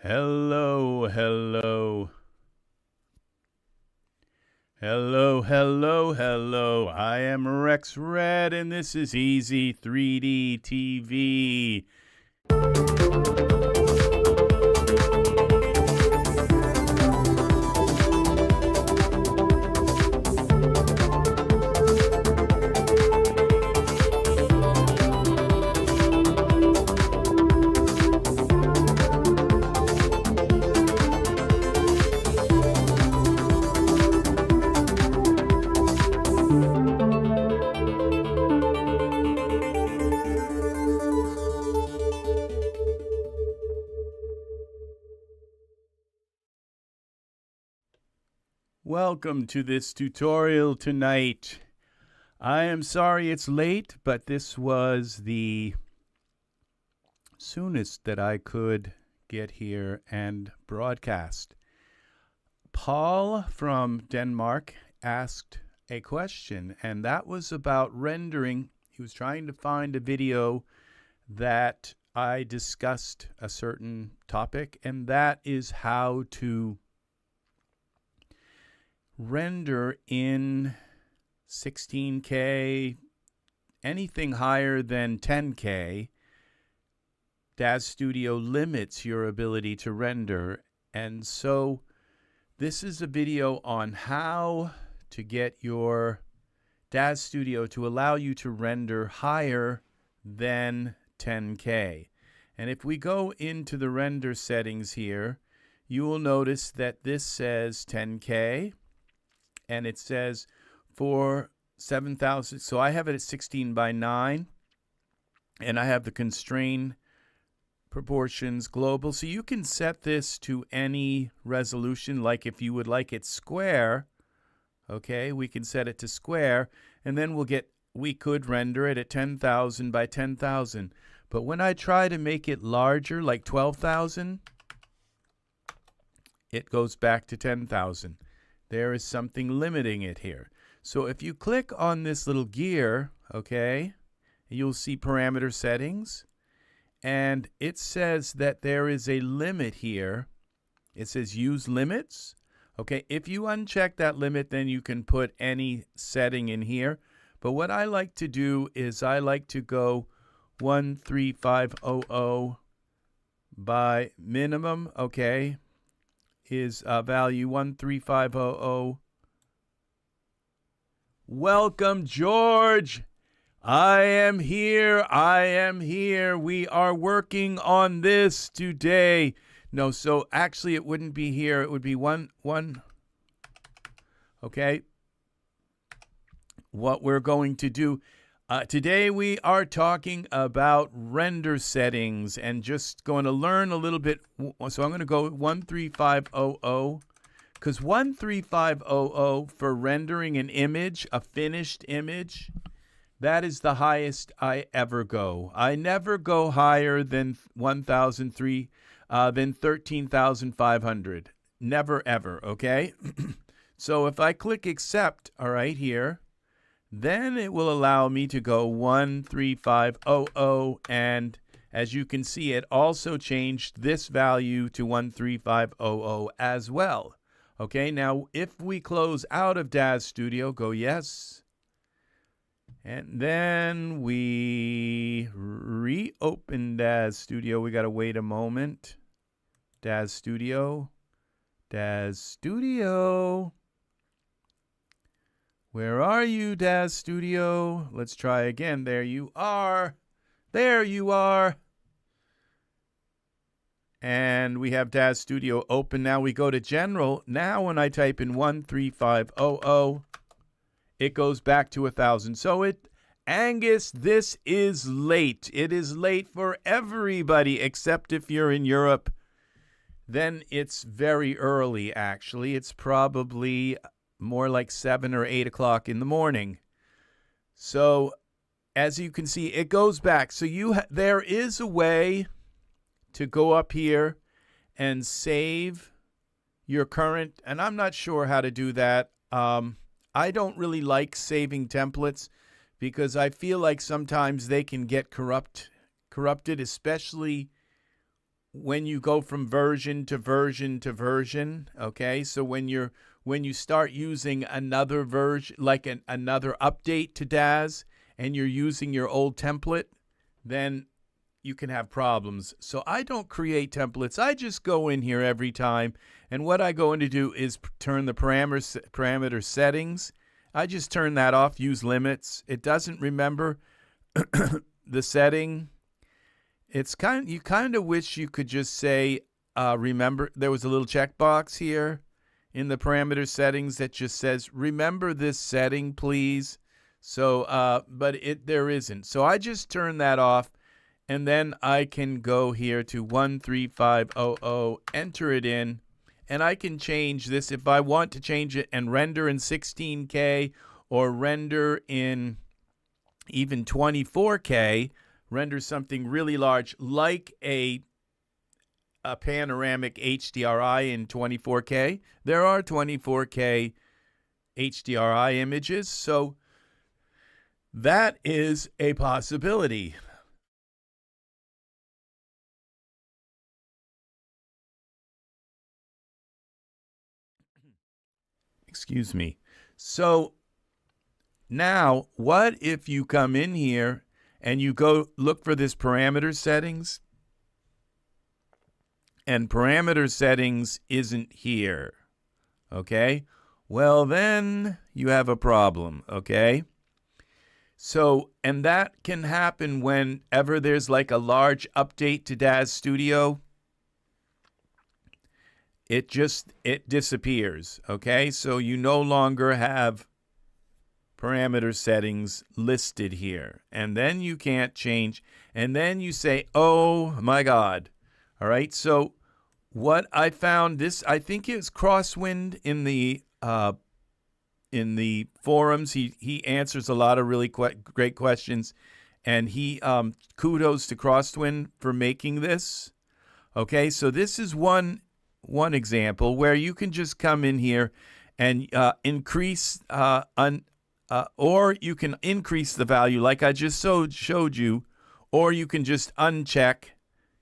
Hello, hello. Hello, hello, hello. I am Rex Red, and this is EZ3DTV. Welcome to this tutorial tonight. I am sorry it's late, but this was the soonest that I could get here and broadcast. Paul from Denmark asked a question, and that was about rendering. He was trying to find a video that I discussed a certain topic, and that is how to render in 16K, anything higher than 10K. Daz Studio limits your ability to render, and so this is a video on how to get your Daz Studio to allow you to render higher than 10K. And if we go into the render settings here, you will notice that this says 10K. And it says for 7,000, so I have it at 16:9, and I have the constraint proportions global. So you can set this to any resolution, like if you would like it square, okay, we can set it to square, and then we could render it at 10,000 by 10,000. But when I try to make it larger, like 12,000, it goes back to 10,000. There is something limiting it here. So if you click on this little gear, okay, you'll see parameter settings, and it says that there is a limit here. It says use limits. Okay, if you uncheck that limit, then you can put any setting in here. But what I like to do is I like to go 13500 by minimum, okay, is value 13500. Welcome, George. I am here. We are working on this today. No, so actually it wouldn't be here. It would be one. Okay. What we're going to do today, we are talking about render settings and just going to learn a little bit. So I'm going to go 13500, because 13500 for rendering an image, a finished image, that is the highest I ever go. I never go higher than 13,500. Never, ever, okay? So if I click accept, all right, here, then it will allow me to go 13500, and as you can see, it also changed this value to 13500 as well. Okay, now if we close out of Daz Studio, go yes, and then we reopen Daz Studio. We got to wait a moment. Daz Studio. Where are you, Daz Studio? Let's try again. There you are. And we have Daz Studio open. Now we go to General. Now when I type in 13500, it goes back to 1,000. So Angus, this is late. It is late for everybody, except if you're in Europe. Then it's very early, actually. It's probably more like 7 or 8 o'clock in the morning. So as you can see, it goes back. So there is a way to go up here and save your current, and I'm not sure how to do that. I don't really like saving templates because I feel like sometimes they can get corrupted, especially when you go from version to version to version, okay? So when you start using another version, like another update to Daz, and you're using your old template, then you can have problems. So I don't create templates. I just go in here every time, and what I go in to do is turn the parameter settings. I just turn that off, use limits. It doesn't remember the setting. It's you kind of wish you could just say, remember, there was a little checkbox here in the parameter settings that just says, remember this setting, please. So, but there isn't. So I just turn that off, and then I can go here to 13500, enter it in, and I can change this if I want to change it and render in 16K or render in even 24K, render something really large like a panoramic HDRI in 24K. There are 24K HDRI images, so that is a possibility. Excuse me. So now, what if you come in here and you go look for this parameter settings, and parameter settings isn't here, okay? Well, then you have a problem, okay? So, and that can happen whenever there's like a large update to Daz Studio. It disappears, okay? So you no longer have parameter settings listed here. And then you can't change. And then you say, oh my God. All right, so what I found, I think it was Crosswind in the forums. He answers a lot of really great questions. And kudos to Crosswind for making this. Okay, so this is one example where you can just come in here and increase or you can increase the value like I just showed you, or you can just uncheck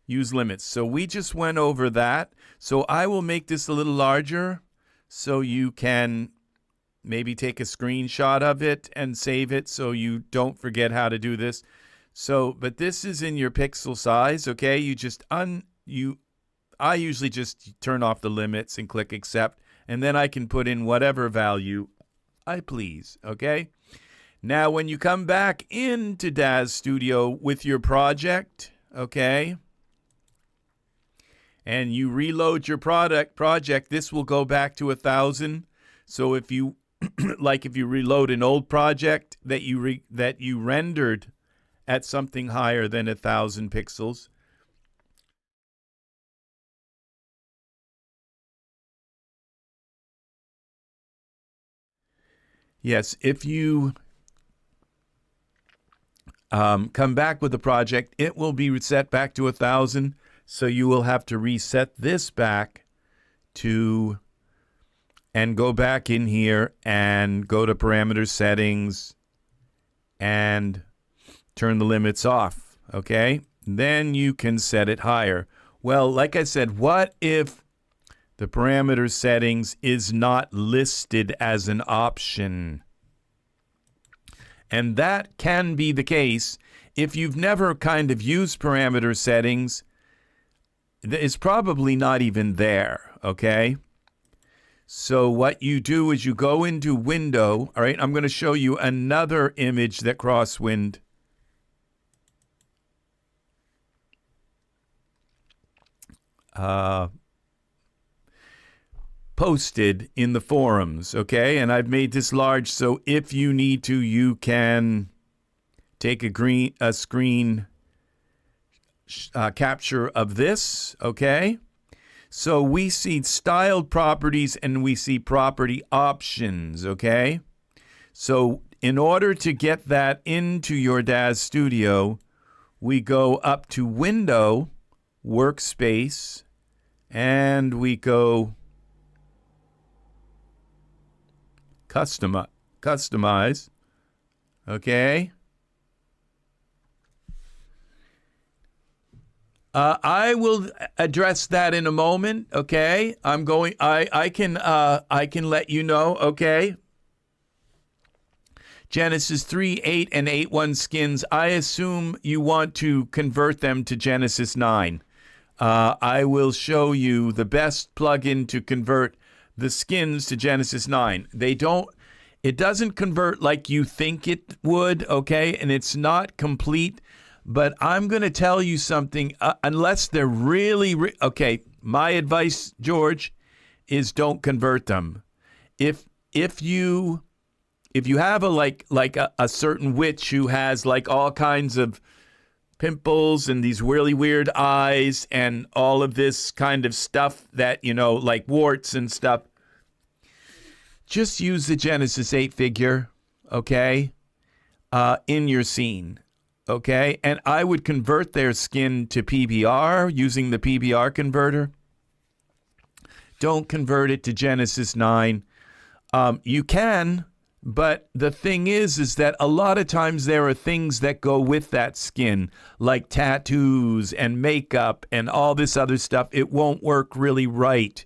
use limits. So we just went over that. So I will make this a little larger so you can maybe take a screenshot of it and save it so you don't forget how to do this. So, but this is in your pixel size, okay? You just I usually just turn off the limits and click accept, and then I can put in whatever value I please, okay? Now, when you come back into Daz Studio with your project, okay, and you reload your project, this will go back to 1,000. So if you, like if you reload an old project that you rendered at something higher than 1,000 pixels, yes, if you come back with the project, it will be set back to 1,000. So you will have to reset this back to, and go back in here and go to parameter settings and turn the limits off, okay? Then you can set it higher. Well, like I said, what if the parameter settings is not listed as an option? And that can be the case if you've never kind of used parameter settings. It's probably not even there, okay? So what you do is you go into Window. All right, I'm going to show you another image that Crosswind posted in the forums, okay? And I've made this large, so if you need to, you can take a screen capture of this, okay? So we see styled properties and we see property options, okay? So in order to get that into your Daz Studio, we go up to Window, Workspace, and we go Customize, okay? I will address that in a moment. Okay, I can let you know. Okay. Genesis 3, 8, and 8.1 skins. I assume you want to convert them to Genesis 9. I will show you the best plugin to convert the skins to Genesis 9. It doesn't convert like you think it would, okay? And it's not complete, but I'm going to tell you something, unless they're really, okay, my advice, George, is don't convert them. If you have a certain witch who has like all kinds of pimples and these really weird eyes and all of this kind of stuff that, like warts and stuff, just use the Genesis 8 figure, okay, in your scene, okay? And I would convert their skin to PBR using the PBR converter. Don't convert it to Genesis 9. You can, but the thing is that a lot of times there are things that go with that skin, like tattoos and makeup and all this other stuff. It won't work really right.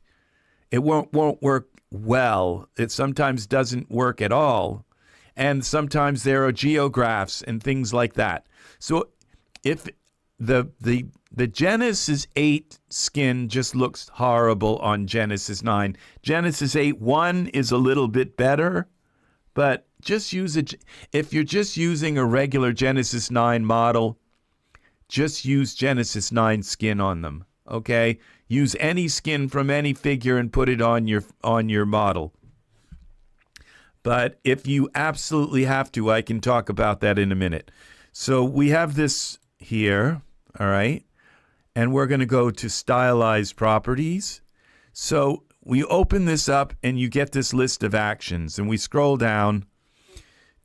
It won't work well. It sometimes doesn't work at all. And sometimes there are geographs and things like that. So if the Genesis 8 skin just looks horrible on Genesis 9. Genesis 8.1 is a little bit better, but just use it. If you're just using a regular Genesis 9 model, just use Genesis 9 skin on them, okay? Use any skin from any figure and put it on your model. But if you absolutely have to, I can talk about that in a minute. So we have this here, all right? And we're going to go to stylized properties. So we open this up and you get this list of actions, and we scroll down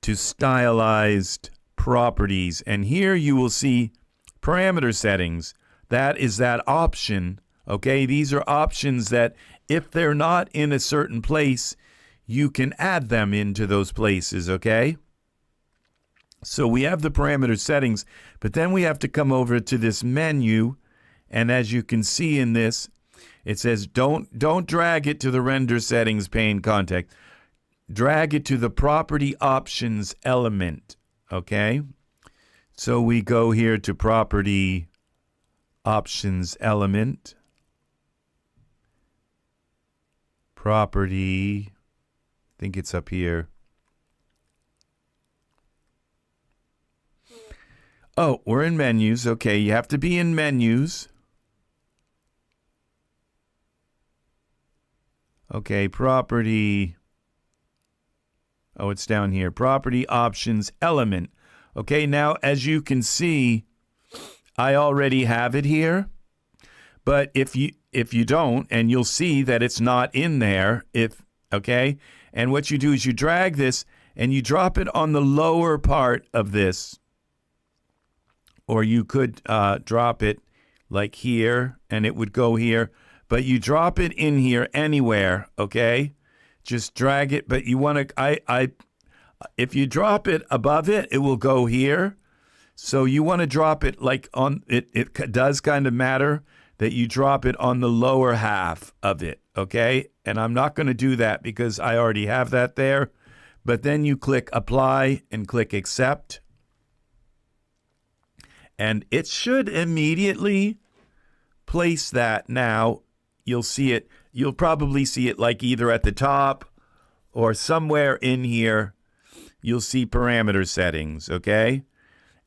to stylized properties. And here you will see parameter settings. That is that option. Okay, these are options that if they're not in a certain place, you can add them into those places, okay? So we have the parameter settings, but then we have to come over to this menu, and as you can see in this, it says don't drag it to the render settings pane context. Drag it to the property options element, okay? So we go here to property options element. Property, I think it's up here. Oh, we're in menus. Okay, you have to be in menus. Okay, property. Oh, it's down here. Property options element. Okay, now as you can see, I already have it here. But if you don't, and you'll see that it's not in there, okay? And what you do is you drag this and you drop it on the lower part of this. Or you could drop it like here, and it would go here. But you drop it in here anywhere, okay? Just drag it, but you want to, if you drop it above it, it will go here. So you want to drop it like on, it does kind of matter that you drop it on the lower half of it, okay? And I'm not going to do that because I already have that there. But then you click apply and click accept. And it should immediately place that. Now, you'll see it. You'll probably see it like either at the top or somewhere in here. You'll see parameter settings, okay?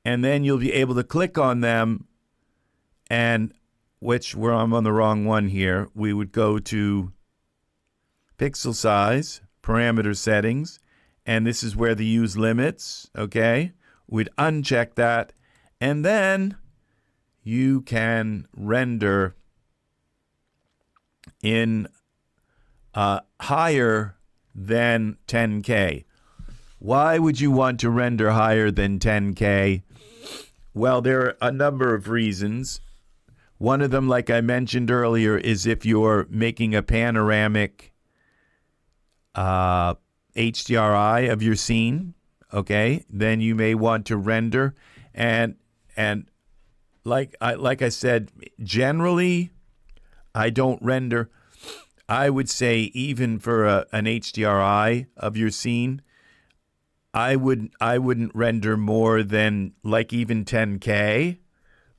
And then you'll be able to click on them, and where I'm on the wrong one here. We would go to pixel size, parameter settings, and this is where the use limits, okay? We'd uncheck that. And then you can render in higher than 10K. Why would you want to render higher than 10K? Well, there are a number of reasons. One of them, like I mentioned earlier, is if you're making a panoramic HDRI of your scene, okay, then you may want to render. And like I said, generally, I don't render. I would say even for an HDRI of your scene, I wouldn't render more than like even 10K,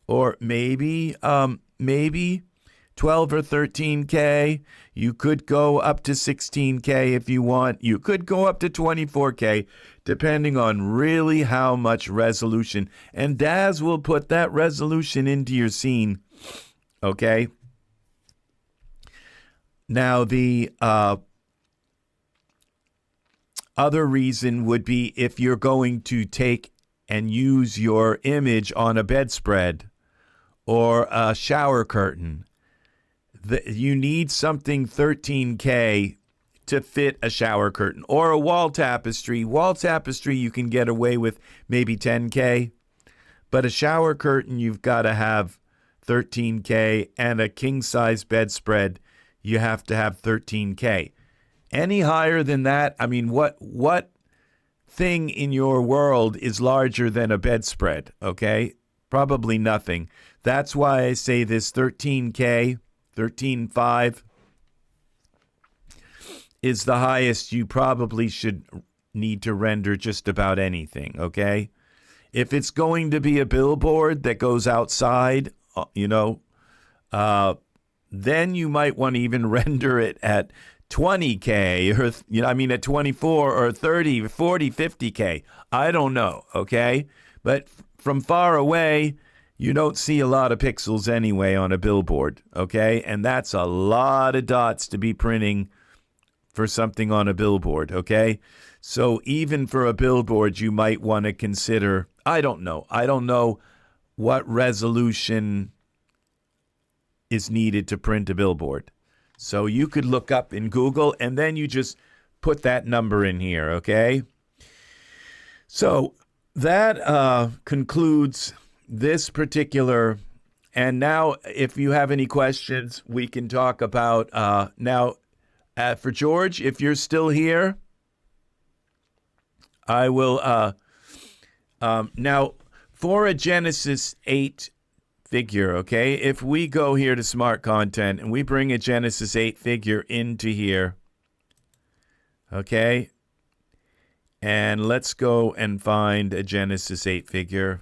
or maybe 12 or 13K. You could go up to 16K if you want. You could go up to 24K, depending on really how much resolution. And Daz will put that resolution into your scene, okay? Now, the other reason would be if you're going to take and use your image on a bedspread or a shower curtain. You need something 13K to fit a shower curtain or a wall tapestry. Wall tapestry you can get away with maybe 10K, but a shower curtain you've got to have 13K, and a king-size bedspread you have to have 13K. Any higher than that, I mean, what thing in your world is larger than a bedspread, okay? Probably nothing. That's why I say this 13K, 13.5 is the highest you probably should need to render just about anything, okay? If it's going to be a billboard that goes outside, then you might want to even render it at 20K or, at 24 or 30, 40, 50K. I don't know, okay? But from far away, you don't see a lot of pixels anyway on a billboard, okay? And that's a lot of dots to be printing for something on a billboard, okay? So even for a billboard, you might want to consider, I don't know what resolution is needed to print a billboard. So you could look up in Google, and then you just put that number in here, okay? So that concludes this particular, and now if you have any questions, we can talk about, for George, if you're still here, I will, now for a Genesis 8 figure, okay, if we go here to Smart Content and we bring a Genesis 8 figure into here, okay, and let's go and find a Genesis 8 figure,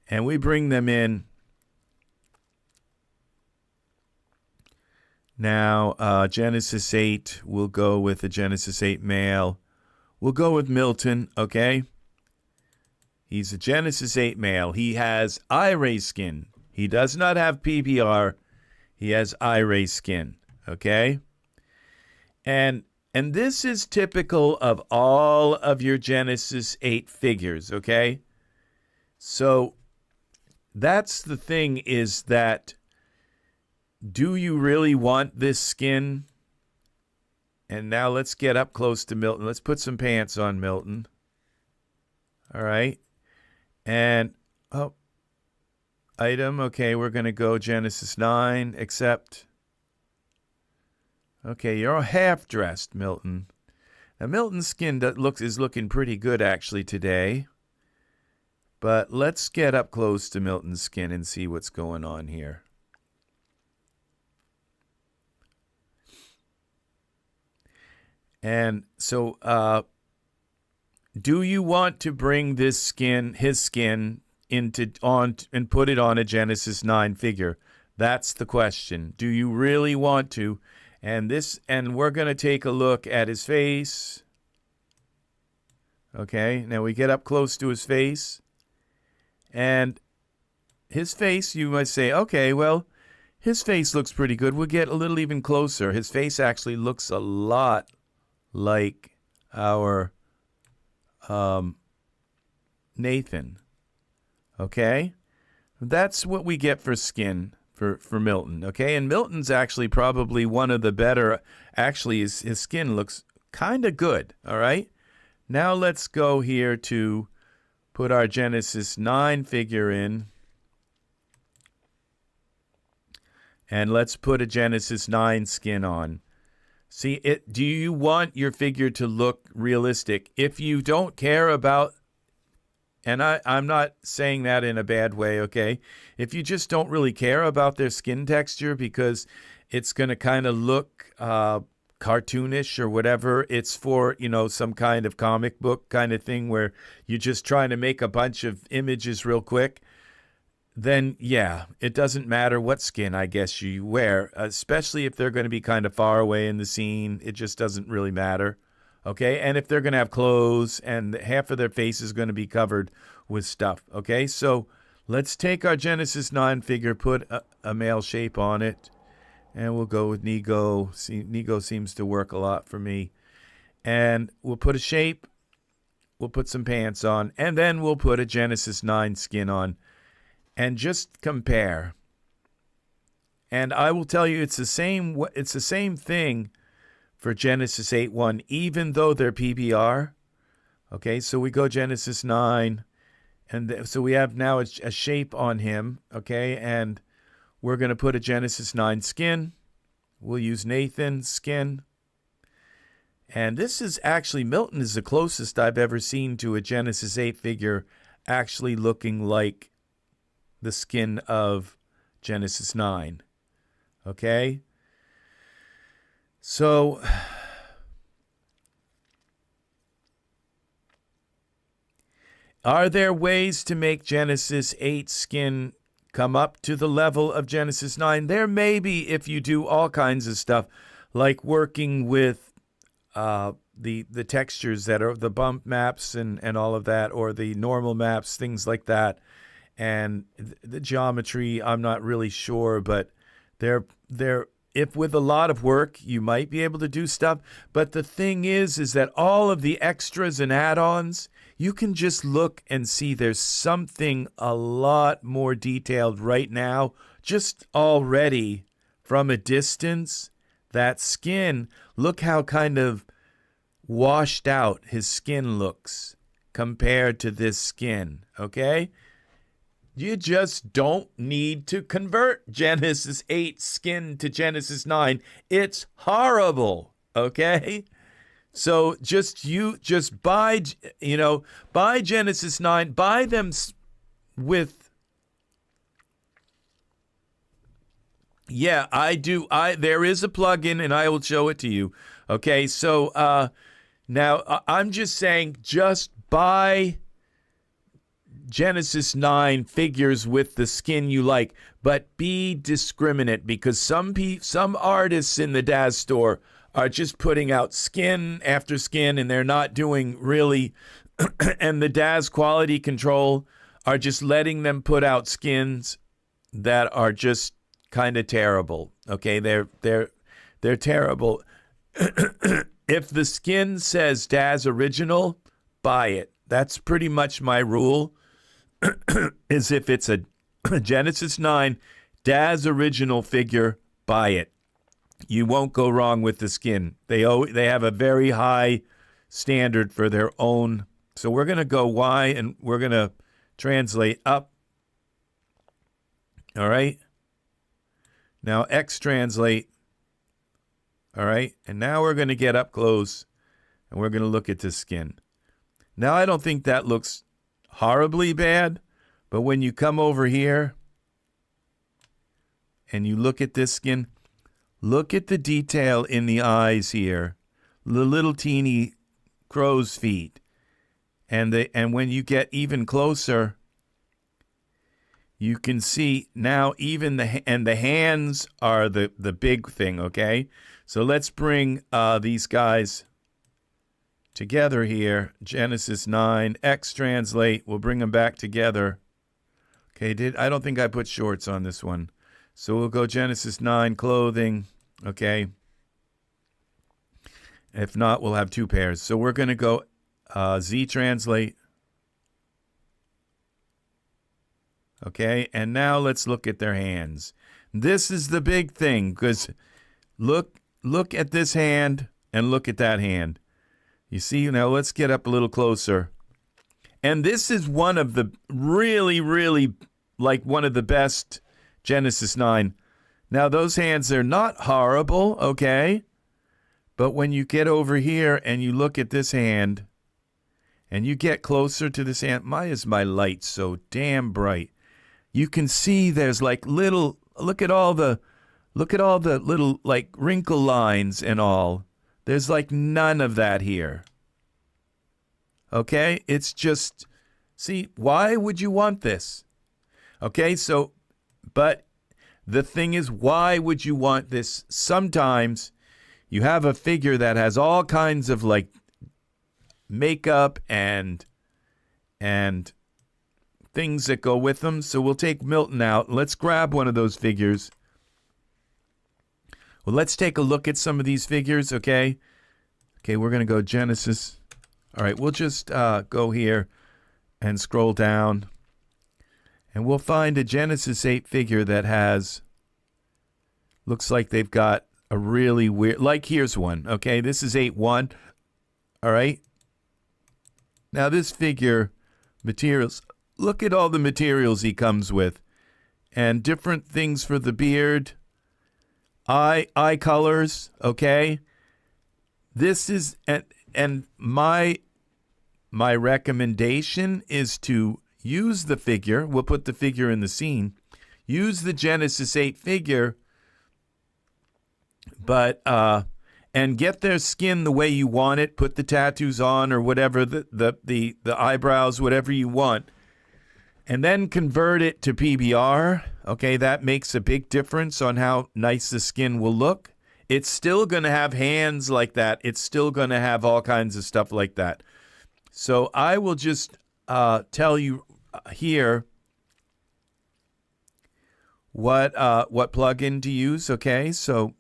and we bring them in. Now, Genesis 8, we'll go with a Genesis 8 male. We'll go with Milton, okay? He's a Genesis 8 male. He has Iray skin. He does not have PBR. He has Iray skin, okay? And this is typical of all of your Genesis 8 figures, okay? So that's the thing, is that, do you really want this skin? And now let's get up close to Milton. Let's put some pants on Milton. All right. And, item. Okay, we're going to go Genesis 9, except, okay, you're half dressed, Milton. Now, Milton's skin is looking pretty good, actually, today. But let's get up close to Milton's skin and see what's going on here. And so, do you want to bring this skin, his skin, and put it on a Genesis 9 figure? That's the question. Do you really want to? And we're going to take a look at his face. Okay, now we get up close to his face. And his face, you might say, okay, well, his face looks pretty good. We'll get a little even closer. His face actually looks a lot like our Nathan. Okay? That's what we get for skin for Milton. Okay? And Milton's actually probably one of the better. Actually, his skin looks kind of good. All right? Now let's go here to put our Genesis 9 figure in. And let's put a Genesis 9 skin on. See, do you want your figure to look realistic? If you don't care about and I'm not saying that in a bad way, okay? If you just don't really care about their skin texture because it's going to kind of look cartoonish or whatever, it's for, you know, some kind of comic book kind of thing where you're just trying to make a bunch of images real quick, then yeah, it doesn't matter what skin I guess you wear, especially if they're going to be kind of far away in the scene. It just doesn't really matter. Okay, and if they're going to have clothes and half of their face is going to be covered with stuff. Okay, so let's take our Genesis 9 figure, put a male shape on it, and we'll go with Nego. See, Nego seems to work a lot for me. And we'll put a shape, we'll put some pants on, and then we'll put a Genesis 9 skin on and just compare. And I will tell you it's the same thing for Genesis 8.1, even though they're PBR. Okay, so we go Genesis 9, and so we have now a shape on him, okay, and we're going to put a Genesis 9 skin. We'll use Nathan's skin. And this is actually, Milton is the closest I've ever seen to a Genesis 8 figure actually looking like the skin of Genesis 9, okay? So, are there ways to make Genesis 8 skin come up to the level of Genesis 9? There may be if you do all kinds of stuff, like working with the textures that are the bump maps and all of that, or the normal maps, things like that. And the geometry, I'm not really sure, but if with a lot of work, you might be able to do stuff. But the thing is that all of the extras and add-ons, you can just look and see there's something a lot more detailed right now, just already from a distance. That skin, look how kind of washed out his skin looks compared to this skin, okay? You just don't need to convert Genesis 8 skin to Genesis 9. It's horrible, okay? So just buy Genesis 9, buy them with, yeah, I do. There is a plugin and I will show it to you. Okay, so now I'm just saying, just buy Genesis 9 figures with the skin you like, but be discriminate, because some artists in the Daz store are just putting out skin after skin, and they're not doing really, and the Daz quality control are just letting them put out skins that are just kind of terrible. Okay, they're terrible. If the skin says Daz original, buy it. That's pretty much my rule. Is if it's a Genesis 9 Daz original figure, buy it. You won't go wrong with the skin. They have a very high standard for their own. So we're going to go Y and we're going to translate up. All right. Now X translate. All right. And now we're going to get up close and we're going to look at the skin. Now I don't think that looks horribly bad, but when you come over here and you look at this skin, look at the detail in the eyes here, the little teeny crow's feet, and when you get even closer, you can see now even the hands are the big thing. Okay, so let's bring these guys together here. Genesis 9, X translate. We'll bring them back together. Okay, I don't think I put shorts on this one. So we'll go Genesis 9 clothing. Okay. If not, we'll have two pairs. So we're going to go Z translate. Okay, and now let's look at their hands. This is the big thing, because look at this hand and look at that hand. You see, now let's get up a little closer. And this is one of the really, really, like one of the best Genesis 9. Now, those hands are not horrible, okay? But when you get over here and you look at this hand, and you get closer to this ant, why is my light so damn bright? You can see there's like little, look at all the little like wrinkle lines and all. There's like none of that here. Okay, it's just, see, why would you want this? Okay, so, but the thing is, why would you want this? Sometimes you have a figure that has all kinds of like makeup and things that go with them. So we'll take Milton out. Let's grab one of those figures. Well, let's take a look at some of these figures, okay? Okay, we're going to go Genesis. All right, we'll just go here and scroll down. And we'll find a Genesis 8 figure that has, looks like they've got a really weird, like here's one, okay? This is 8-1, all right? Now this figure, materials, look at all the materials he comes with. And different things for the beard, eye colors, okay? This is, and my recommendation is to use the figure. We'll put the figure in the scene. Use the Genesis 8 figure, but and get their skin the way you want it. Put the tattoos on or whatever, the eyebrows, whatever you want, and then convert it to PBR. Okay, that makes a big difference on how nice the skin will look. It's still going to have hands like that. It's still going to have all kinds of stuff like that. So I will just tell you here what plugin to use. Okay, so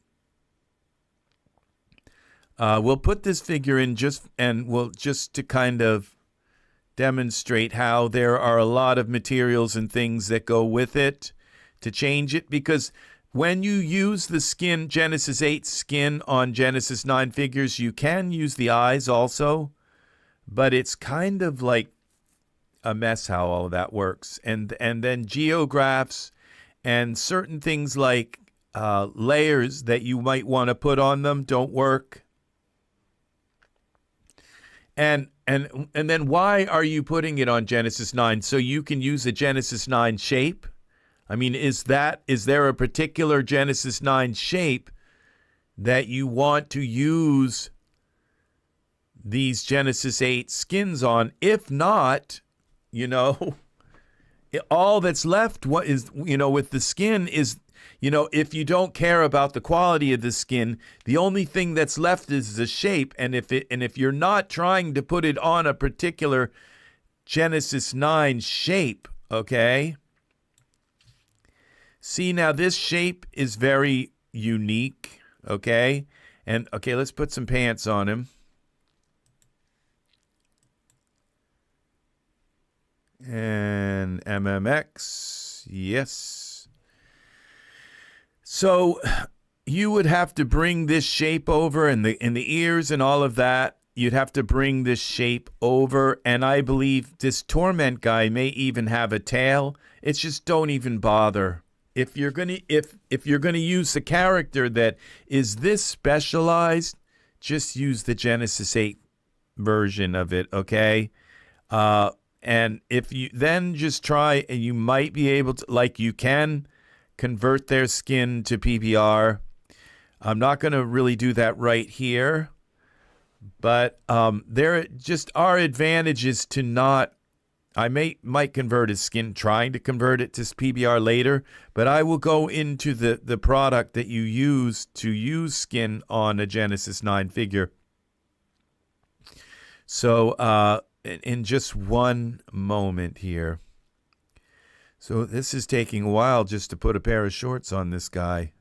we'll put this figure in just to kind of demonstrate how there are a lot of materials and things that go with it to change it, because when you use the skin, Genesis 8 skin on Genesis 9 figures, you can use the eyes also, but it's kind of like a mess how all of that works. And then geographs and certain things like layers that you might want to put on them don't work. And then why are you putting it on Genesis 9? So you can use a Genesis 9 shape? I mean, is there a particular Genesis 9 shape that you want to use these Genesis 8 skins on? If not, all that's left with the skin is, if you don't care about the quality of the skin, the only thing that's left is the shape. And if you're not trying to put it on a particular Genesis 9 shape, okay? See, now this shape is very unique, okay? And, okay, let's put some pants on him. And MMX, yes. So you would have to bring this shape over, and in the ears and all of that, you'd have to bring this shape over. And I believe this Torment guy may even have a tail. It's just, don't even bother. If you're gonna use a character that is this specialized, just use the Genesis 8 version of it, okay? And if you then just try, and you might be able to, like, you can convert their skin to PBR. I'm not going to really do that right here, but there just are advantages to not. I might convert his skin, trying to convert it to PBR later, but I will go into the product that you use to use skin on a Genesis 9 figure. So in just one moment here. So this is taking a while just to put a pair of shorts on this guy.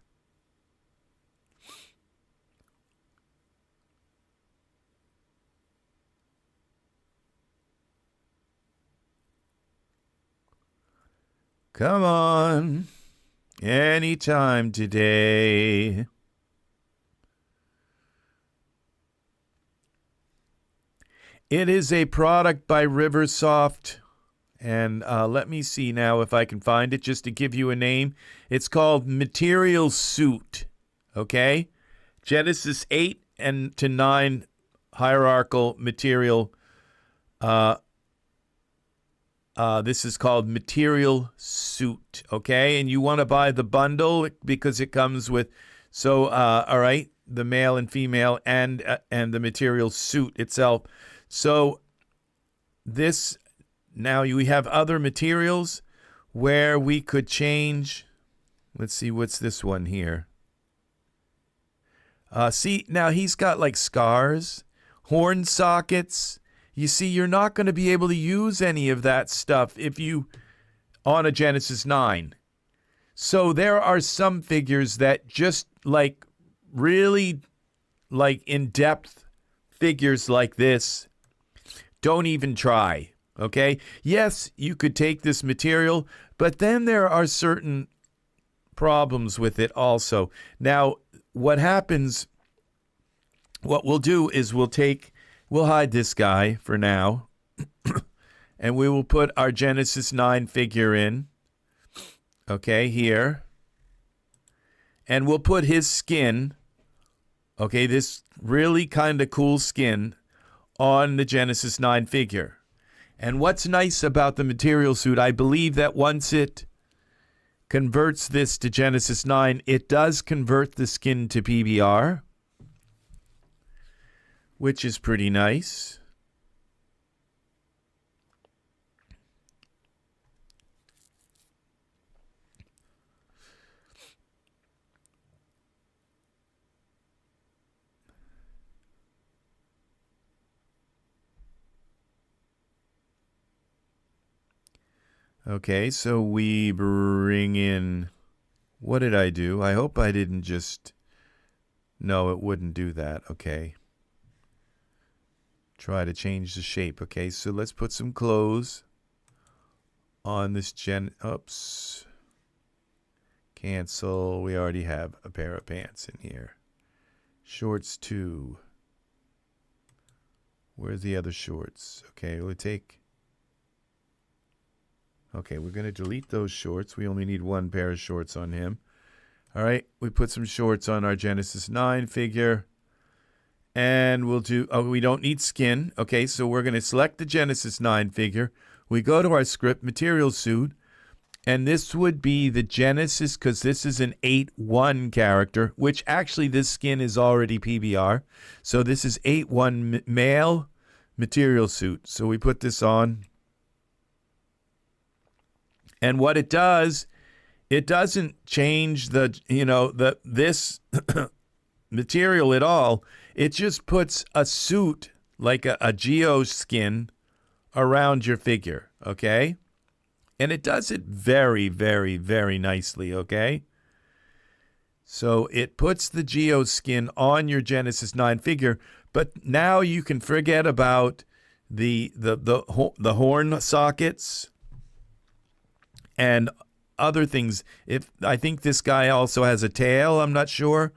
Come on, anytime today. It is a product by Riversoft, and let me see now if I can find it just to give you a name. It's called Material Suit, okay? Genesis 8 to 9 hierarchical material This is called Material Suit, okay? And you want to buy the bundle because it comes with, so, all right, the male and female and the material suit itself. So this, now we have other materials where we could change. Let's see, what's this one here? See, now he's got like scars, horn sockets. You see, you're not going to be able to use any of that stuff if you, on a Genesis 9. So there are some figures that just like really like in-depth figures like this, don't even try, okay? Yes, you could take this material, but then there are certain problems with it also. Now, what happens, what we'll do is we'll hide this guy for now, and we will put our Genesis 9 figure in, okay, here. And we'll put his skin, okay, this really kind of cool skin, on the Genesis 9 figure. And what's nice about the material suit, I believe that once it converts this to Genesis 9, it does convert the skin to PBR, which is pretty nice. Okay, so we bring in, what did I do? I hope I didn't just, no, it wouldn't do that. Okay. Try to change the shape. Okay, so let's put some clothes on this oops. Cancel. We already have a pair of pants in here. Shorts 2. Where's the other shorts? Okay, we'll take, okay, we're going to delete those shorts. We only need one pair of shorts on him. All right, we put some shorts on our Genesis 9 figure. And we'll do, oh, we don't need skin. Okay, so we're going to select the Genesis 9 figure. We go to our script, material suit. And this would be the Genesis, because this is an 8-1 character, which actually this skin is already PBR. So this is 8-1 male material suit. So we put this on. And what it does, it doesn't change the, this material at all. It just puts a suit, like a geo skin, around your figure, okay? And it does it very, very, very nicely, okay? So it puts the geo skin on your Genesis 9 figure, but now you can forget about the horn sockets and other things. I think this guy also has a tail, I'm not sure.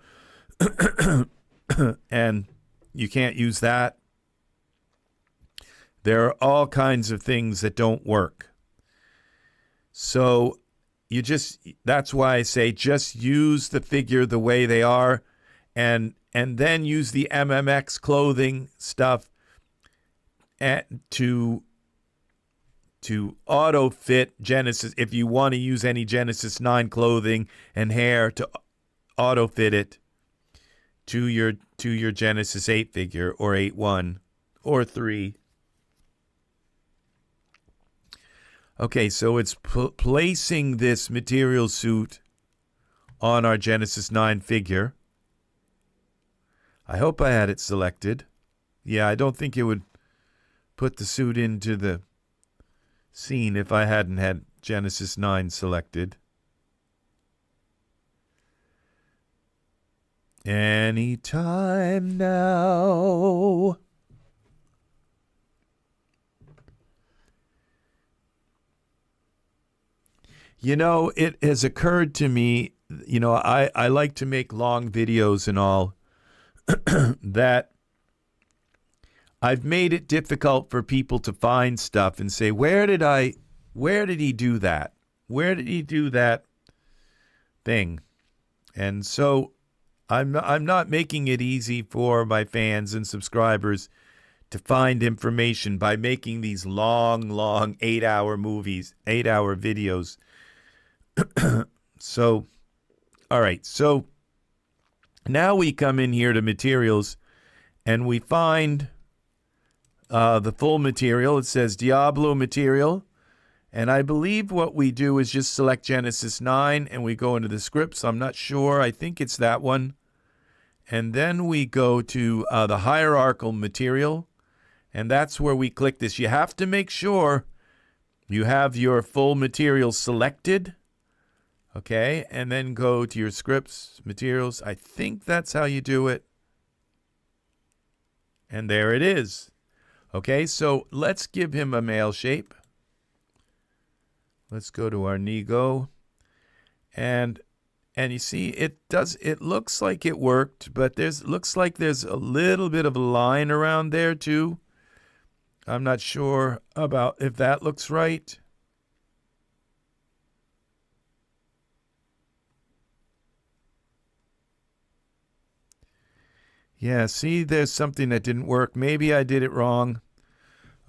And you can't use that. There are all kinds of things that don't work. So that's why I say just use the figure the way they are, and then use the MMX clothing stuff to auto fit Genesis. If you want to use any Genesis 9 clothing and hair to auto fit it to your Genesis 8 figure, or 8-1, or 3. Okay, so it's placing this material suit on our Genesis 9 figure. I hope I had it selected. Yeah, I don't think it would put the suit into the scene if I hadn't had Genesis 9 selected. Anytime now. It has occurred to me, I like to make long videos and all, that I've made it difficult for people to find stuff and say, where did he do that? Where did he do that thing? And so I'm not making it easy for my fans and subscribers to find information by making these long 8-hour movies, 8-hour videos. So, all right. So now we come in here to materials and we find the full material. It says Diablo material. And I believe what we do is just select Genesis 9 and we go into the scripts. I'm not sure. I think it's that one. And then we go to the hierarchical material. And that's where we click this. You have to make sure you have your full material selected. Okay. And then go to your scripts, materials. I think that's how you do it. And there it is. Okay. So let's give him a male shape. Let's go to our Nego. And you see, it looks like it worked, but looks like there's a little bit of a line around there too. I'm not sure about if that looks right. Yeah, see, there's something that didn't work. Maybe I did it wrong.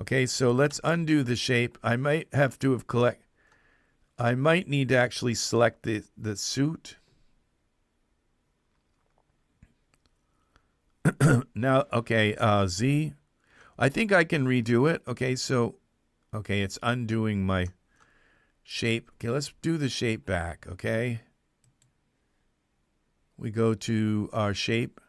Okay, so let's undo the shape. I might have to have I might need to actually select the suit. Now, okay, Z. I think I can redo it. Okay, so, okay, it's undoing my shape. Okay, let's do the shape back, okay? We go to our shape.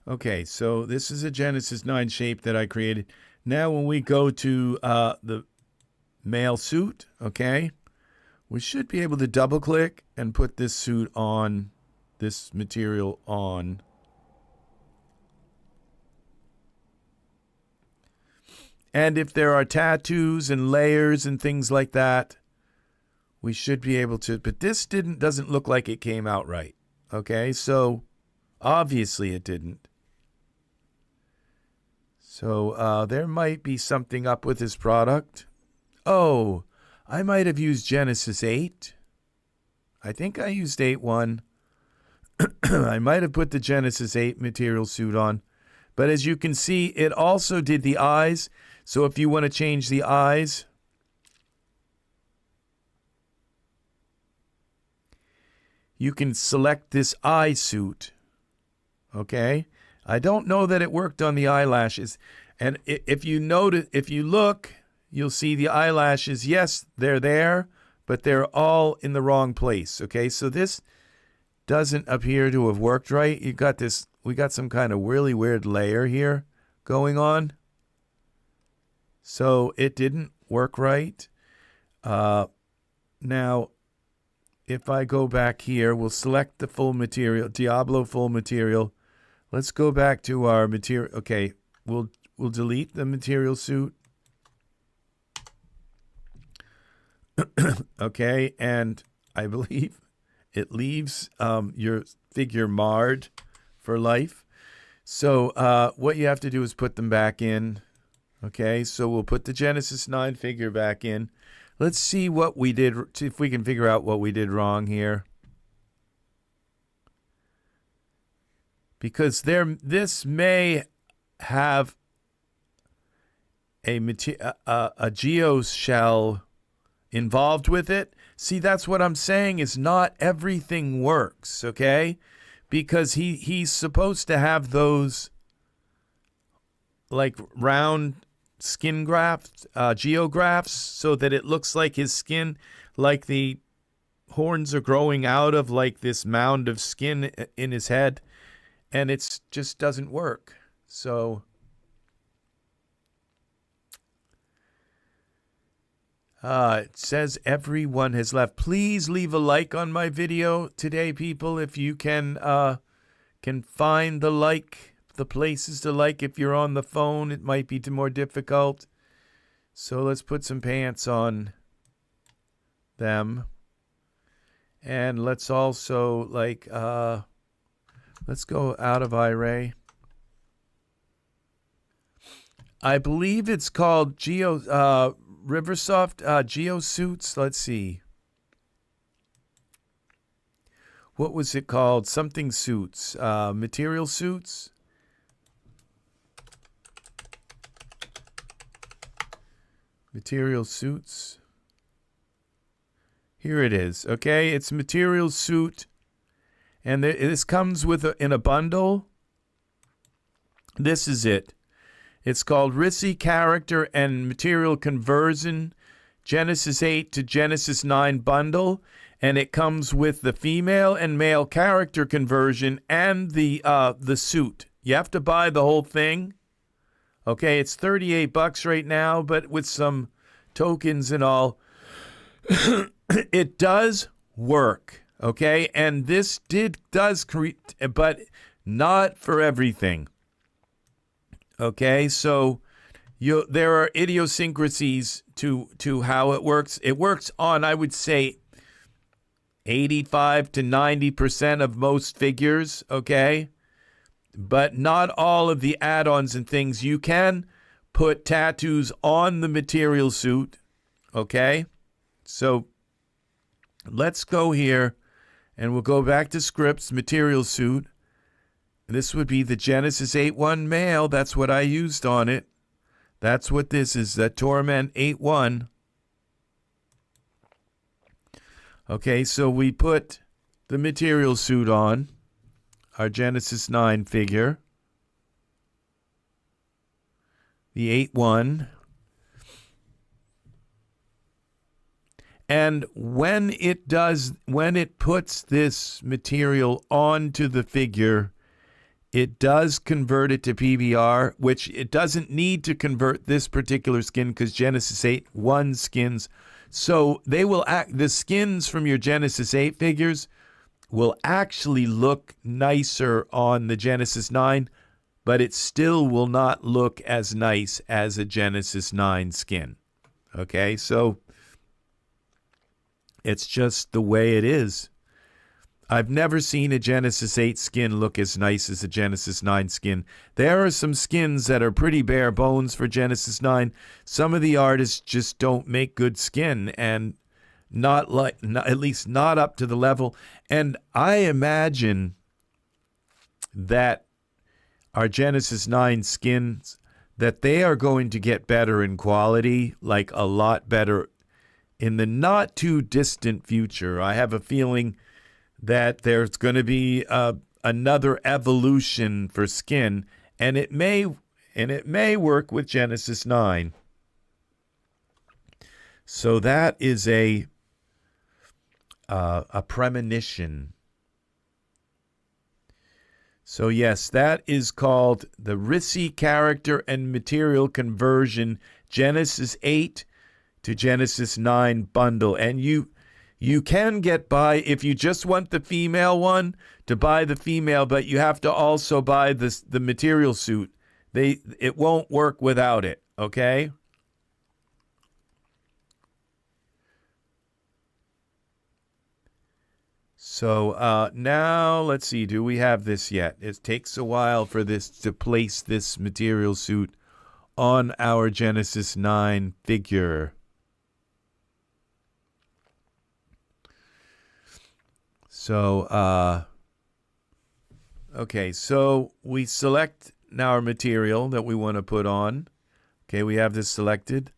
Okay, so this is a Genesis 9 shape that I created. Now when we go to the male suit, okay, we should be able to double click and put this suit on, this material on. And if there are tattoos and layers and things like that, we should be able to, but this doesn't look like it came out right. Okay, so obviously it didn't. So there might be something up with this product. Oh, I might have used Genesis 8. I think I used 8.1. I might have put the Genesis 8 material suit on. But as you can see, it also did the eyes. So if you want to change the eyes, you can select this eye suit. Okay? I don't know that it worked on the eyelashes. And if you notice, if you look, you'll see the eyelashes. Yes, they're there, but they're all in the wrong place. Okay, so this doesn't appear to have worked right. You got this, we got some kind of really weird layer here going on. So it didn't work right. Now, if I go back here, we'll select the full material, Diablo full material. Let's go back to our material. Okay, we'll delete the material suit. Okay, and I believe it leaves your figure marred for life. So what you have to do is put them back in. Okay, so we'll put the Genesis 9 figure back in. Let's see what we did, see if we can figure out what we did wrong here. Because this may have a Geos shell involved with it. See, that's what I'm saying, is not everything works, okay? Because he's supposed to have those like round skin grafts, geografts, so that it looks like his skin, like the horns are growing out of like this mound of skin in his head. And it just doesn't work. So it says everyone has left. Please leave a like on my video today, people, if you can find the places to like. If you're on the phone, it might be more difficult. So let's put some pants on them. And let's also Let's go out of Iray. I believe it's called Riversoft GeoSuits. Let's see. What was it called? Something suits. Material suits. Material suits. Here it is. Okay, it's material suit. And this comes with in a bundle. This is it. It's called RSSY Character and Material Conversion Genesis 8 to Genesis 9 bundle. And it comes with the female and male character conversion and the suit. You have to buy the whole thing. Okay, it's $38 right now, but with some tokens and all, it does work. Okay, and this does create, but not for everything. Okay, so there are idiosyncrasies to how it works. It works on, I would say, 85 to 90% of most figures, okay? But not all of the add-ons and things. You can put tattoos on the material suit, okay? So let's go here, and we'll go back to scripts, material suit. This would be the Genesis 8.1 male. That's what I used on it. That's what this is, the Torment 8.1. Okay, so we put the material suit on, our Genesis 9 figure, the 8.1. And when it puts this material onto the figure, it does convert it to PBR, which it doesn't need to convert this particular skin because Genesis 8.1 skins. So they will the skins from your Genesis 8 figures will actually look nicer on the Genesis 9, but it still will not look as nice as a Genesis 9 skin. Okay, so it's just the way it is. I've never seen a Genesis 8 skin look as nice as a Genesis 9 skin. There are some skins that are pretty bare bones for Genesis 9. Some of the artists just don't make good skin, and at least not up to the level. And I imagine that our Genesis 9 skins, that they are going to get better in quality, like a lot better in the not too distant future. I have a feeling that there's going to be another evolution for skin, and it may work with Genesis 9. So that is a premonition. So yes, that is called the RSSY Character and Material Conversion Genesis 8 to Genesis 9 bundle, and you can get by, if you just want the female one, to buy the female, but you have to also buy the material suit. It won't work without it, okay? So now, let's see, do we have this yet? It takes a while for this to place this material suit on our Genesis 9 figure. So, okay, so we select now our material that we want to put on. Okay, we have this selected.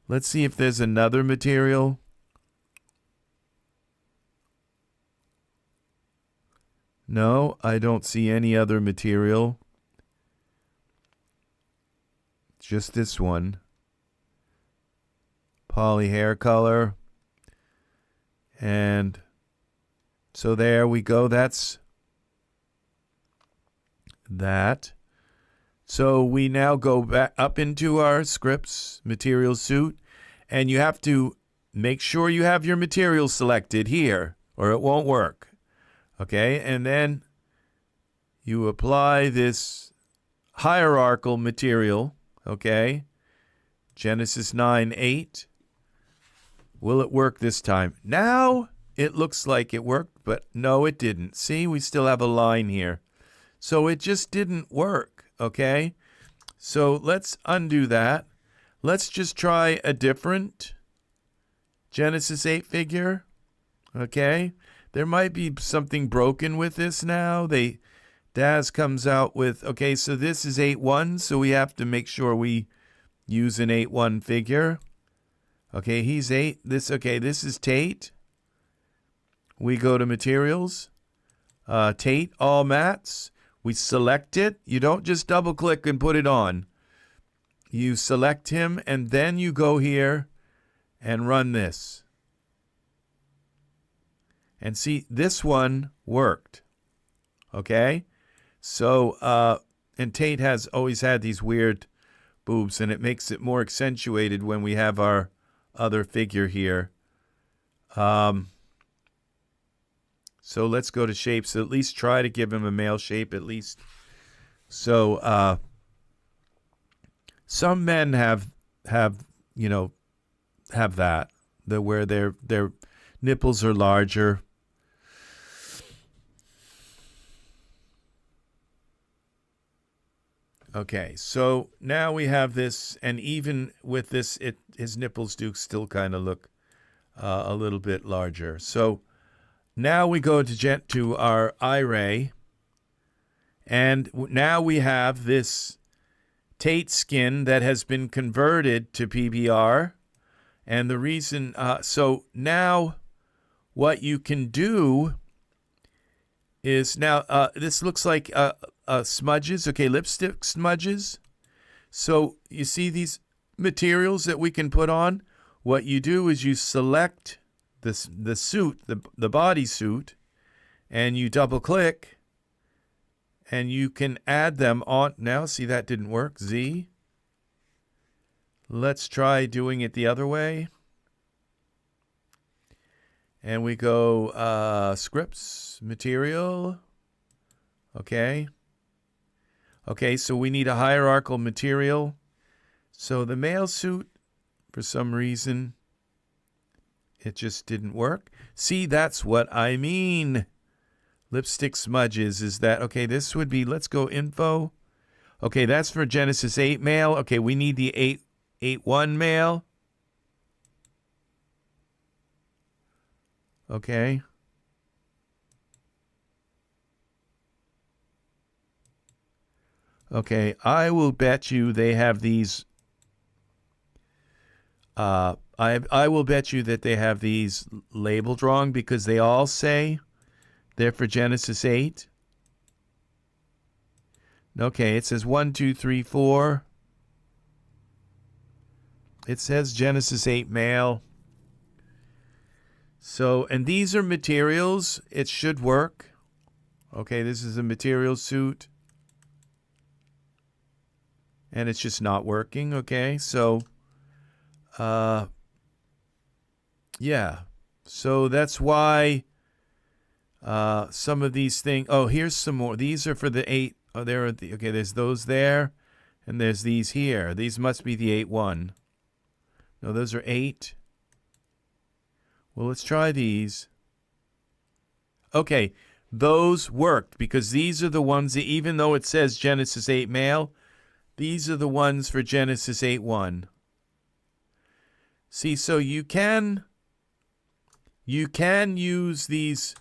Let's see if there's another material. No, I don't see any other material. Just this one. Poly hair color. And so there we go. That's that. So we now go back up into our scripts, material suit, and you have to make sure you have your material selected here or it won't work. Okay, and then you apply this hierarchical material, okay, Genesis 9:8. Will it work this time? Now it looks like it worked, but no, it didn't. See, we still have a line here. So it just didn't work, okay? So let's undo that. Let's just try a different Genesis 8 figure, okay? There might be something broken with this now. Daz comes out with, okay, so this is 8-1, so we have to make sure we use an 8-1 figure. Okay, he's 8. This is Tate. We go to materials. Tate, all mats. We select it. You don't just double click and put it on. You select him and then you go here and run this. And see, this one worked. Okay? So, and Tate has always had these weird boobs, and it makes it more accentuated when we have our other figure here. So let's go to shapes. At least try to give him a male shape at least. So some men have that, where their nipples are larger. Okay, so now we have this, and even with this, his nipples do still kind of look a little bit larger. So now we go to our Iray, and now we have this Tate skin that has been converted to PBR. And the reason, so now what you can do is now, this looks like smudges, okay, lipstick smudges. So you see these materials that we can put on? What you do is you select the suit, the bodysuit, and you double click, and you can add them on. Now, see, that didn't work. Z. Let's try doing it the other way. And we go scripts, material. Okay. Okay, so we need a hierarchical material. So the male suit, for some reason, it just didn't work. See, that's what I mean. Lipstick smudges is that. Okay, this would be, let's go info. Okay, that's for Genesis 8 male. Okay, we need the 8-1 male. Okay. Okay, I will bet you they have these. I will bet you that they have these labeled wrong because they all say they're for Genesis 8. Okay, it says 1, 2, 3, 4. It says Genesis 8 male. So, and these are materials. It should work. Okay, this is a material suit. And it's just not working, okay? So, yeah. So that's why some of these things... Oh, here's some more. These are for the 8. Oh, there are the... Okay, there's those there. And there's these here. These must be the 8-1. No, those are 8. Well, let's try these. Okay, those worked because these are the ones that, even though it says Genesis 8 male, these are the ones for Genesis 8-1. See, so you can use these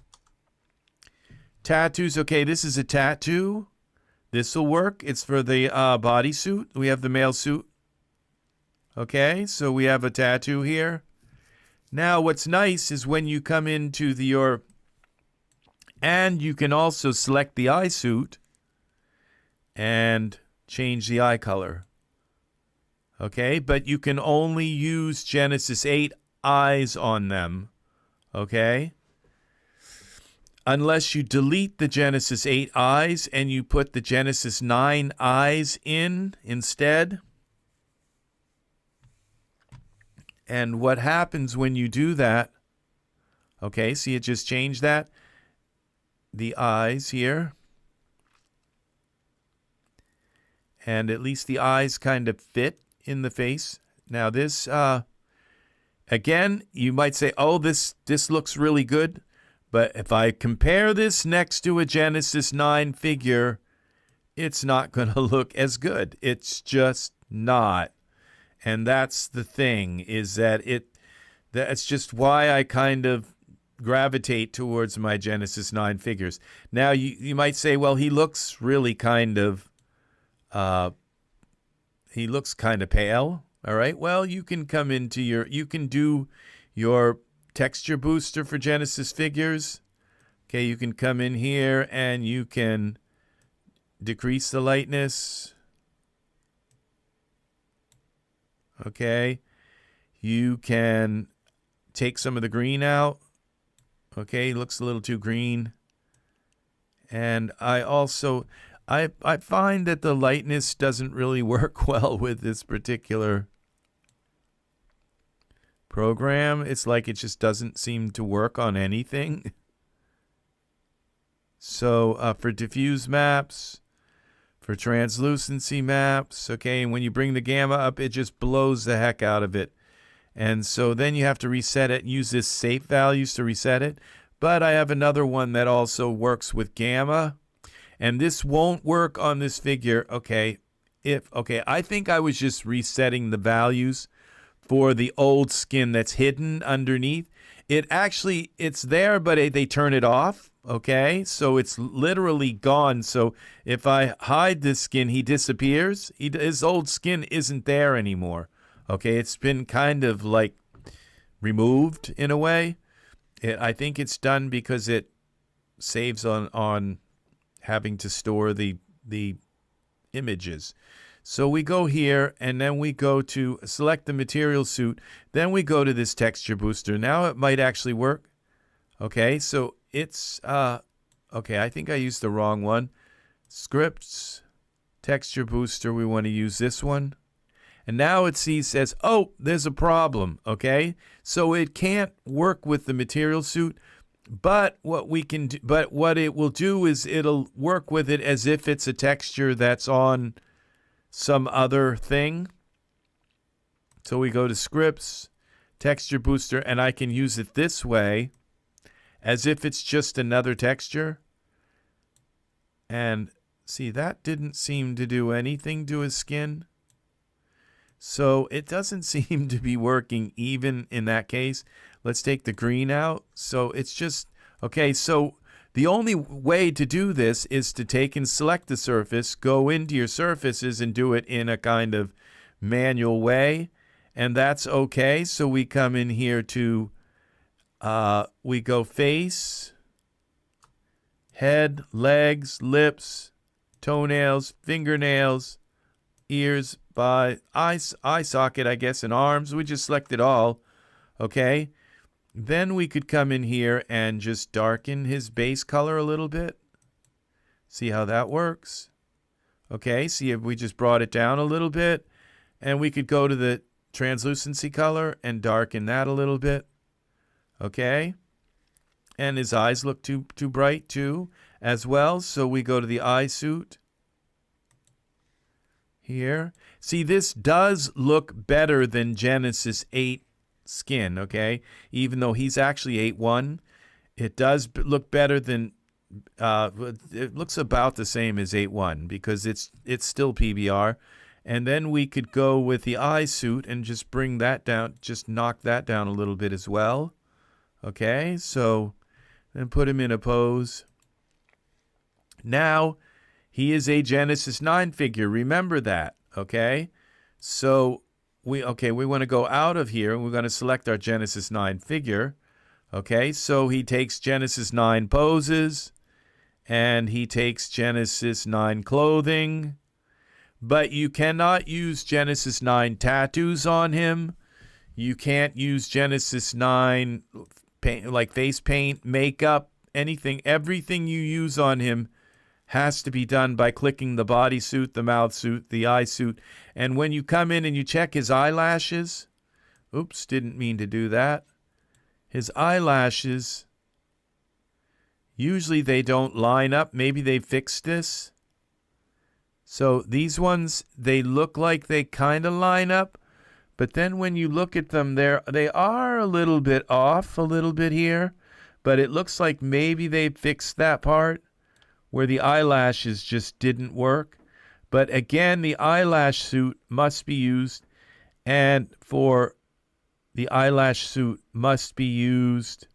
tattoos. Okay, this is a tattoo. This will work. It's for the bodysuit. We have the male suit. Okay, so we have a tattoo here. Now, what's nice is when you come into and you can also select the eye suit and change the eye color. Okay, but you can only use Genesis 8 eyes on them. Okay? Unless you delete the Genesis 8 eyes and you put the Genesis 9 eyes in instead. And what happens when you do that, okay, see it just changed that, the eyes here, and at least the eyes kind of fit in the face. Now this, again, you might say, oh, this looks really good, but if I compare this next to a Genesis 9 figure, it's not going to look as good. It's just not. And that's the thing, is that that's just why I kind of gravitate towards my Genesis 9 figures. Now, you might say, well, he looks really kind of pale. All right. Well, you can come into you can do your texture booster for Genesis figures. Okay, you can come in here and you can decrease the lightness. Okay, you can take some of the green out. Okay, looks a little too green. And I also, I find that the lightness doesn't really work well with this particular program. It's like it just doesn't seem to work on anything. So for diffuse maps, for translucency maps, okay, and when you bring the gamma up, it just blows the heck out of it. And so then you have to reset it, use this safe values to reset it. But I have another one that also works with gamma, and this won't work on this figure. Okay, I think I was just resetting the values for the old skin that's hidden underneath. It's there, but they turn it off. Okay, so it's literally gone. So if I hide this skin, he disappears. His old skin isn't there anymore. Okay, it's been kind of like removed in a way. I think it's done because it saves on having to store the images. So we go here, and then we go to select the material suit. Then we go to this texture booster. Now it might actually work. Okay, so it's, okay, I think I used the wrong one. Scripts, texture booster, we want to use this one. And now it says, oh, there's a problem, okay? So it can't work with the material suit, but what it will do is it'll work with it as if it's a texture that's on some other thing. So we go to scripts, texture booster, and I can use it this way as if it's just another texture. And see, that didn't seem to do anything to his skin. So it doesn't seem to be working even in that case. Let's take the green out. So it's just, okay, so the only way to do this is to take and select the surface, go into your surfaces and do it in a kind of manual way. And that's okay. So we come in here to, we go face, head, legs, lips, toenails, fingernails, ears, by eye socket, I guess, and arms. We just select it all. Okay. Then we could come in here and just darken his base color a little bit. See how that works. Okay. See if we just brought it down a little bit. And we could go to the translucency color and darken that a little bit. Okay. And his eyes look too bright too as well. So we go to the eye suit here. See, this does look better than Genesis 8 skin, okay? Even though he's actually 8.1, it does look better than, it looks about the same as 8.1 because it's still PBR. And then we could go with the eye suit and just bring that down, just knock that down a little bit as well. Okay, so then put him in a pose. Now, he is a Genesis 9 figure. Remember that, okay? So we want to go out of here, and we're going to select our Genesis 9 figure. Okay, so he takes Genesis 9 poses, and he takes Genesis 9 clothing. But you cannot use Genesis 9 tattoos on him. You can't use Genesis 9 paint, like face paint, makeup, anything. Everything you use on him has to be done by clicking the body suit, the mouth suit, the eye suit. And when you come in and you check his eyelashes, oops, didn't mean to do that. His eyelashes, usually they don't line up. Maybe they fixed this. So these ones, they look like they kind of line up. But then when you look at them, they are a little bit off, a little bit here. But it looks like maybe they fixed that part. where the eyelashes just didn't work. But again, the eyelash suit must be used, and for the eyelash suit must be used,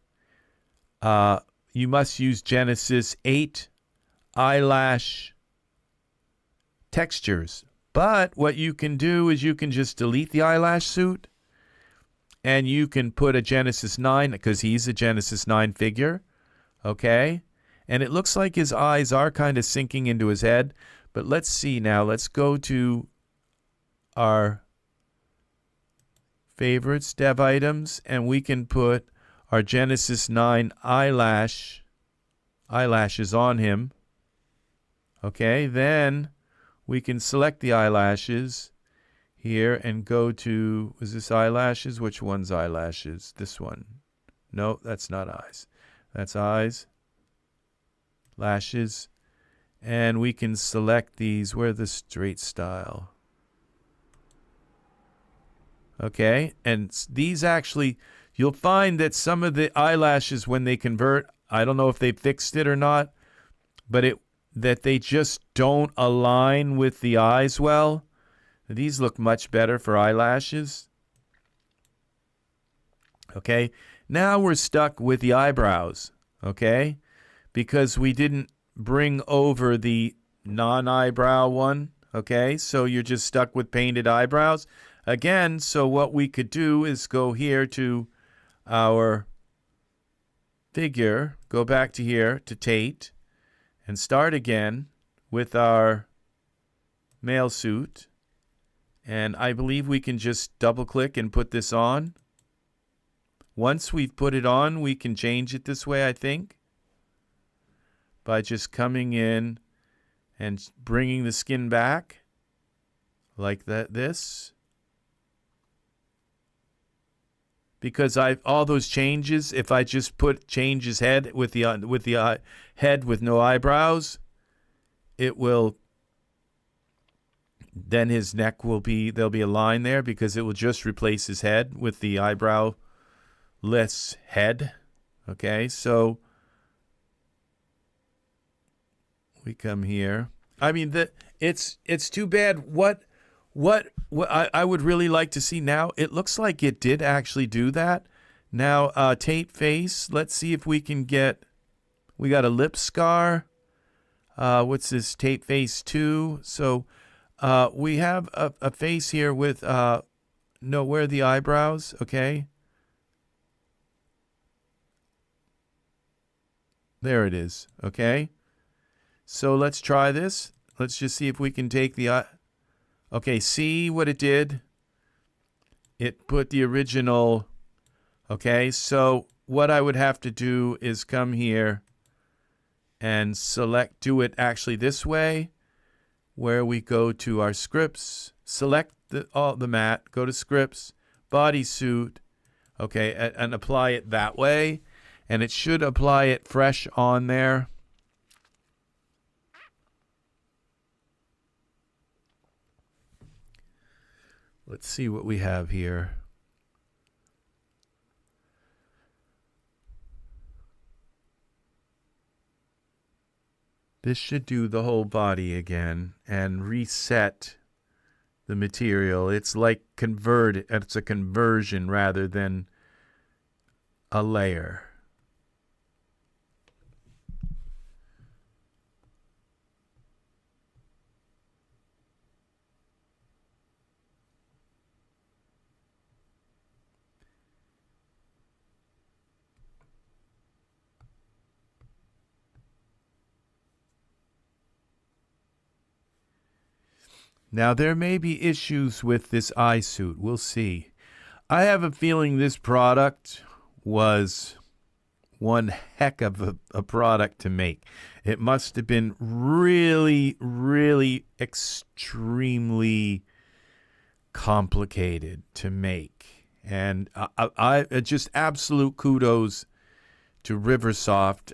you must use Genesis 8 eyelash textures. But what you can do is you can just delete the eyelash suit, and you can put a Genesis 9, because he's a Genesis 9 figure, okay? And it looks like his eyes are kind of sinking into his head. But let's see now. Let's go to our favorites, dev items, and we can put our Genesis 9 eyelashes on him. Okay, then we can select the eyelashes here and go to, was this eyelashes? Which one's eyelashes? This one. No, that's not eyes. That's eyes. Lashes. And we can select these. Where the straight style. Okay, and these actually, you'll find that some of the eyelashes, when they convert, I don't know if they fixed it or not, but that they just don't align with the eyes well. These look much better for eyelashes. Okay, now we're stuck with the eyebrows, okay, because we didn't bring over the non-eyebrow one, okay, so you're just stuck with painted eyebrows. Again, so what we could do is go here to our figure, go back to here to Tate, and start again with our male suit. And I believe we can just double click and put this on. Once we've put it on, we can change it this way, I think, by just coming in and bringing the skin back like that. This, because all those changes, if I just change his head with the head with no eyebrows, it will, then his neck will be, there'll be a line there, because it will just replace his head with the eyebrowless head. Okay, so we come here. I mean, it's too bad. What I would really like to see now, it looks like it did actually do that. Now, Tate face, let's see if we can get, we got a lip scar. What's this, Tate face 2? So we have a face here with, no, where are the eyebrows? Okay. There it is. Okay. So let's try this. Let's just see if we can take the, okay, see what it did? It put the original, okay, so what I would have to do is come here and select, do it actually this way, where we go to our scripts, select the matte, go to scripts, bodysuit, okay, and apply it that way, and it should apply it fresh on there. Let's see what we have here. This should do the whole body again and reset the material. It's like it's a conversion rather than a layer. Now, there may be issues with this eye suit. We'll see. I have a feeling this product was one heck of a product to make. It must have been really, really extremely complicated to make. And I just absolute kudos to Riversoft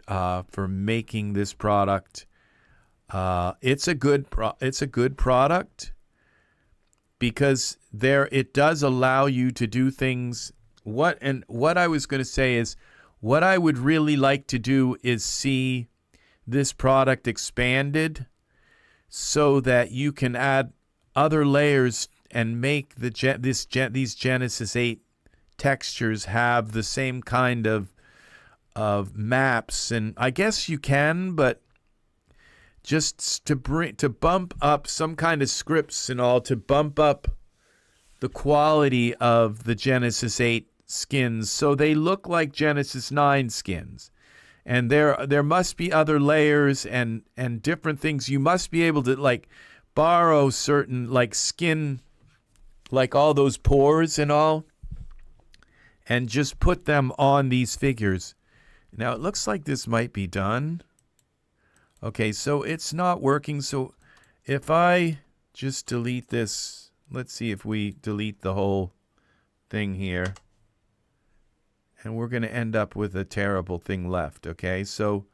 for making this product. It's a good product because it does allow you to do things. What I was going to say is, what I would really like to do is see this product expanded so that you can add other layers and make these Genesis 8 textures have the same kind of maps. And I guess you can, but just to bump up some kind of scripts and all, to bump up the quality of the Genesis 8 skins so they look like Genesis 9 skins. And there must be other layers and different things. You must be able to like borrow certain like skin, like all those pores and all, and just put them on these figures. Now it looks like this might be done. Okay, so it's not working. So if I just delete this, let's see if we delete the whole thing here. And we're going to end up with a terrible thing left, okay? So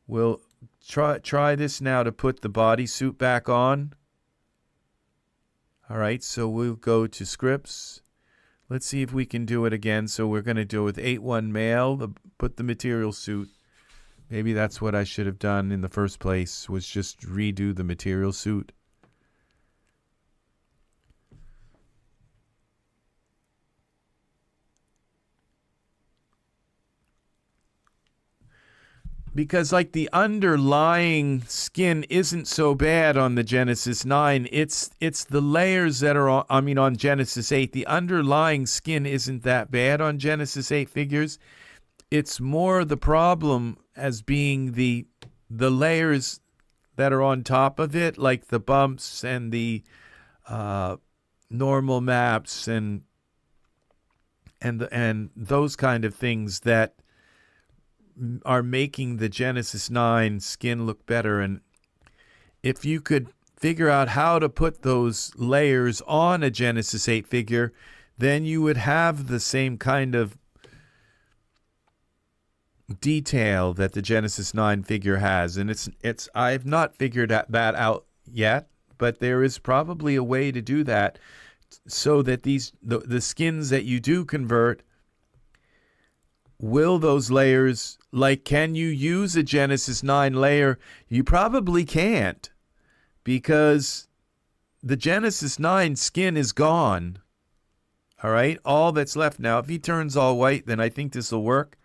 we'll try this now to put the bodysuit back on. All right, so we'll go to scripts. Let's see if we can do it again. So we're going to do it with 8.1 male, put the material suit. Maybe that's what I should have done in the first place, was just redo the material suit. Because like the underlying skin isn't so bad on the Genesis 9. It's the layers that are on Genesis 8. The underlying skin isn't that bad on Genesis 8 figures. It's more the problem as being the layers that are on top of it, like the bumps and the normal maps and those kind of things that are making the Genesis 9 skin look better. And if you could figure out how to put those layers on a Genesis 8 figure, then you would have the same kind of detail that the Genesis 9 figure has. And it's I've not figured that out yet, but there is probably a way to do that so that the skins that you do convert, will those layers, like, can you use a Genesis 9 layer? You probably can't, because the Genesis 9 skin is gone. All right, all that's left now. If he turns all white, then I think this will work.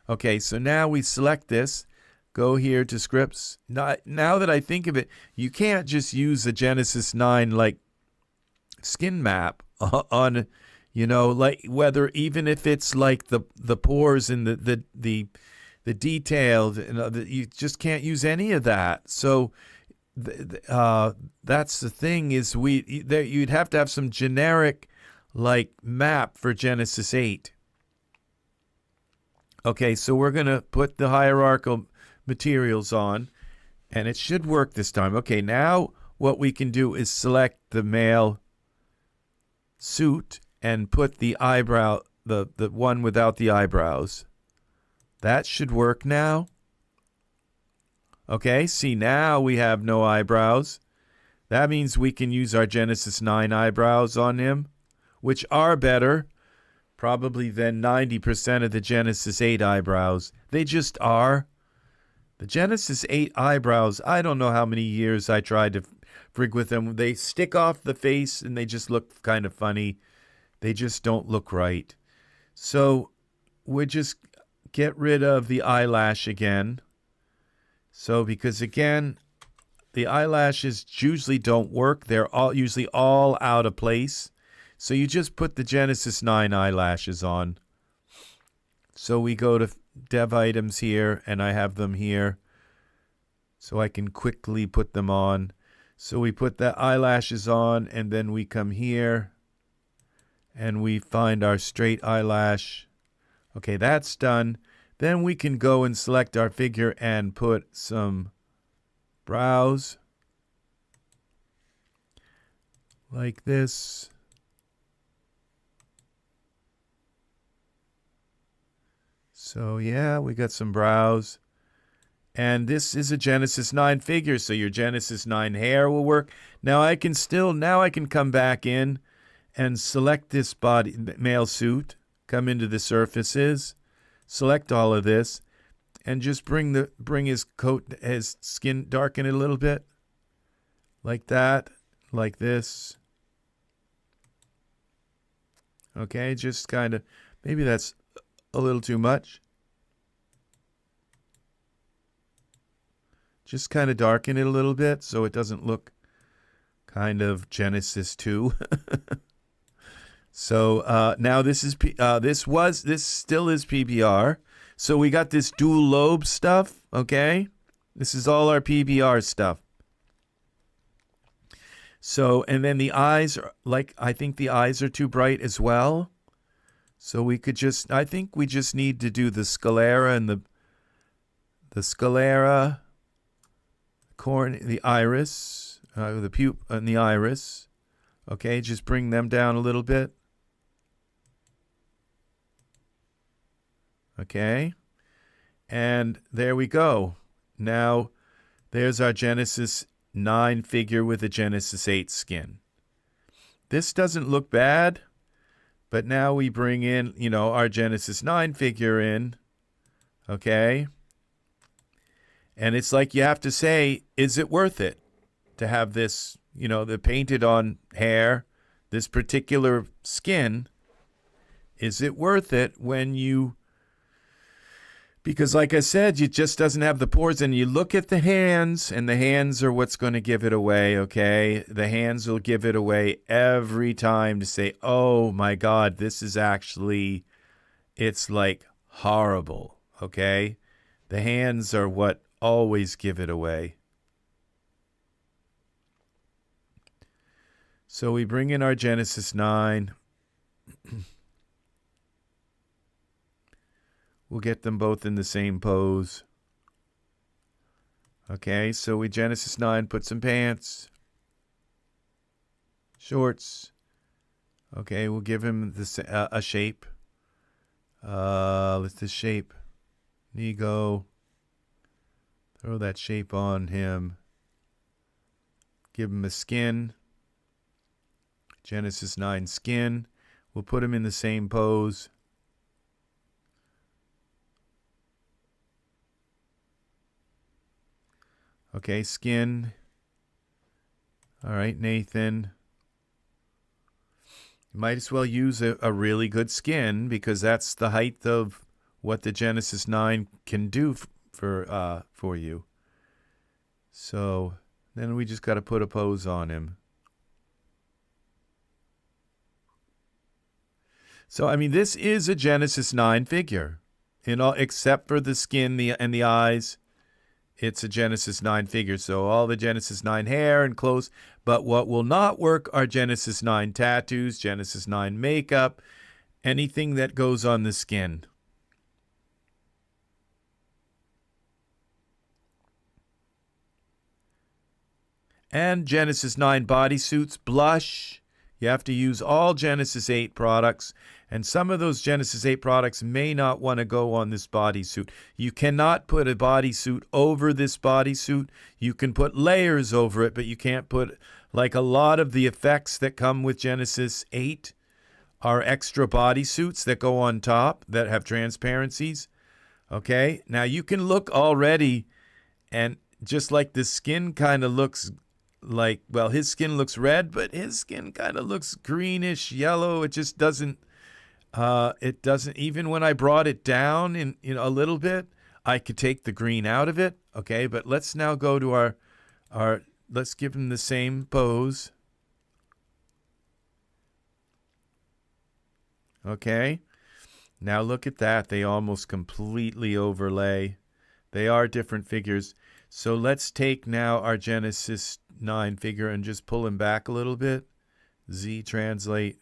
Okay, so now we select this, go here to scripts. Now that I think of it, you can't just use a Genesis 9 like skin map on, you know, like whether, even if it's like the pores and the detailed, you know, you just can't use any of that. So that's the thing, is you'd have to have some generic like map for Genesis 8. Okay, so we're going to put the hierarchical materials on, and it should work this time. Okay, now what we can do is select the male suit and put the eyebrow, the one without the eyebrows. That should work now. Okay, see, now we have no eyebrows. That means we can use our Genesis 9 eyebrows on him, which are better probably than 90% of the Genesis 8 eyebrows. They just are. The Genesis 8 eyebrows, I don't know how many years I tried to frig with them. They stick off the face and they just look kind of funny. They just don't look right. So we just get rid of the eyelash again. So because again, the eyelashes usually don't work. They're usually all out of place. So you just put the Genesis 9 eyelashes on. So we go to dev items here, and I have them here, so I can quickly put them on. So we put the eyelashes on, and then we come here, and we find our straight eyelash. Okay, that's done. Then we can go and select our figure and put some brows like this. So yeah, we got some brows. And this is a Genesis 9 figure, so your Genesis 9 hair will work. Now I can come back in and select this male suit, come into the surfaces, select all of this, and just bring his coat, his skin, darken it a little bit. Like that, like this. Okay, just kind of, maybe that's a little too much. Just kind of darken it a little bit so it doesn't look kind of Genesis 2. So now this is this still is PBR. So we got this dual lobe stuff, okay? This is all our PBR stuff. So, and then the eyes are like, I think the eyes are too bright as well. So we could just, I think we just need to do the sclera and the sclera, the iris, the pupil and the iris. Okay, just bring them down a little bit. Okay, and there we go. Now, there's our Genesis 9 figure with a Genesis 8 skin. This doesn't look bad, but now we bring in, you know, our Genesis 9 figure in, okay? And it's like you have to say, is it worth it to have this, you know, the painted on hair, this particular skin? Is it worth it when you, because like I said, it just doesn't have the pores, and you look at the hands, and the hands are what's going to give it away, okay? The hands will give it away every time to say, oh my God, this is actually, it's like horrible, okay? The hands are what always give it away. So we bring in our Genesis 9. We'll get them both in the same pose. Okay, so we Genesis 9, put some pants, shorts. Okay, we'll give him this a shape. Let's this shape. Knee go. Throw that shape on him. Give him a skin. Genesis 9 skin. We'll put him in the same pose. Okay, skin. All right, Nathan. You might as well use a really good skin, because that's the height of what the Genesis 9 can do for you. So then we just got to put a pose on him. So, I mean, this is a Genesis 9 figure, except for the skin and the eyes. It's a Genesis 9 figure, so all the Genesis 9 hair and clothes. But what will not work are Genesis 9 tattoos, Genesis 9 makeup, anything that goes on the skin. And Genesis 9 bodysuits, blush. You have to use all Genesis 8 products. And some of those Genesis 8 products may not want to go on this bodysuit. You cannot put a bodysuit over this bodysuit. You can put layers over it, but you can't put, like a lot of the effects that come with Genesis 8 are extra bodysuits that go on top that have transparencies. Okay, now you can look already, and just like the skin kind of looks like, well, his skin looks red, but his skin kind of looks greenish yellow. It just doesn't. It doesn't, even when I brought it down in a little bit, I could take the green out of it. Okay, but let's now go to our let's give him the same pose. Okay, now look at that. They almost completely overlay. They are different figures. So let's take now our Genesis 9 figure and just pull him back a little bit. Z translate.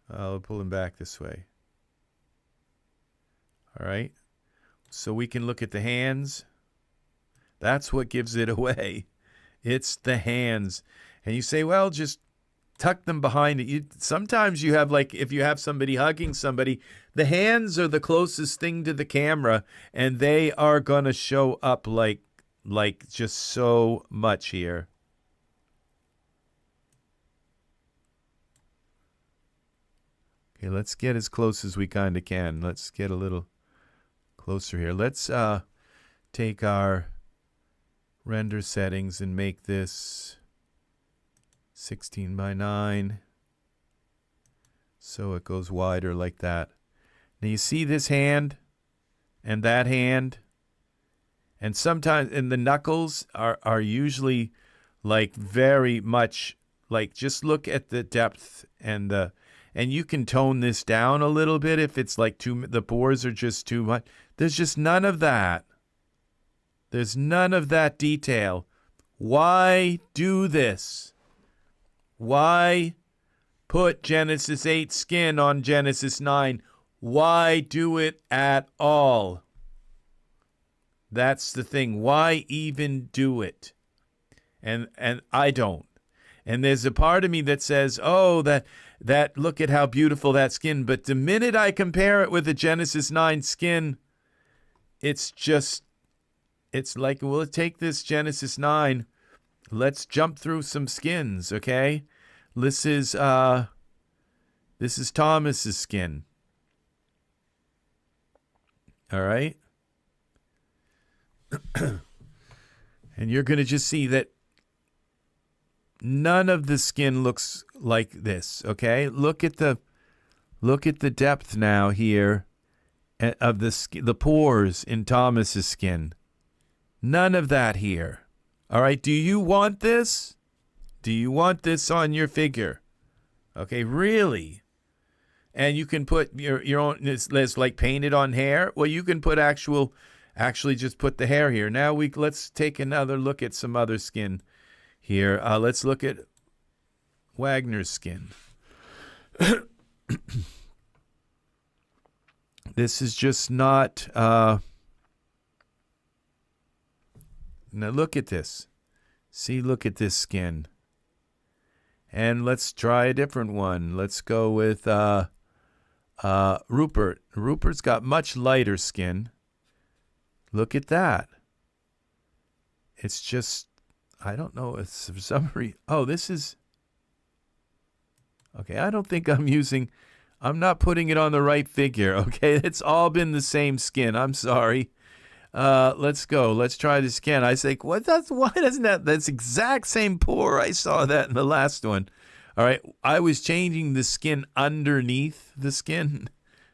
I'll pull him back this way. All right. So we can look at the hands. That's what gives it away. It's the hands. And you say, well, just tuck them behind it. Sometimes you have, like, if you have somebody hugging somebody, the hands are the closest thing to the camera, and they are going to show up like just so much here. Okay, let's get as close as we kind of can. Let's get a little closer here. Let's take our render settings and make this 16 by 9 so it goes wider like that. Now you see this hand and that hand, and sometimes and the knuckles are usually like very much like, just look at the depth and you can tone this down a little bit if it's like the pores are just too much. There's just none of that. There's none of that detail. Why do this? Why put Genesis 8 skin on Genesis 9? Why do it at all? That's the thing. Why even do it? And I don't. And there's a part of me that says, oh, that look at how beautiful that skin. But the minute I compare it with the Genesis 9 skin, it's like, well, let's take this Genesis 9. Let's jump through some skins, okay? This is Thomas's skin. All right? And you're going to just see that none of the skin looks like this, okay? Look at the depth now here of the pores in Thomas's skin. None of that here. All right, do you want this? Do you want this on your figure? Okay, really? And you can put your own, it's like painted on hair. Well, you can put actually just put the hair here. Now let's take another look at some other skin here. Let's look at Wagner's skin. This is just not, now look at this. See, look at this skin. And let's try a different one. Let's go with Rupert. Rupert's got much lighter skin. Look at that. It's just, I don't know, it's for some reason. Oh, this is, okay, I don't think I'm not putting it on the right figure, okay? It's all been the same skin. I'm sorry. Let's go. Let's try this again. I say, why doesn't that's exact same pore. I saw that in the last one. All right. I was changing the skin underneath the skin,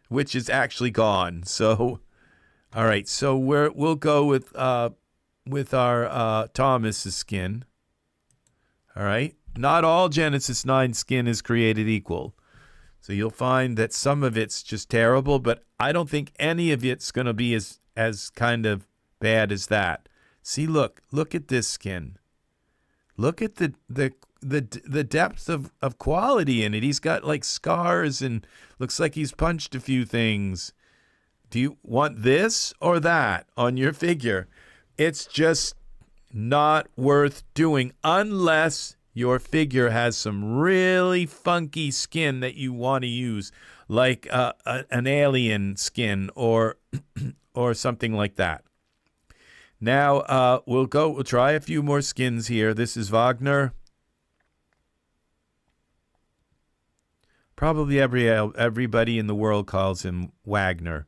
which is actually gone. So, all right. So we'll go with our Thomas's skin. All right. Not all Genesis 9 skin is created equal. So you'll find that some of it's just terrible, but I don't think any of it's going to be as kind of bad as that. See, look at this skin. Look at the depth of quality in it. He's got like scars and looks like he's punched a few things. Do you want this or that on your figure? It's just not worth doing unless your figure has some really funky skin that you want to use, like an alien skin or something like that. Now we'll try a few more skins here. This is Wagner. Probably everybody in the world calls him Wagner.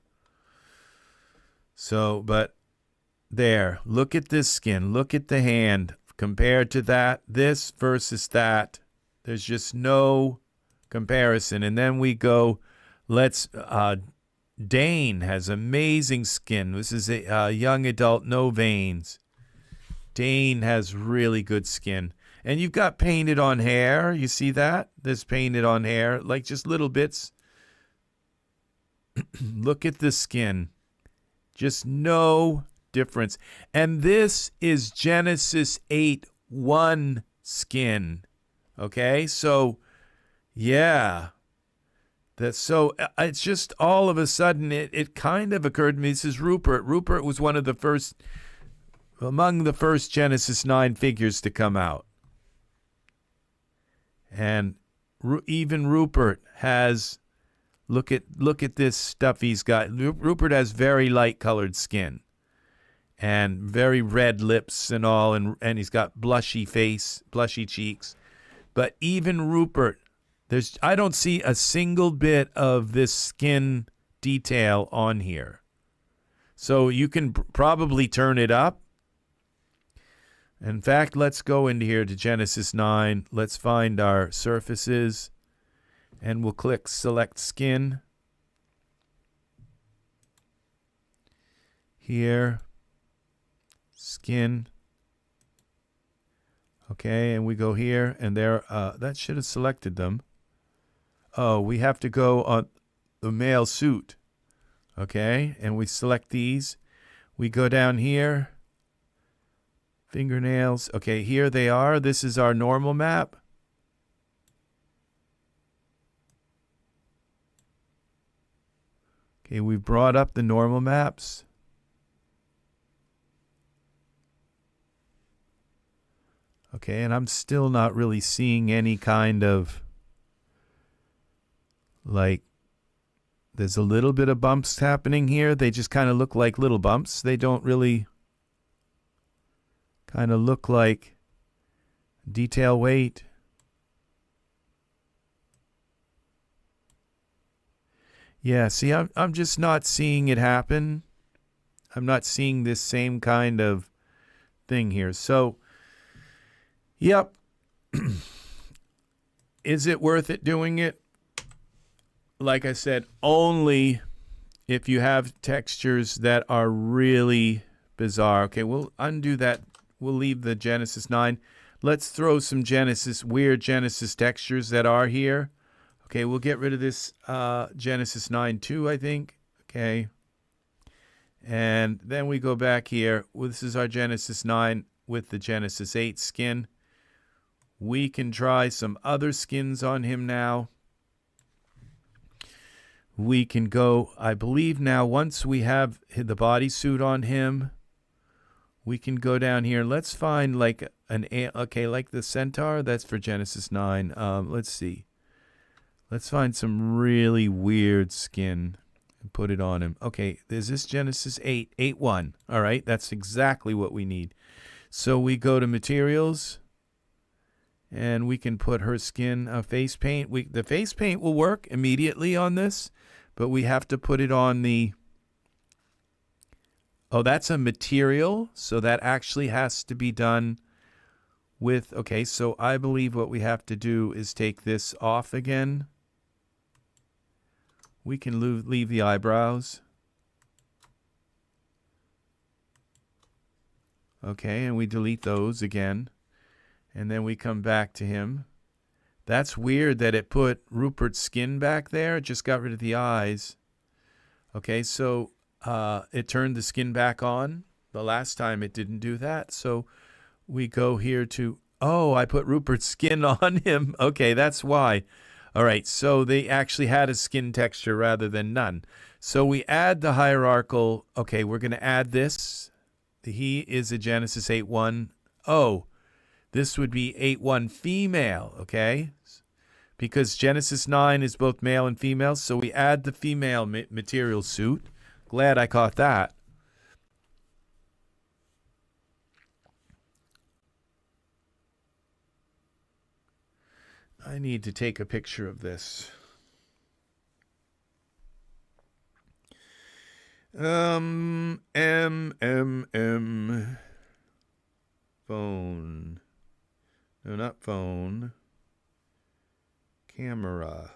So, but there, look at this skin. Look at the hand. Compared to that, this versus that, there's just no comparison. And then we go, Dane has amazing skin. This is a young adult, no veins. Dane has really good skin. And you've got painted on hair. You see that? There's painted on hair, like just little bits. Look at the skin. Just no difference. And this is Genesis 8:1 skin. Okay? So, yeah. It's just all of a sudden, it kind of occurred to me. This is Rupert. Rupert was one of the first, among the first Genesis 9 figures to come out. And even Rupert has, look at this stuff he's got. Rupert has very light colored skin and very red lips and all, and he's got blushy face, blushy cheeks. But even Rupert, I don't see a single bit of this skin detail on here. So you can probably turn it up. In fact, let's go into here to Genesis 9. Let's find our surfaces, and we'll click Select Skin. Here, Skin. Okay, and we go here, and there, that should have selected them. Oh, we have to go on the male suit. Okay, and we select these. We go down here. Fingernails. Okay, here they are. This is our normal map. Okay, we've brought up the normal maps. Okay, and I'm still not really seeing any kind of, like, there's a little bit of bumps happening here. They just kind of look like little bumps. They don't really kind of look like detail weight. Yeah, see, I'm just not seeing it happen. I'm not seeing this same kind of thing here. So, yep. Is it worth it doing it? Like I said, only if you have textures that are really bizarre. Okay, we'll undo that. We'll leave the Genesis 9. Let's throw some weird Genesis textures that are here. Okay, we'll get rid of this Genesis 9 too, I think. Okay. And then we go back here. Well, this is our Genesis 9 with the Genesis 8 skin. We can try some other skins on him now. We can go, I believe now, once we have the bodysuit on him, we can go down here. Let's find like like the Centaur. That's for Genesis 9. Let's see. Let's find some really weird skin and put it on him. Okay, there's this Genesis 8.1. All right, that's exactly what we need. So we go to Materials, and we can put her skin face paint. The face paint will work immediately on this, but we have to put it on the... Oh, that's a material, so that actually has to be done with... Okay, so I believe what we have to do is take this off again. We can leave the eyebrows. Okay, and we delete those again. And then we come back to him. That's weird that it put Rupert's skin back there. It just got rid of the eyes. Okay, so it turned the skin back on. The last time it didn't do that. So we go here to... Oh, I put Rupert's skin on him. Okay, that's why. All right, so they actually had a skin texture rather than none. So we add the hierarchical... Okay, we're going to add this. He is a Genesis 8.1. Oh, this would be 8.1 female, okay? Because Genesis 9 is both male and female, so we add the female material suit. Glad I caught that. I need to take a picture of this. Phone. No, not phone. Camera.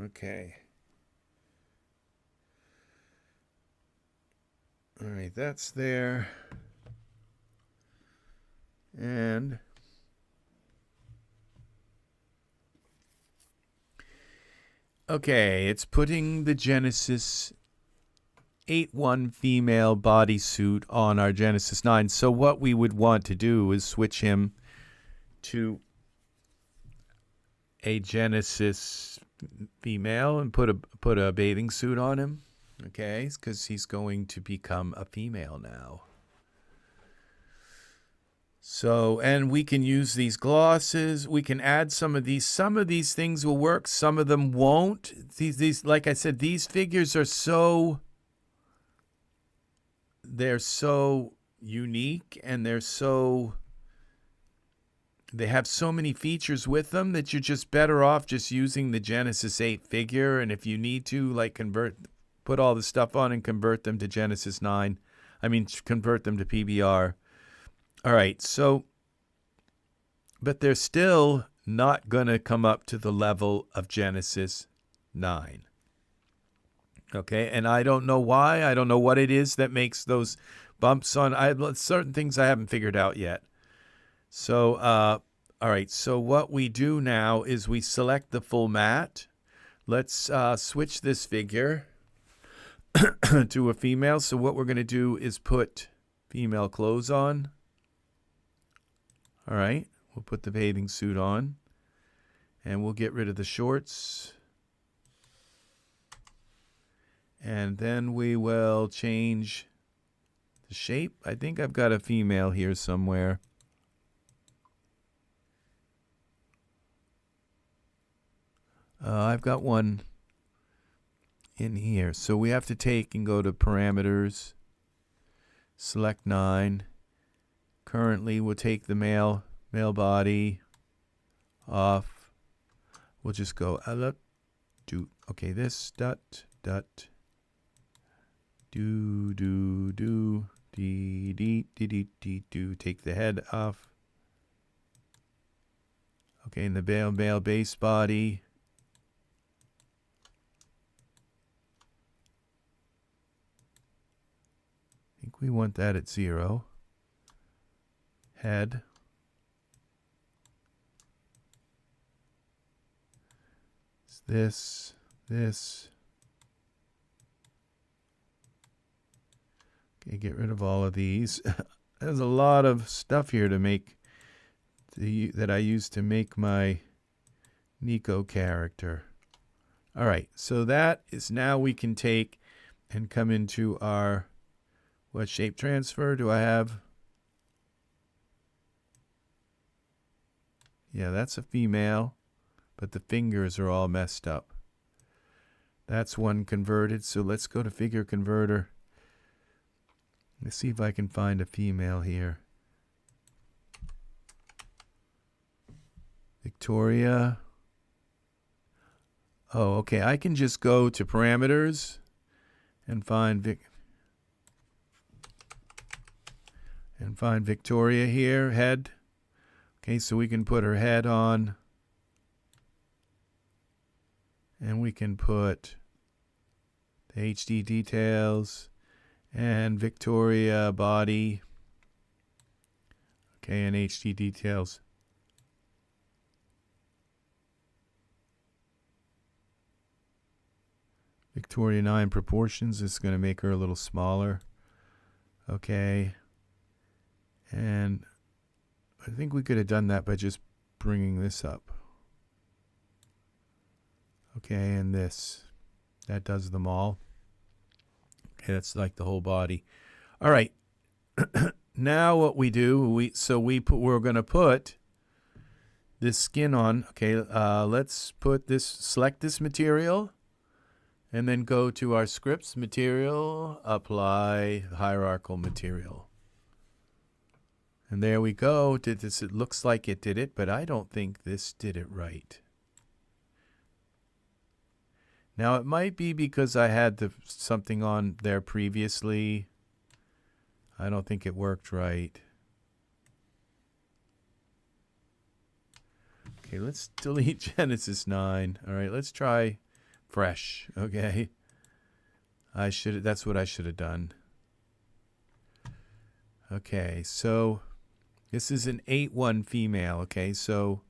Okay. All right, that's there. And okay, it's putting the Genesis 8.1 female bodysuit on our Genesis 9. So what we would want to do is switch him to a Genesis female and put a bathing suit on him. Okay, because he's going to become a female now. So, and we can use these glosses. We can add some of these. Some of these things will work. Some of them won't. These, like I said, these figures are so... They're so unique, and they're so... they have so many features with them that you're just better off just using the Genesis 8 figure. And if you need to, like, put all the stuff on and convert them to Genesis 9. I mean, convert them to PBR. All right, so, but they're still not going to come up to the level of Genesis 9. Okay, and I don't know why. I don't know what it is that makes those bumps on. Certain things I haven't figured out yet. So, all right, so what we do now is we select the full mat. Let's switch this figure to a female. So what we're going to do is put female clothes on. All right, we'll put the bathing suit on. And we'll get rid of the shorts. And then we will change the shape. I think I've got a female here somewhere. I've got one in here. So we have to take and go to parameters, select 9. Currently, we'll take the male body off. We'll just go, okay, this, take the head off. Okay, and the male base body. I think we want that at 0. Head. It's this. Okay, get rid of all of these. There's a lot of stuff here to make that I use to make my Nico character. All right, so that is now we can take and come into our, what shape transfer do I have? Yeah, that's a female, but the fingers are all messed up. That's one converted, so let's go to figure converter. Let's see if I can find a female here. Victoria. Oh, okay. I can just go to parameters and find Victoria here, head. Okay, so we can put her head on. And we can put the HD details and Victoria body. Okay, and HD details. Victoria 9 proportions is going to make her a little smaller. Okay. And I think we could have done that by just bringing this up. Okay, and this. That does them all. Okay, that's like the whole body. All right. Now what we do, we're going to put this skin on. Okay, let's put this, select this material. And then go to our scripts, material, apply hierarchical material. And there we go. Did this? It looks like it did it, but I don't think this did it right. Now it might be because I had something on there previously. I don't think it worked right. Okay, let's delete Genesis 9. All right, let's try fresh. Okay. That's what I should have done. Okay, so this is an 8-1 female. Okay, so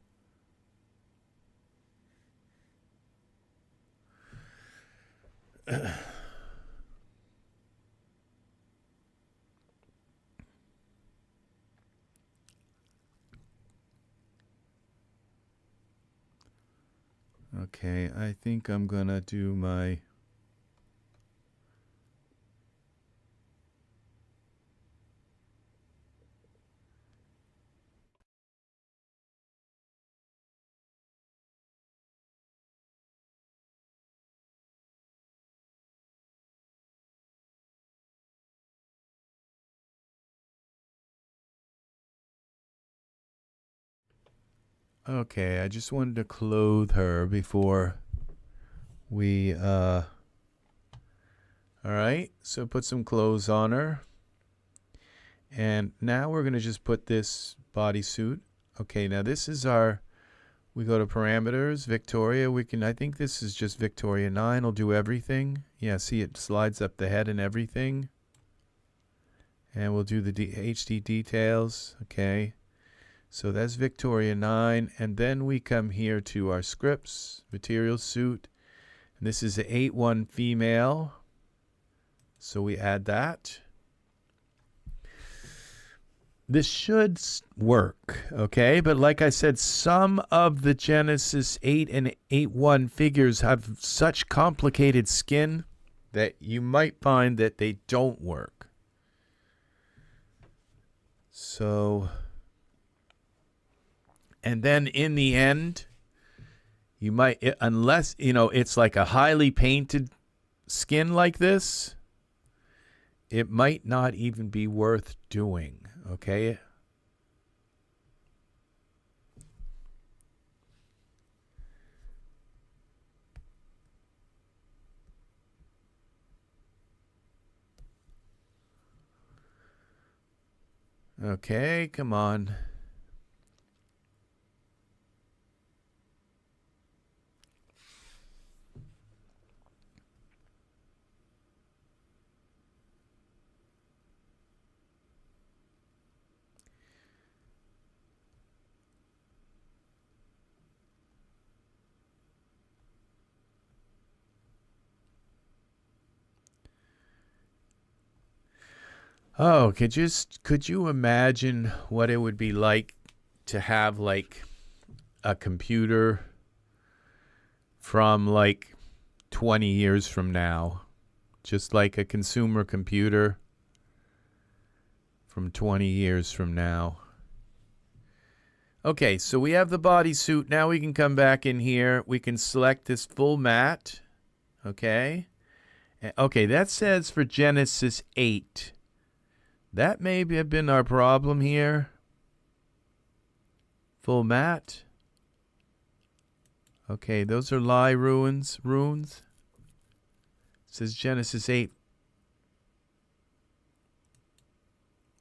okay, I think I'm gonna do my Okay, I just wanted to clothe her before we, all right, so put some clothes on her. And now we're going to just put this bodysuit. Okay, now this is our, we go to parameters, Victoria. We can, I think this is just Victoria 9. Will do everything. Yeah, see it slides up the head and everything. And we'll do the HD details. Okay. So that's Victoria 9. And then we come here to our scripts, material suit. And this is an 8-1 female. So we add that. This should work, okay? But like I said, some of the Genesis 8 and 8-1 figures have such complicated skin that you might find that they don't work. So, and then in the end, you might, unless, you know, it's like a highly painted skin like this, it might not even be worth doing. Okay. Okay, come on. Oh, could you imagine what it would be like to have like a computer from like 20 years from now, just like a consumer computer from 20 years from now. Okay, so we have the bodysuit. Now we can come back in here. We can select this full matte. Okay. Okay, that says for Genesis 8. That may have been our problem here. Full matte. Okay, those are lie runes. It says Genesis 8.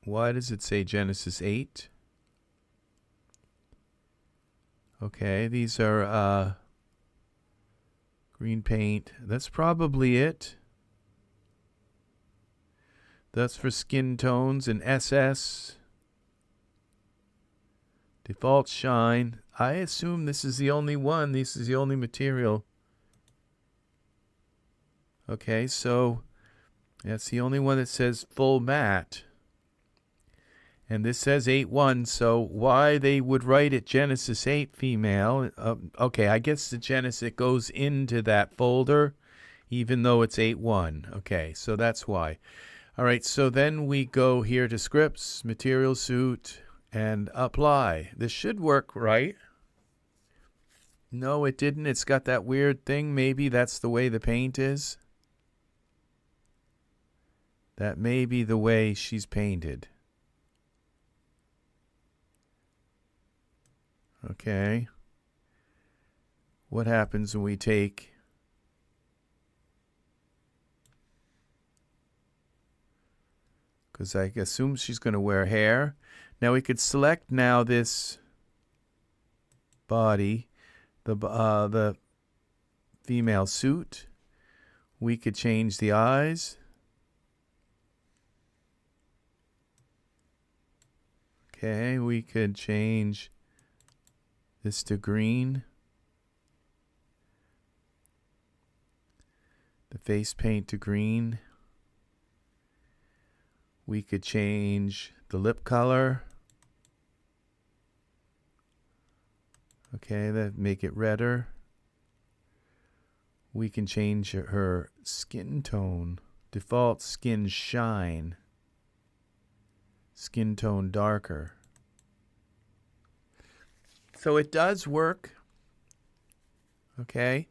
Why does it say Genesis 8? Okay, these are green paint. That's probably it. That's for skin tones and SS. Default shine. I assume this is the only one. This is the only material. Okay, so that's the only one that says full matte. And this says 8-1, so why they would write it Genesis 8 female. Okay, I guess the Genesis goes into that folder, even though it's 8-1. Okay, so that's why. All right, so then we go here to scripts, material suit, and apply. This should work, right? No, it didn't. It's got that weird thing. Maybe that's the way the paint is. That may be the way she's painted. Okay. What happens when we take... Because I assume she's going to wear hair. Now we could select now this body, the female suit. We could change the eyes. Okay, we could change this to green. The face paint to green. We could change the lip color. Okay, that make it redder. We can change her skin tone. Default skin shine. Skin tone darker. So it does work. Okay.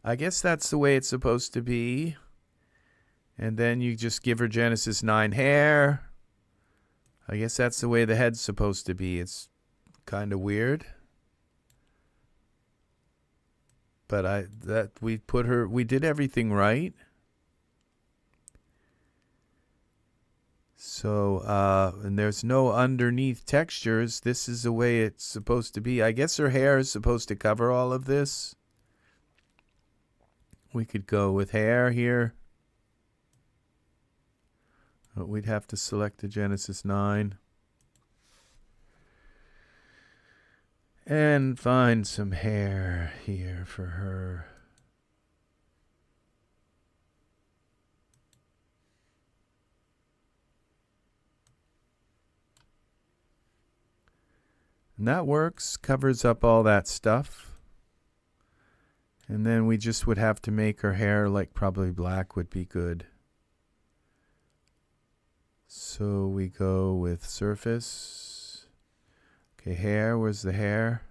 I guess that's the way it's supposed to be. And then you just give her Genesis 9 hair. I guess that's the way the head's supposed to be. It's kind of weird. but we did everything right. So, and there's no underneath textures. This is the way it's supposed to be. I guess her hair is supposed to cover all of this. We could go with hair here. But we'd have to select the Genesis 9. And find some hair here for her. And that works, covers up all that stuff. And then we just would have to make her hair like probably black would be good. So we go with surface. Okay, hair, where's the hair?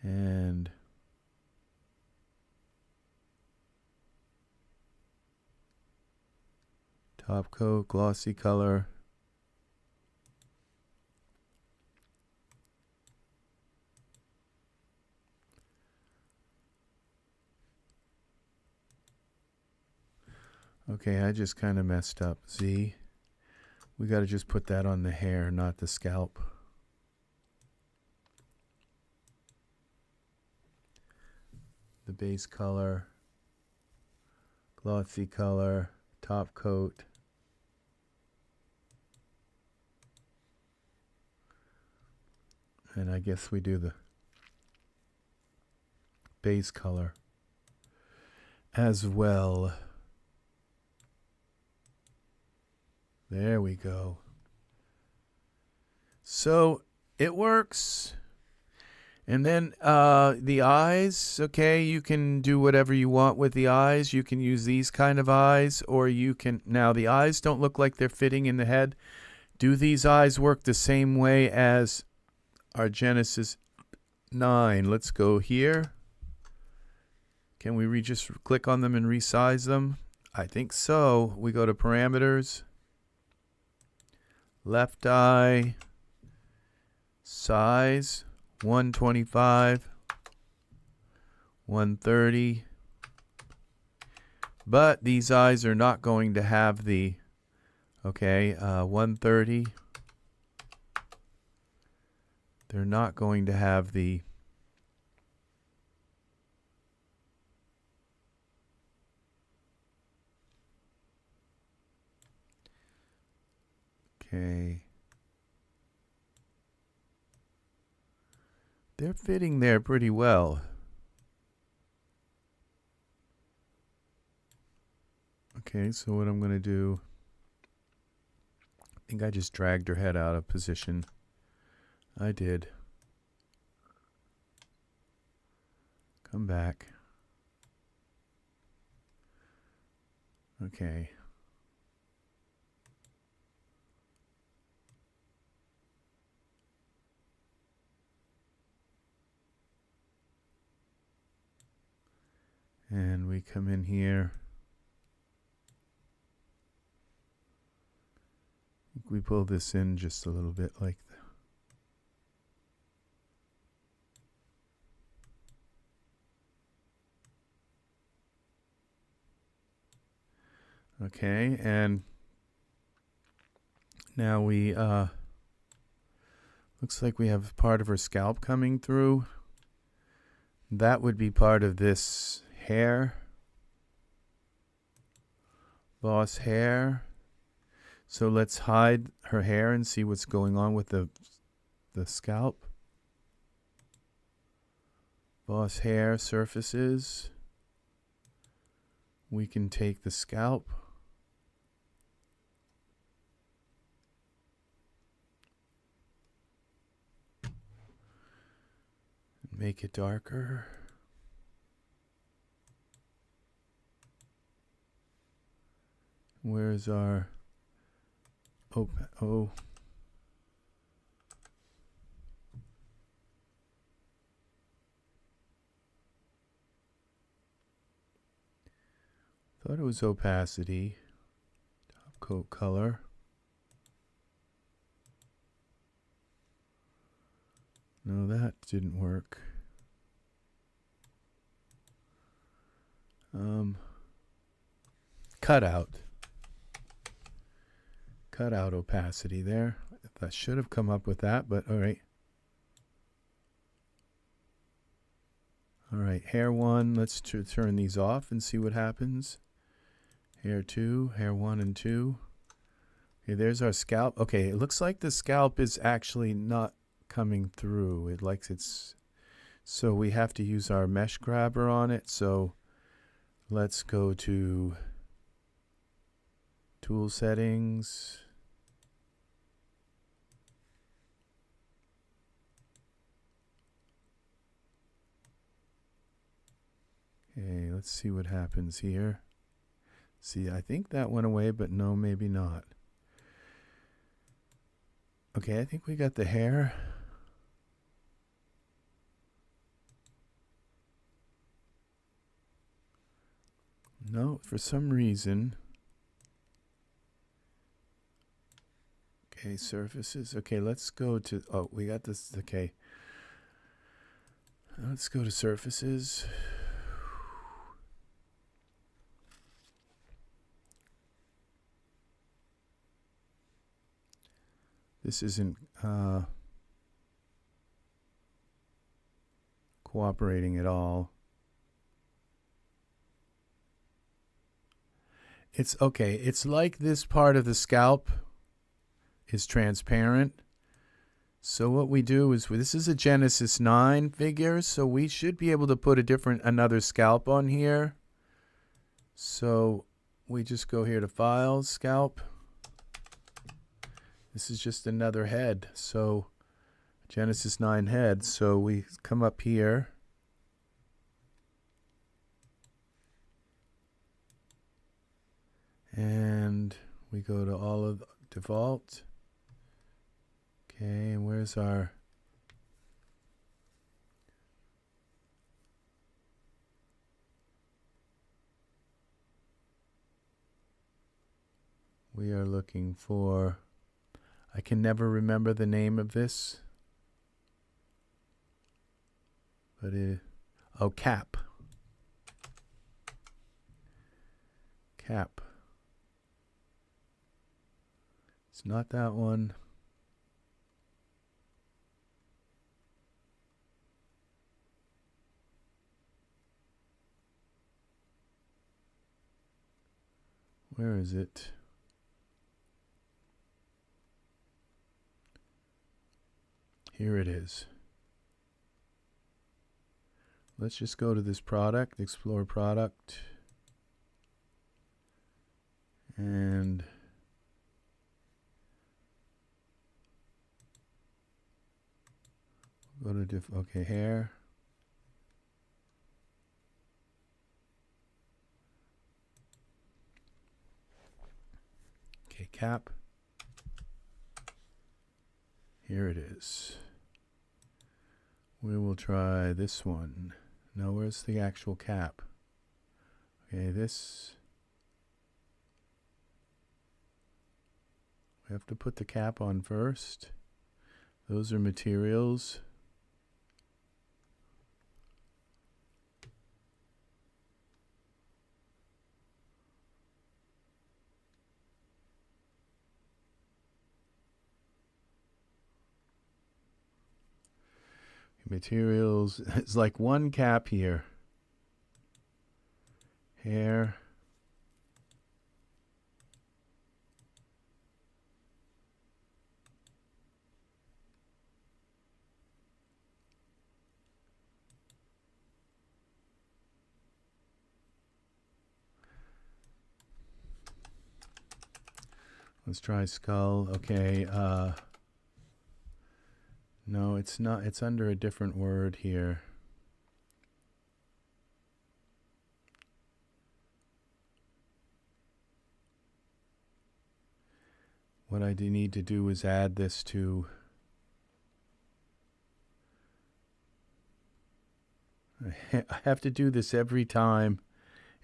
And top coat, glossy color. Okay, I just kind of messed up. Z. We got to just put that on the hair, not the scalp. The base color, glossy color, top coat. And I guess we do the base color as well. There we go. So it works. And then the eyes, okay, you can do whatever you want with the eyes. You can use these kind of eyes, or you can, now the eyes don't look like they're fitting in the head. Do these eyes work the same way as our Genesis 9? Let's go here. Can we just click on them and resize them? I think so. We go to parameters. Left eye, size, 125, 130. But these eyes are not going to have the, okay, 130. They're not going to have the okay. They're fitting there pretty well. Okay, so what I'm going to do, I think I just dragged her head out of position. I did. Come back. Okay. And we come in here. We pull this in just a little bit like that. Okay, and now we looks like we have part of her scalp coming through. That would be part of this hair. Boss hair. So let's hide her hair and see what's going on with the scalp. Boss hair surfaces. We can take the scalp. Make it darker. Where's our oh. Thought it was opacity. Top coat color. No, that didn't work. Cutout opacity there. That should have come up with that, but all right. All right, hair 1, let's turn these off and see what happens. Hair 2, hair 1 and 2. Okay, there's our scalp. Okay, it looks like the scalp is actually not coming through. It likes it's, so we have to use our mesh grabber on it. So let's go to tool settings. Okay, let's see what happens here. See, I think that went away, but no, maybe not. Okay, I think we got the hair. No, for some reason. Okay, surfaces. Okay, let's go to, oh, we got this, okay. Let's go to surfaces. This isn't cooperating at all. It's okay. It's like this part of the scalp is transparent. So what we do is, this is a Genesis 9 figure, so we should be able to put another scalp on here. So we just go here to Files, Scalp. This is just another head, so Genesis 9 head. So we come up here. And we go to all of default. Okay, and where's our... We are looking for... I can never remember the name of this. But oh, cap. Cap. It's not that one. Where is it? Here it is. Let's just go to this product, explore product, and go to okay, hair. Okay, cap. Here it is. We will try this one. Now, where's the actual cap? Okay, this. We have to put the cap on first. Those are materials. Materials, it's like one cap here. Hair. Let's try skull. Okay, no, it's not. It's under a different word here. What I need to do is add this to... I have to do this every time.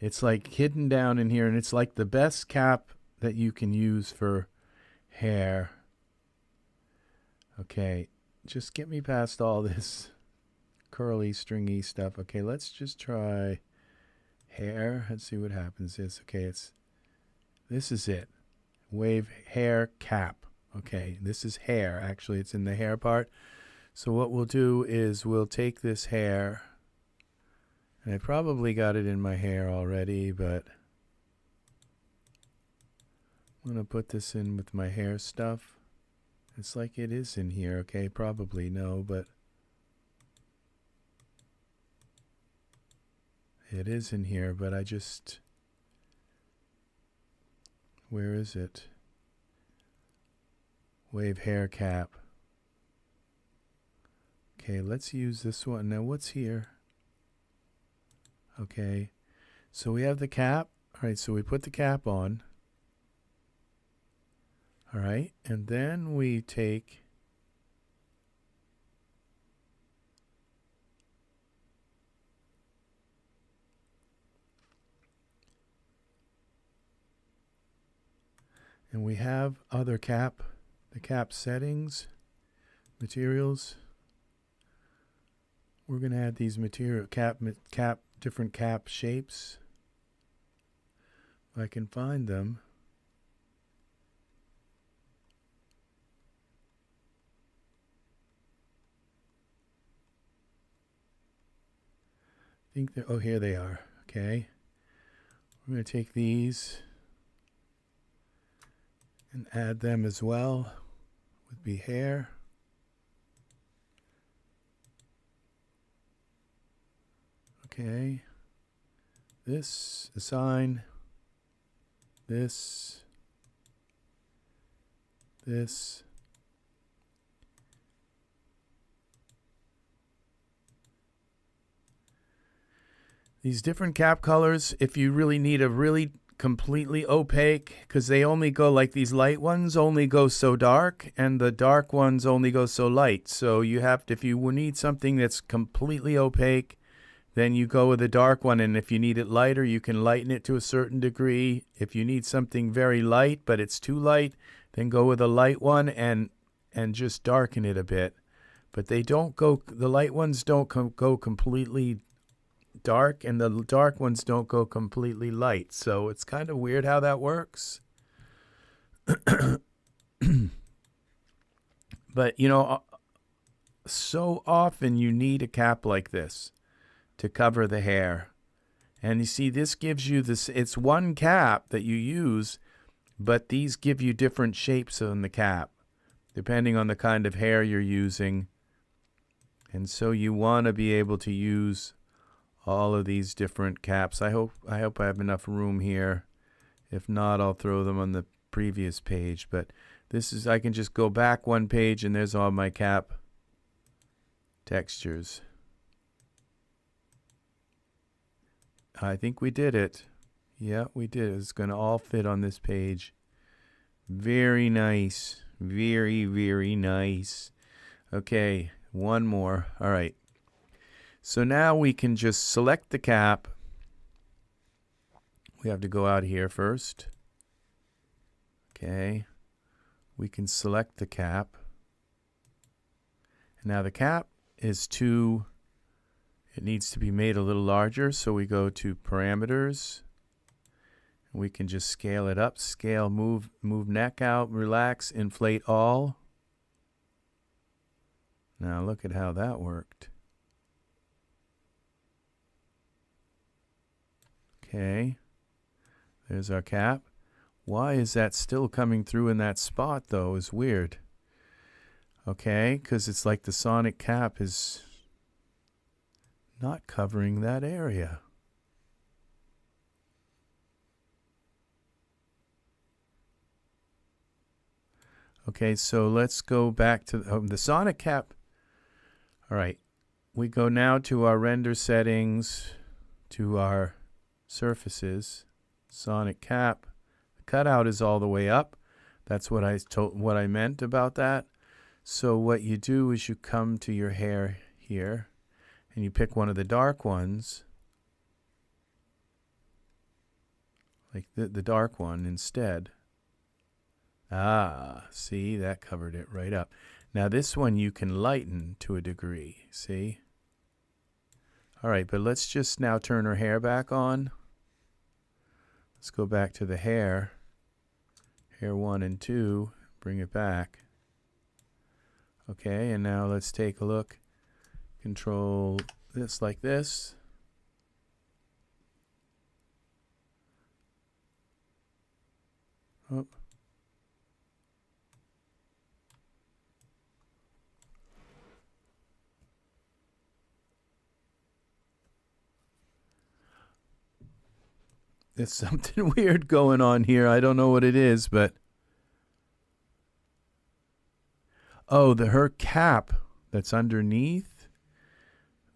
It's like hidden down in here, and it's like the best cap that you can use for hair. Okay, just get me past all this curly, stringy stuff. Okay, let's just try hair. Let's see what happens. This is it. Wave hair cap. Okay, this is hair. Actually, it's in the hair part. So what we'll do is we'll take this hair, and I probably got it in my hair already, but I'm going to put this in with my hair stuff. It's like it is in here. Okay, probably no, but it is in here, but I just... Where is it? Wave hair cap. Okay, let's use this one. Now what's here? Okay, so we have the cap. All right, so we put the cap on. All right, and then we take and we have other cap, the cap settings, materials. We're going to add these material different cap shapes. If I can find them. I think they're, oh, here they are. Okay. We're going to take these and add them as well. Would be hair. Okay. This, assign. This. This. These different cap colors, if you really need a really completely opaque, because they only go like these light ones only go so dark and the dark ones only go so light. So you have to, if you need something that's completely opaque, then you go with a dark one, and if you need it lighter, you can lighten it to a certain degree. If you need something very light but it's too light, then go with a light one and just darken it a bit. But they don't go, the light ones don't go completely dark, and the dark ones don't go completely light. So it's kind of weird how that works. But you know, so often you need a cap like this to cover the hair. And you see, this gives you this, it's one cap that you use, but these give you different shapes on the cap depending on the kind of hair you're using. And so you want to be able to use all of these different caps. I hope I have enough room here. If not, I'll throw them on the previous page. But this is, I can just go back one page and there's all my cap textures. I think we did it. Yeah, we did. It's going to all fit on this page. Very nice. Very, very nice. Okay, one more. All right. So now we can just select the cap. We have to go out here first. Okay. We can select the cap. And now the cap is too... It needs to be made a little larger, so we go to parameters. We can just scale it up, scale, move neck out, relax, inflate all. Now look at how that worked. Okay, there's our cap. Why is that still coming through in that spot though? Is weird. Okay, because it's like the sonic cap is not covering that area. Okay, so let's go back to the sonic cap. All right, we go now to our render settings, to our surfaces, sonic cap. The cutout is all the way up. That's what I meant about that. So what you do is you come to your hair here, and you pick one of the dark ones, like the dark one instead. Ah, see, that covered it right up. Now this one you can lighten to a degree, see? All right, but let's just now turn her hair back on. Let's go back to the hair. Hair 1 and 2, bring it back. Okay, and now let's take a look. Control this like this. Oh. There's something weird going on here. I don't know what it is, but oh, her cap that's underneath.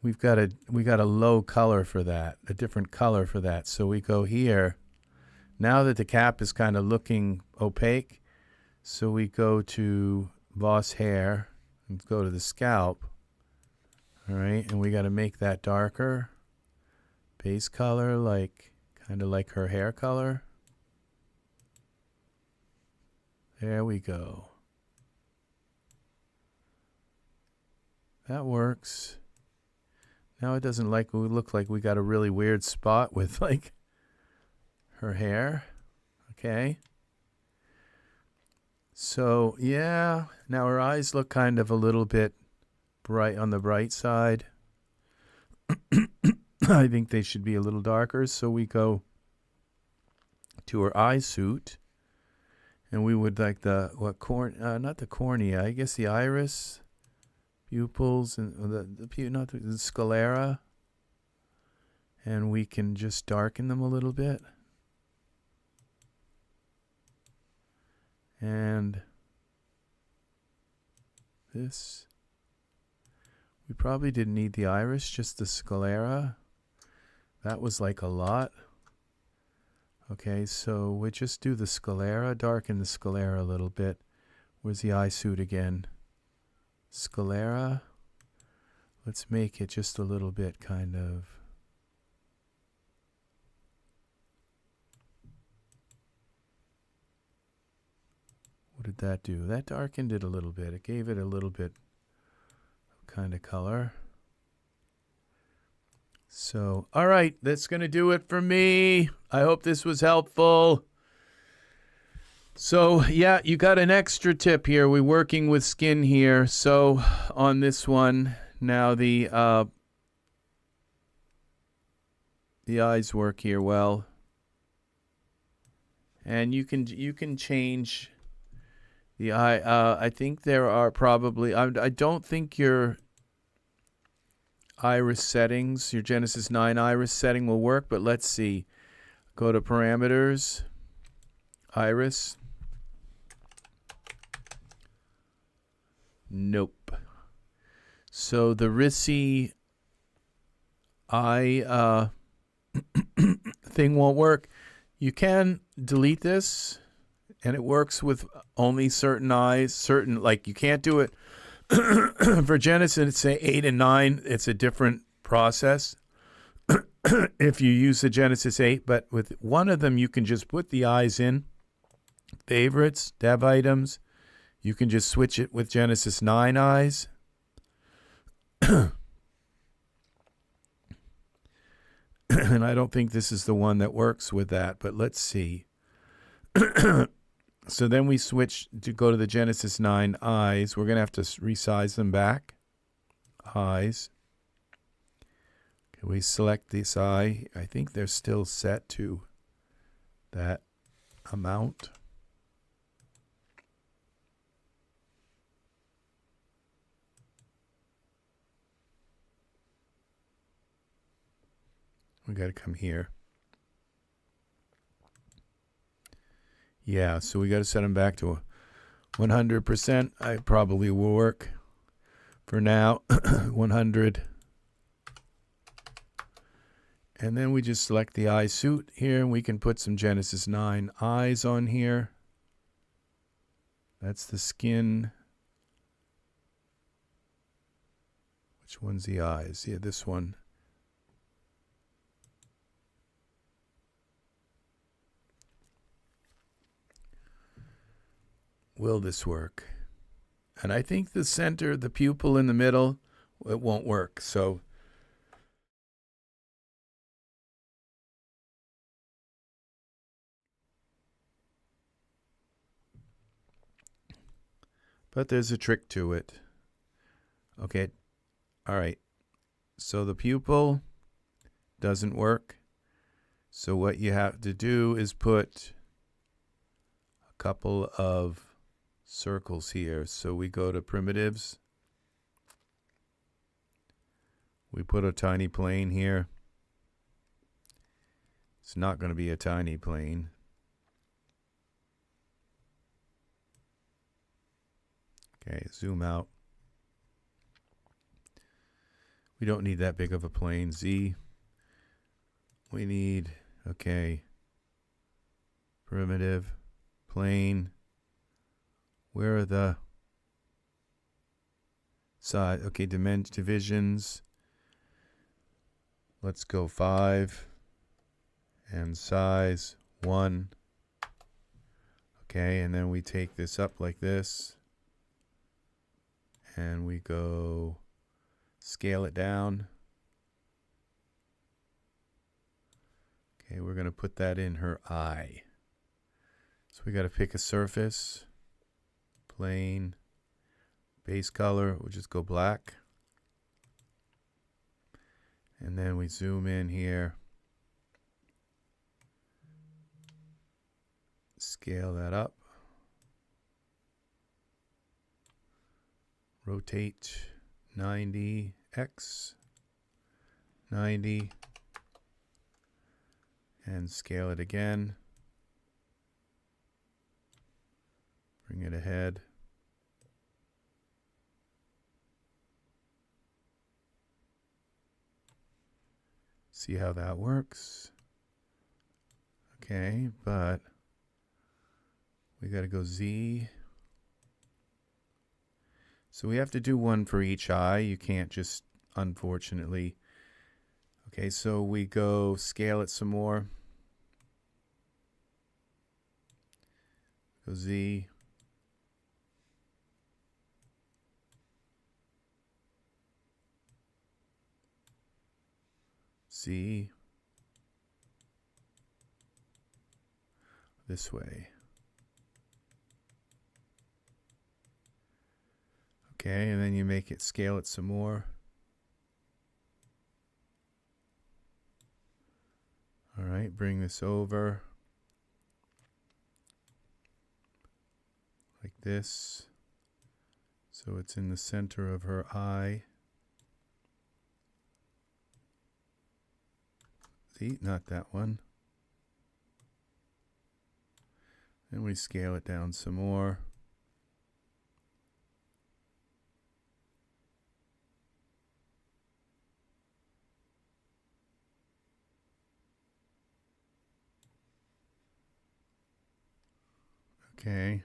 We got a low color for that, a different color for that. So we go here. Now that the cap is kind of looking opaque, so we go to Boss Hair and go to the scalp. All right, and we got to make that darker. Base color, like kind of like her hair color. There we go. That works. Now it doesn't look like we got a really weird spot with like her hair. Okay. So yeah, now her eyes look kind of a little bit bright on the bright side. I think they should be a little darker. So we go to her eye suit, and we would like the not the cornea, I guess the iris, pupils, and the sclera, and we can just darken them a little bit. And this, we probably didn't need the iris, just the sclera. That was like a lot. Okay, so we just do the sclera, darken the sclera a little bit. Where's the eye suit again? Sclera. Let's make it just a little bit kind of. What did that do? That darkened it a little bit. It gave it a little bit of kind of color. So, all right, that's going to do it for me. I hope this was helpful. So, yeah, you got an extra tip here. We're working with skin here. So, on this one, now the eyes work here well. And you can change the eye. I think there are probably, I don't think your iris settings, your Genesis 9 iris setting will work, but let's see. Go to parameters, iris. Nope. So the RSSY eye thing won't work. You can delete this, and it works with only certain eyes, like you can't do it for Genesis, say 8 and 9, it's a different process if you use the Genesis 8, but with one of them, you can just put the eyes in, favorites, dev items, you can just switch it with Genesis 9 eyes. And I don't think this is the one that works with that, but let's see. So then we switch to go to the Genesis 9 eyes. We're going to have to resize them back. Eyes. Okay, we select this eye. I think they're still set to that amount. We got to come here. Yeah, so we got to set them back to 100%. I probably will work for now. 100. And then we just select the eye suit here, and we can put some Genesis 9 eyes on here. That's the skin. Which one's the eyes? Yeah, this one. Will this work? And I think the center, the pupil in the middle, it won't work. So but there's a trick to it. Okay. All right. So the pupil doesn't work. So what you have to do is put a couple of circles here. So we go to primitives. We put a tiny plane here. It's not going to be a tiny plane. Okay, zoom out. We don't need that big of a plane. Z. We need, okay, primitive, plane. Where are the size? Okay, divisions. Let's go 5 and size 1. Okay, and then we take this up like this and we go scale it down. Okay, we're going to put that in her eye. So we got to pick a surface, plane, base color, we'll just go black. And then we zoom in here, scale that up, rotate 90, X, 90, and scale it again, bring it ahead. See how that works. Okay, but we got to go Z. So we have to do one for each eye. You can't just, unfortunately. Okay, so we go scale it some more. Go Z. Z. This way. Okay, and then you make it, scale it some more. All right, bring this over. Like this. So it's in the center of her eye. See, not that one. Then we scale it down some more. Okay.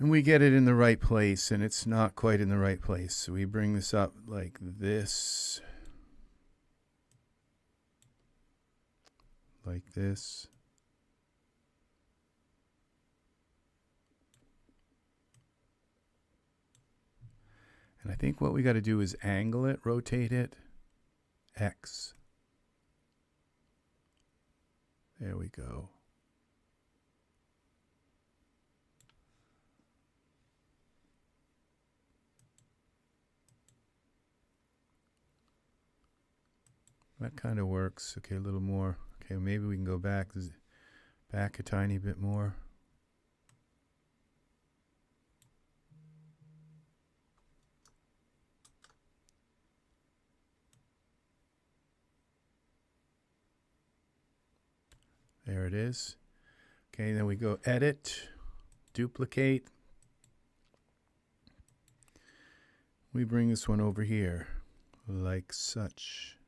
And we get it in the right place, and it's not quite in the right place. So we bring this up like this. Like this. And I think what we got to do is angle it, rotate it, X. There we go. That kind of works. Okay, a little more. Okay, maybe we can go back a tiny bit more. There it is. Okay, then we go edit, duplicate. We bring this one over here, like such.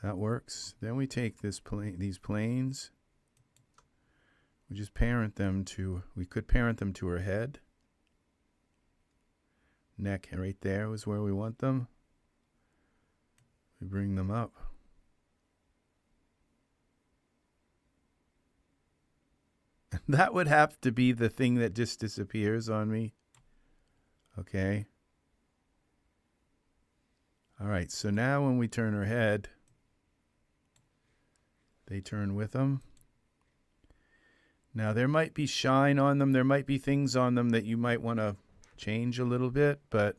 That works. Then we take these planes. We just parent them to, we could parent them to her head. Neck right there was where we want them. We bring them up. that would have to be the thing that just disappears on me. Okay. All right, so now when we turn her head, they turn with them. Now there might be shine on them. There might be things on them that you might want to change a little bit, but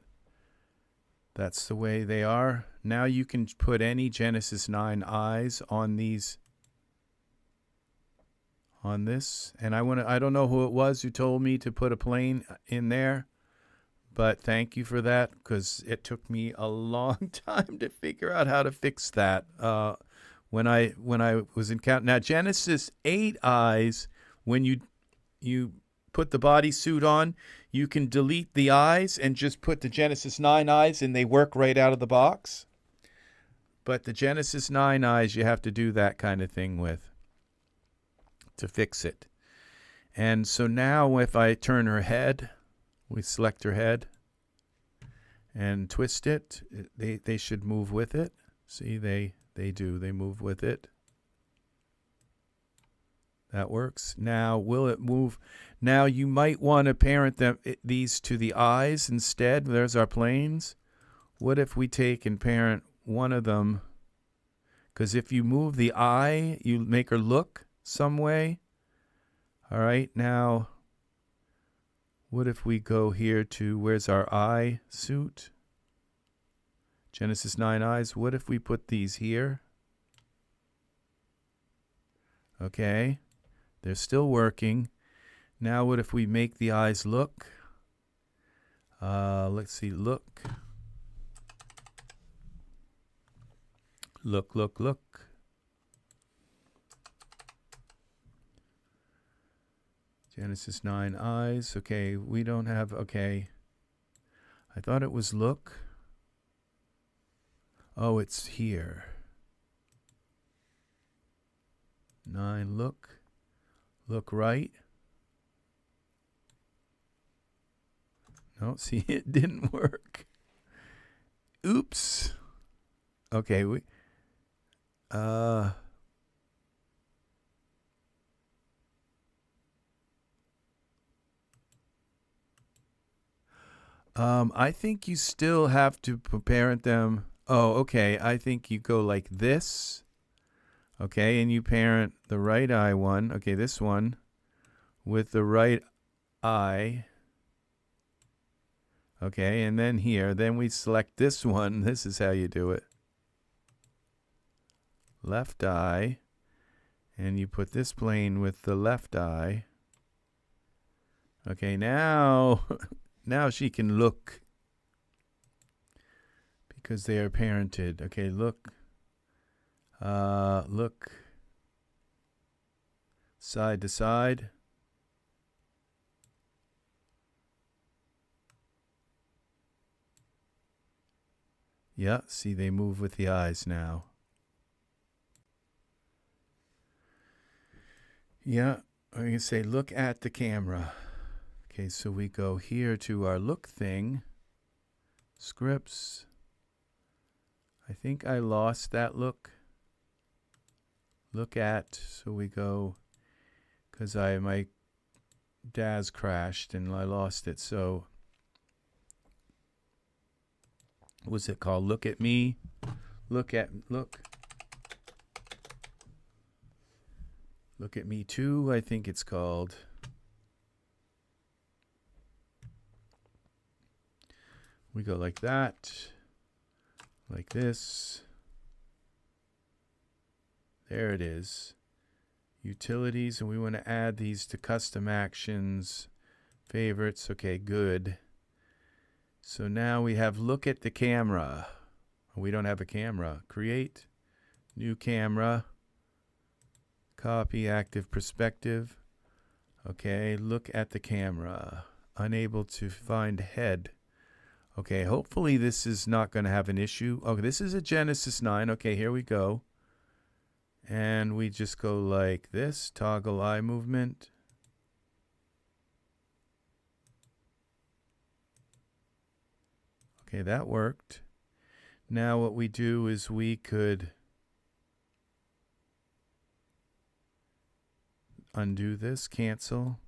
that's the way they are. Now you can put any Genesis 9 eyes on these, on this. And I don't know who it was who told me to put a plane in there, but thank you for that, because it took me a long time to figure out how to fix that. When I was in count. Now Genesis 8 eyes, when you put the bodysuit on, you can delete the eyes and just put the Genesis 9 eyes, and they work right out of the box. But the Genesis 9 eyes, you have to do that kind of thing with to fix it. And so now if I turn her head, we select her head and twist it, they should move with it. See, they do. They move with it. That works. Now, will it move? Now, you might want to parent these to the eyes instead. There's our planes. What if we take and parent one of them? Because if you move the eye, you make her look some way. All right, now, what if we go here to, where's our eye suit? Genesis 9 eyes. What if we put these here? Okay. They're still working. Now what if we make the eyes look? Let's see, look. Look, look, look. Genesis 9 eyes. Okay, we don't have, okay. I thought it was look. Oh, it's here. 9, look. Look right. No, see, it didn't work. Oops. Okay, I think you still have to parent them. Oh, okay. I think you go like this. Okay, and you parent the right eye one. Okay, this one with the right eye. Okay, and then here, then we select this one. This is how you do it. Left eye, and you put this plane with the left eye. Okay, now, now she can look because they are parented. Okay, look. Look side to side. Yeah, see, they move with the eyes now. Yeah, I'm going to say look at the camera. Okay, so we go here to our look thing. Scripts. I think I lost that look. Look at, so we go, because my Daz crashed and I lost it. So what's it called? Look at me. Look at me too, I think it's called. We go like that, like this. There it is. Utilities, and we want to add these to custom actions, favorites. Okay, good. So now we have look at the camera. We don't have a camera. Create, new camera, copy active perspective. Okay, look at the camera. Unable to find head. Okay, hopefully this is not going to have an issue. Oh, this is a Genesis 9. Okay, here we go. And we just go like this, toggle eye movement. Okay, that worked. Now what we do is we could undo this, cancel,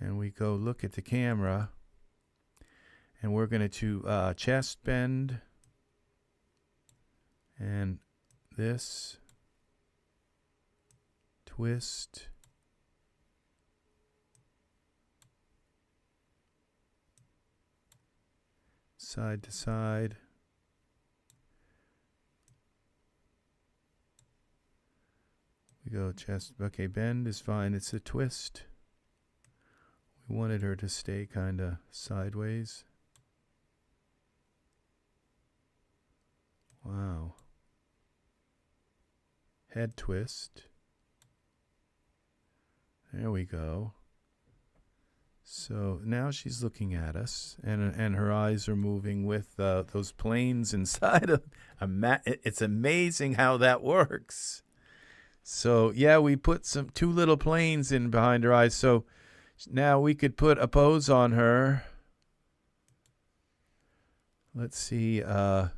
and we go look at the camera, and we're going to chest bend, and this, twist, side to side. We go chest, okay, bend is fine, it's a twist. We wanted her to stay kind of sideways. Wow. Head twist. There we go. So now she's looking at us, and her eyes are moving with those planes inside of a mat. It's amazing how that works. So yeah, we put two little planes in behind her eyes. So now we could put a pose on her. Let's see. I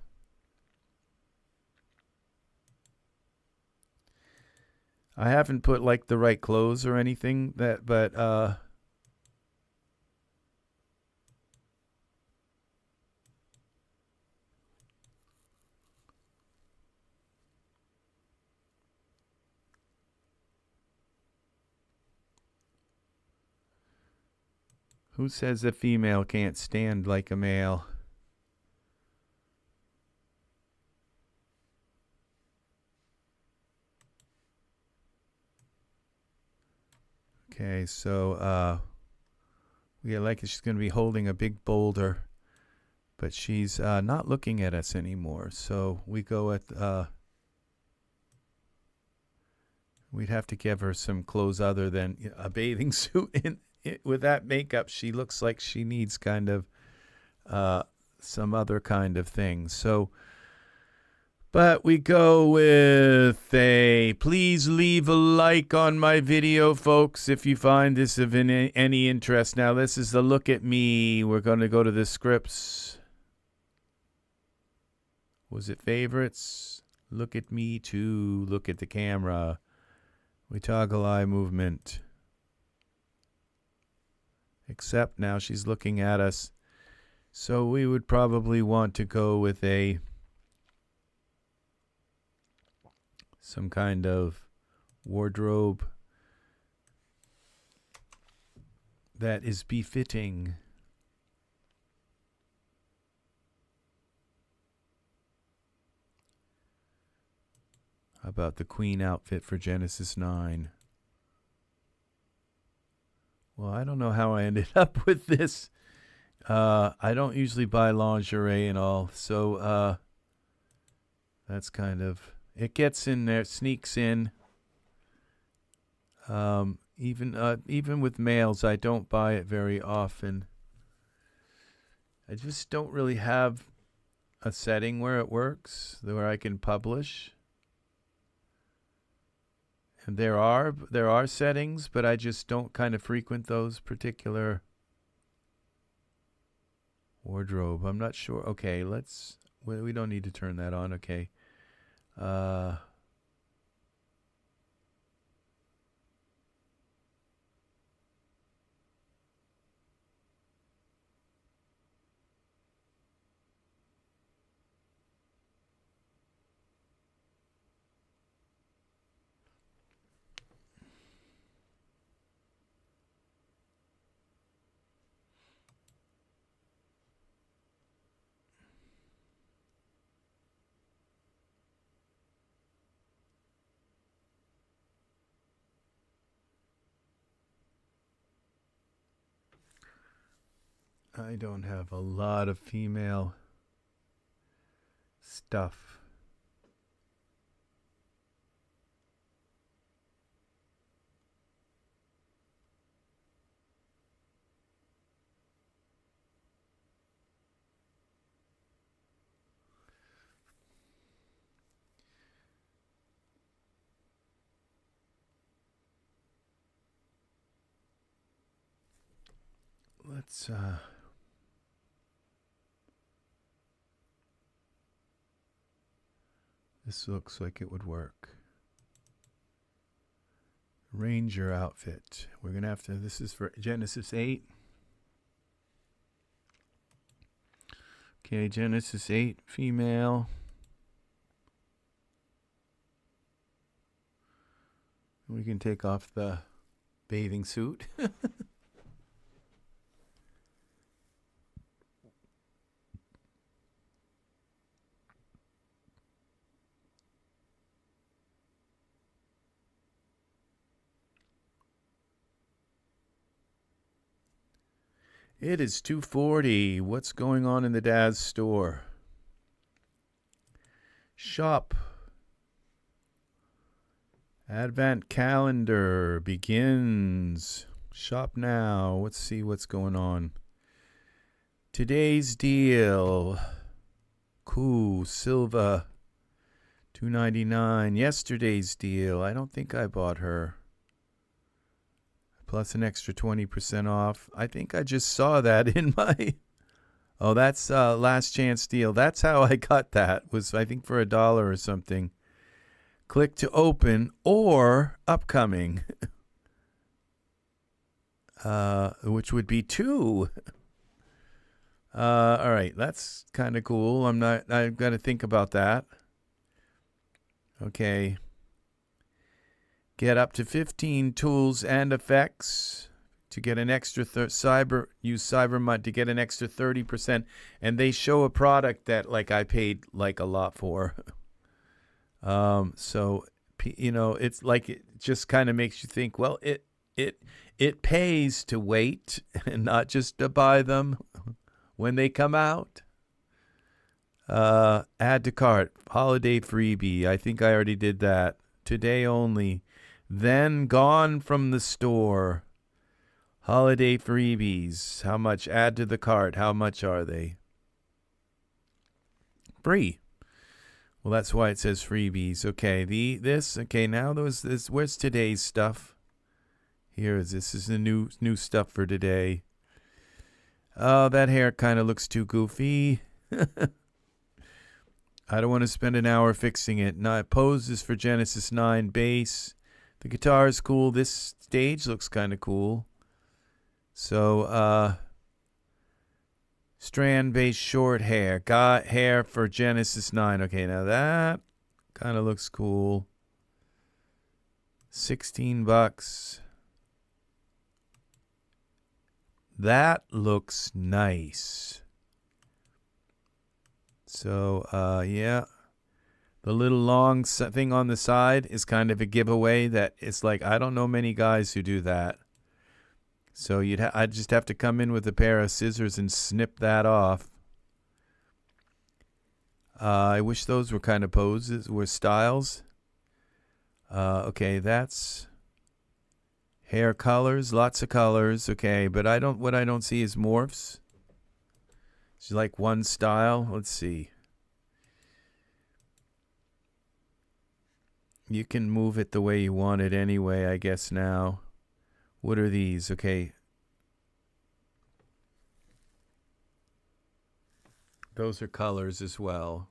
haven't put like the right clothes or anything but who says a female can't stand like a male? Okay, so we like she's going to be holding a big boulder, but she's not looking at us anymore. So we go at we'd have to give her some clothes other than a bathing suit. With that makeup, she looks like she needs kind of some other kind of thing. So, but we go with a, please leave a like on my video, folks, if you find this of any interest. Now, this is the look at me. We're going to go to the scripts. Was it favorites? Look at me too. Look at the camera. We toggle eye movement. Except now she's looking at us. So we would probably want to go with some kind of wardrobe that is befitting. How about the Queen outfit for Genesis 9? Well, I don't know how I ended up with this. I don't usually buy lingerie and all, so that's kind of, it gets in there, sneaks in. Even with males, I don't buy it very often. I just don't really have a setting where it works, where I can publish. And there are settings, but I just don't kind of frequent those particular wardrobe. I'm not sure. Okay, we don't need to turn that on. Okay. I don't have a lot of female stuff. Let's this looks like it would work. Ranger outfit. We're going to have to, this is for Genesis 8. Okay, Genesis 8, female. We can take off the bathing suit. It is 2:40. What's going on in the Daz store? Shop. Advent calendar begins. Shop now. Let's see what's going on. Today's deal. Cool. Silva. $2.99. Yesterday's deal. I don't think I bought her. Plus an extra 20% off. I think I just saw that in my... Oh, that's last chance deal. That's how I got that. Was, I think, for $1 or something. Click to open or upcoming. Which would be 2. All right, that's kind of cool. I've got to think about that. Okay. Get up to 15 tools and effects to get an extra use CyberMud to get an extra 30%. And they show a product that like I paid like a lot for. So you know, it's like it just kind of makes you think, well, it pays to wait and not just to buy them when they come out. Add to cart, holiday freebie. I think I already did that. Today only. Then gone from the store. Holiday freebies. How much? Add to the cart. How much are they? Free. Well, that's why it says freebies. Okay, okay, now where's today's stuff? This is the new stuff for today. Oh, that hair kind of looks too goofy. I don't want to spend an hour fixing it. No, pose is for Genesis 9 bass. The guitar is cool. This stage looks kind of cool. So, strand bass short hair. Got hair for Genesis 9. Okay, now that kind of looks cool. $16. That looks nice. So, yeah. The little long thing on the side is kind of a giveaway that it's like, I don't know many guys who do that. So I'd just have to come in with a pair of scissors and snip that off. I wish those were kind of poses, were styles. Okay, that's hair colors, lots of colors. Okay, but what I don't see is morphs. It's like one style. Let's see. You can move it the way you want it anyway, I guess now. What are these? Okay. Those are colors as well.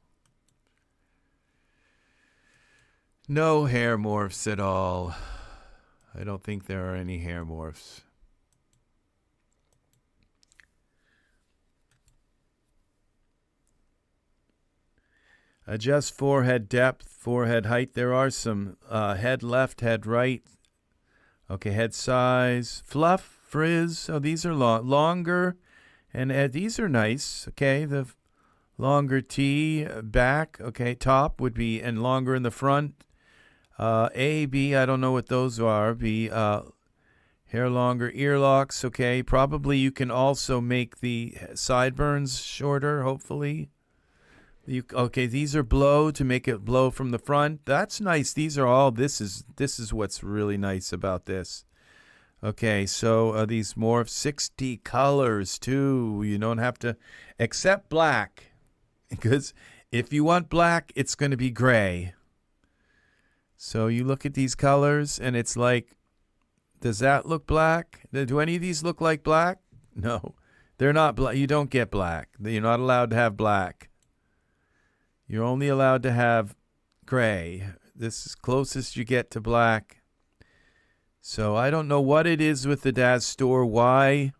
No hair morphs at all. I don't think there are any hair morphs. Adjust forehead depth, forehead height. There are some head left, head right. Okay, head size, fluff, frizz. Oh, these are longer, and these are nice. Okay, the longer T back. Okay, top would be and longer in the front. A, B. I don't know what those are. B, hair longer, ear locks. Okay, probably you can also make the sideburns shorter. Hopefully. Okay, these are blow to make it blow from the front. That's nice. These are all, this is what's really nice about this. Okay, so these morph 60 colors too. You don't have to, except black. Because if you want black, it's going to be gray. So you look at these colors and it's like, does that look black? Do any of these look like black? No, they're not black. You don't get black. You're not allowed to have black. You're only allowed to have gray. This is closest you get to black. So I don't know what it is with the Daz store. Why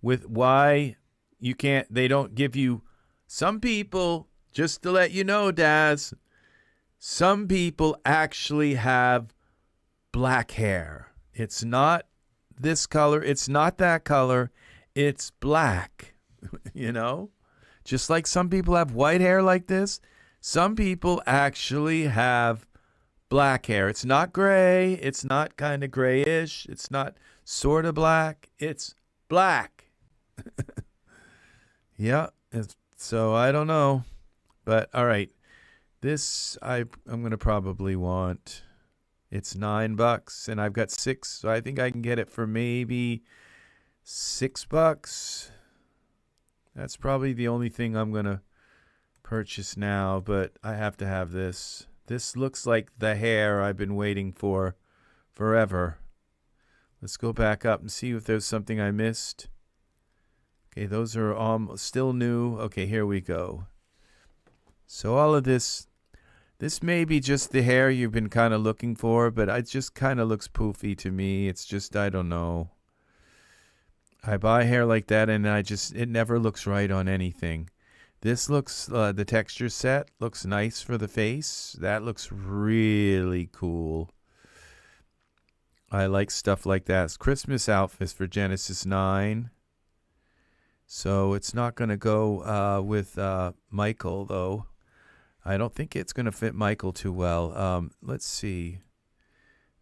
you can't, they don't give you, some people, just to let you know, Daz, some people actually have black hair. It's not this color. It's not that color. It's black, you know? Just like some people have white hair like this, some people actually have black hair. It's not gray. It's not kind of grayish. It's not sort of black. It's black. Yeah. So I don't know. But all right. This I'm going to probably want. It's $9 and I've got 6. So I think I can get it for maybe $6. That's probably the only thing I'm going to purchase now, but I have to have this. This looks like the hair I've been waiting for forever. Let's go back up and see if there's something I missed. Okay, those are still new. Okay, here we go. So all of this may be just the hair you've been kind of looking for, but it just kind of looks poofy to me. It's just, I don't know. I buy hair like that and it never looks right on anything. This looks, the texture set looks nice for the face. That looks really cool. I like stuff like that. It's Christmas outfits for Genesis 9. So it's not going to go with Michael, though. I don't think it's going to fit Michael too well. Let's see.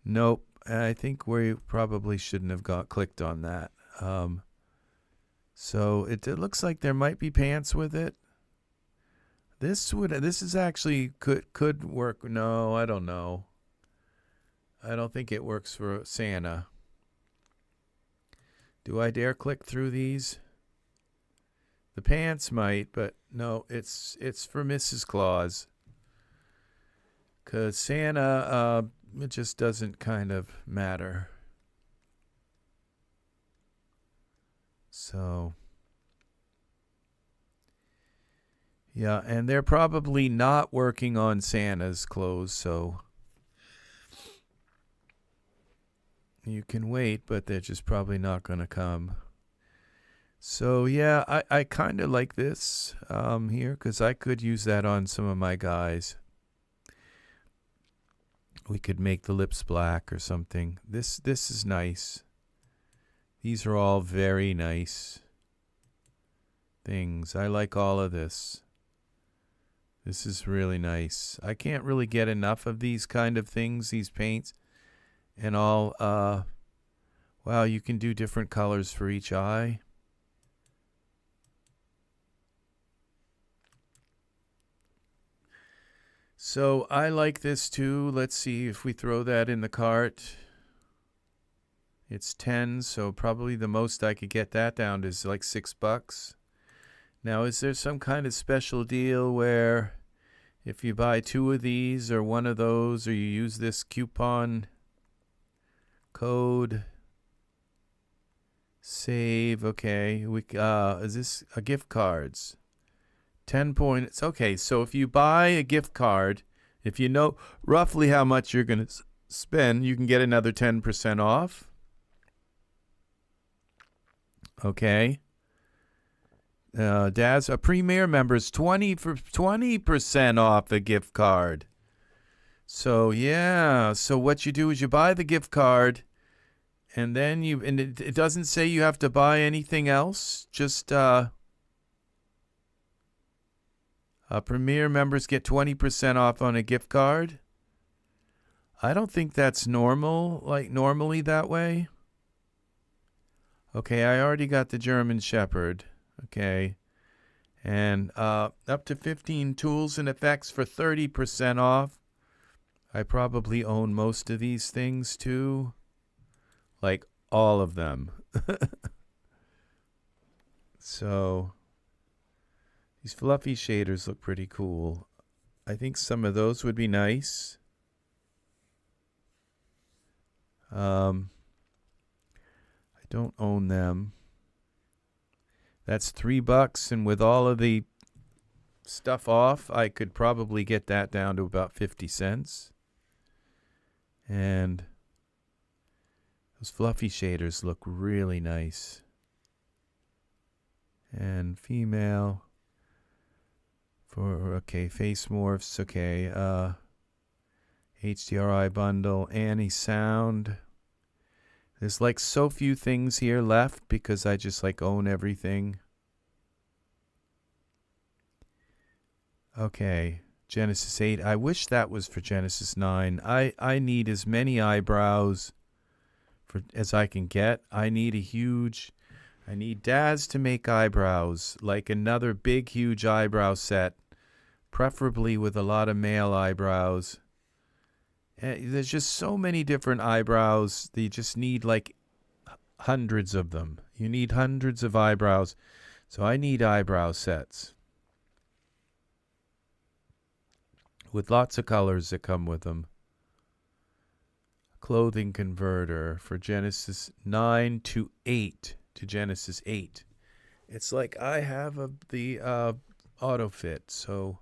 Nope. I think we probably shouldn't have clicked on that. So it looks like there might be pants with it. This is actually could work. No, I don't know. I don't think it works for Santa. Do I dare click through these? The pants might, but no, it's for Mrs. Claus. 'Cause Santa, it just doesn't kind of matter. So, yeah, and they're probably not working on Santa's clothes, so you can wait, but they're just probably not going to come. So, yeah, I kind of like this here because I could use that on some of my guys. We could make the lips black or something. This is nice. These are all very nice things. I like all of this. This is really nice. I can't really get enough of these kind of things, these paints and all. Wow, you can do different colors for each eye. So I like this too. Let's see if we throw that in the cart. It's 10, so probably the most I could get that down to is like $6. Now, is there some kind of special deal where if you buy 2 of these or 1 of those, or you use this coupon code, save, okay, is this a gift cards? 10 points. Okay, so if you buy a gift card, if you know roughly how much you're going to spend, you can get another 10% off. Okay. Daz, a premier member's 20% off the gift card. So yeah, so what you do is you buy the gift card, and then it doesn't say you have to buy anything else. Just premier members get 20% off on a gift card. I don't think that's normal, like normally that way. Okay, I already got the German Shepherd. Okay. And up to 15 tools and effects for 30% off. I probably own most of these things too. Like all of them. So these fluffy shaders look pretty cool. I think some of those would be nice. I don't own them. That's $3, and with all of the stuff off, I could probably get that down to about 50 cents. And Those fluffy shaders look really nice. And female for, okay, face morphs, okay, HDRI bundle, Annie sound. There's like so few things here left because I just like own everything. Okay, Genesis 8. I wish that was for Genesis 9. I need as many eyebrows as I can get. I need Daz to make eyebrows, like another big, huge eyebrow set, preferably with a lot of male eyebrows. There's just so many different eyebrows. You just need like hundreds of them. You need hundreds of eyebrows. So I need eyebrow sets with lots of colors that come with them. Clothing converter for Genesis 9 to 8 to Genesis 8. It's like I have the auto fit, so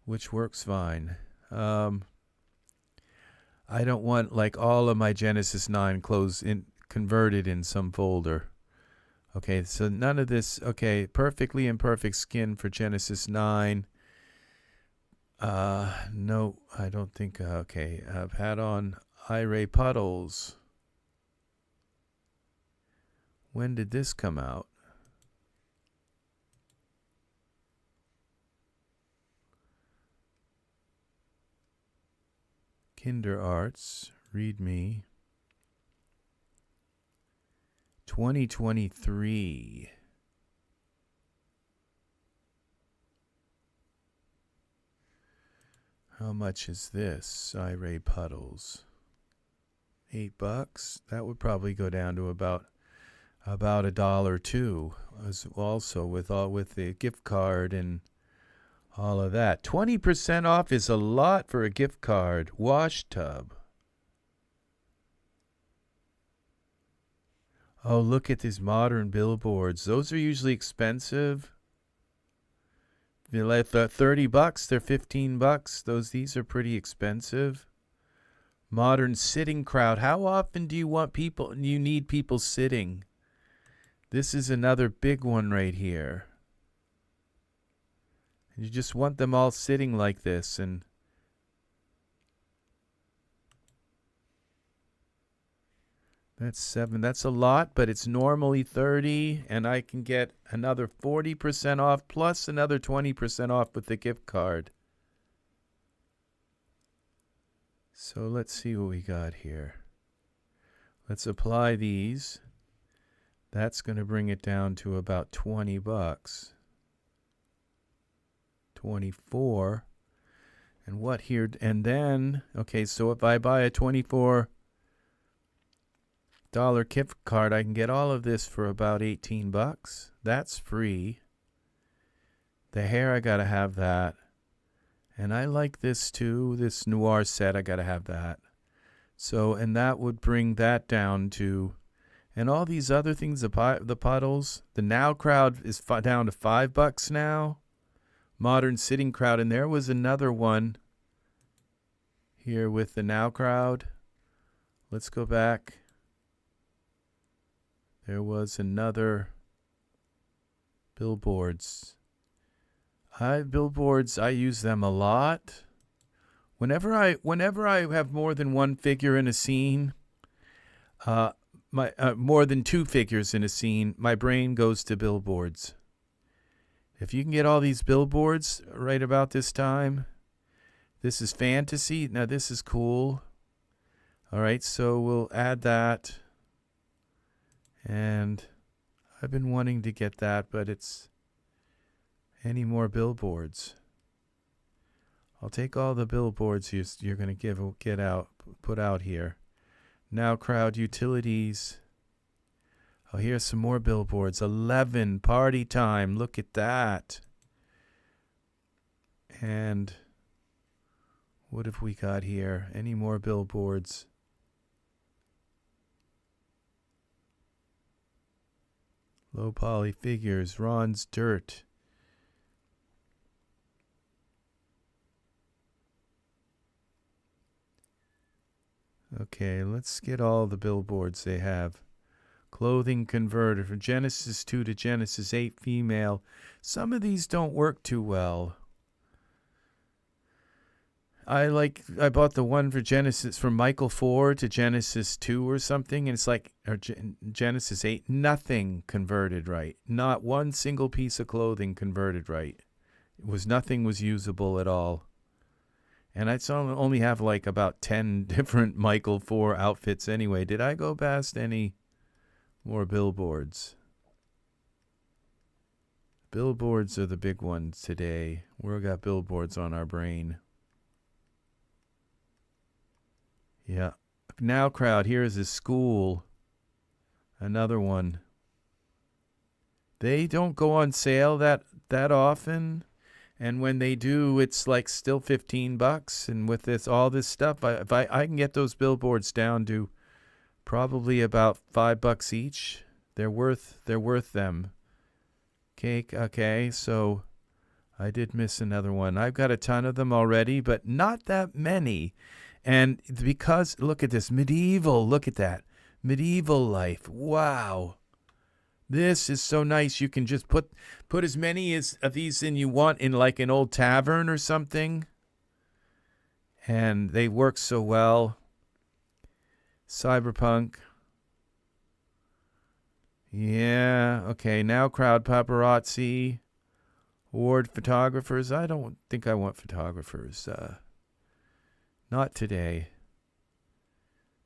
which works fine. I don't want like all of my Genesis 9 clothes converted in some folder. Okay, so none of this. Okay, perfectly imperfect skin for Genesis 9. No, I don't think. Okay, I've had on Iray puddles. When did this come out? Kinder Arts, read me. 2023. How much is this? Iray puddles. $8. That would probably go down to about $1 too. As also with the gift card and all of that. 20% off is a lot for a gift card. Wash tub. Oh, look at these modern billboards. Those are usually expensive. They're like $30. They're $15. These are pretty expensive. Modern sitting crowd. How often do you need people sitting? This is another big one right here. You just want them all sitting like this, and that's $7. That's a lot, but it's normally $30, and I can get another 40% off plus another 20% off with the gift card. So let's see what we got here. Let's apply these. That's going to bring it down to about $20. 24. And what here? And then, okay, so if I buy a $24 gift card, I can get all of this for about $18. That's free. The hair, I gotta have that. And I like this too, this noir set, I gotta have that. So, and that would bring that down to, and all these other things, the puddles, the now crowd is down to $5 now. Modern sitting crowd, and there was another one here with the now crowd. Let's go back. There was another Billboards. Billboards, I use them a lot. Whenever I have more than one figure in a scene, more than two figures in a scene, my brain goes to Billboards. If you can get all these billboards right about this time, this is fantasy. Now this is cool. All right, so we'll add that. And I've been wanting to get that, but it's any more billboards. I'll take all the billboards you're going to put out here. Now crowd utilities. Oh, here's some more billboards. 11, party time. Look at that. And what have we got here? Any more billboards? Low poly figures. Ron's Dirt. Okay, let's get all the billboards they have. Clothing converter from Genesis 2 to Genesis 8 female. Some of these don't work too well. I bought the one for Genesis from Michael 4 to Genesis 2 or something, and it's like, or Genesis 8, nothing converted right. Not one single piece of clothing converted right. Nothing was usable at all. And I only have like about 10 different Michael 4 outfits anyway. Did I go past any more billboards? Billboards are the big ones today. We've got billboards on our brain. Yeah. Now crowd, here is a school. Another one. They don't go on sale that often. And when they do, it's like still $15. And with all this stuff, if I can get those billboards down to probably about $5 each. They're worth them. Okay, so I did miss another one. I've got a ton of them already, but not that many. And because, look at this, medieval, look at that. Medieval life, wow. This is so nice. You can just put as many of these in you want in like an old tavern or something. And they work so well. Cyberpunk. Yeah, okay, now crowd paparazzi. Award photographers. I don't think I want photographers. Not today.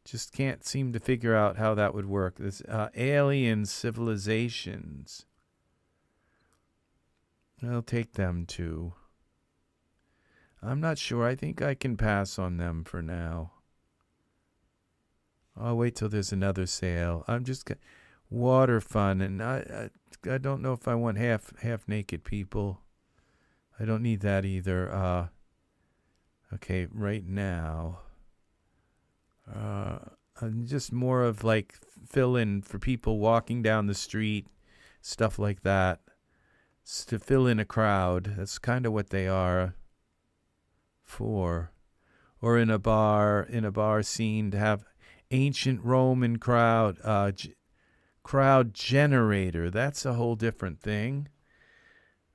Just can't seem to figure out how that would work. This alien civilizations. I'll take them too. I'm not sure. I think I can pass on them for now. I'll wait till there's another sale. I'm just water fun, and I don't know if I want half naked people. I don't need that either. Okay, right now, just more of like fill in for people walking down the street, stuff like that, to fill in a crowd. That's kind of what they are for. Or in a bar scene to have ancient Roman crowd generator. That's a whole different thing.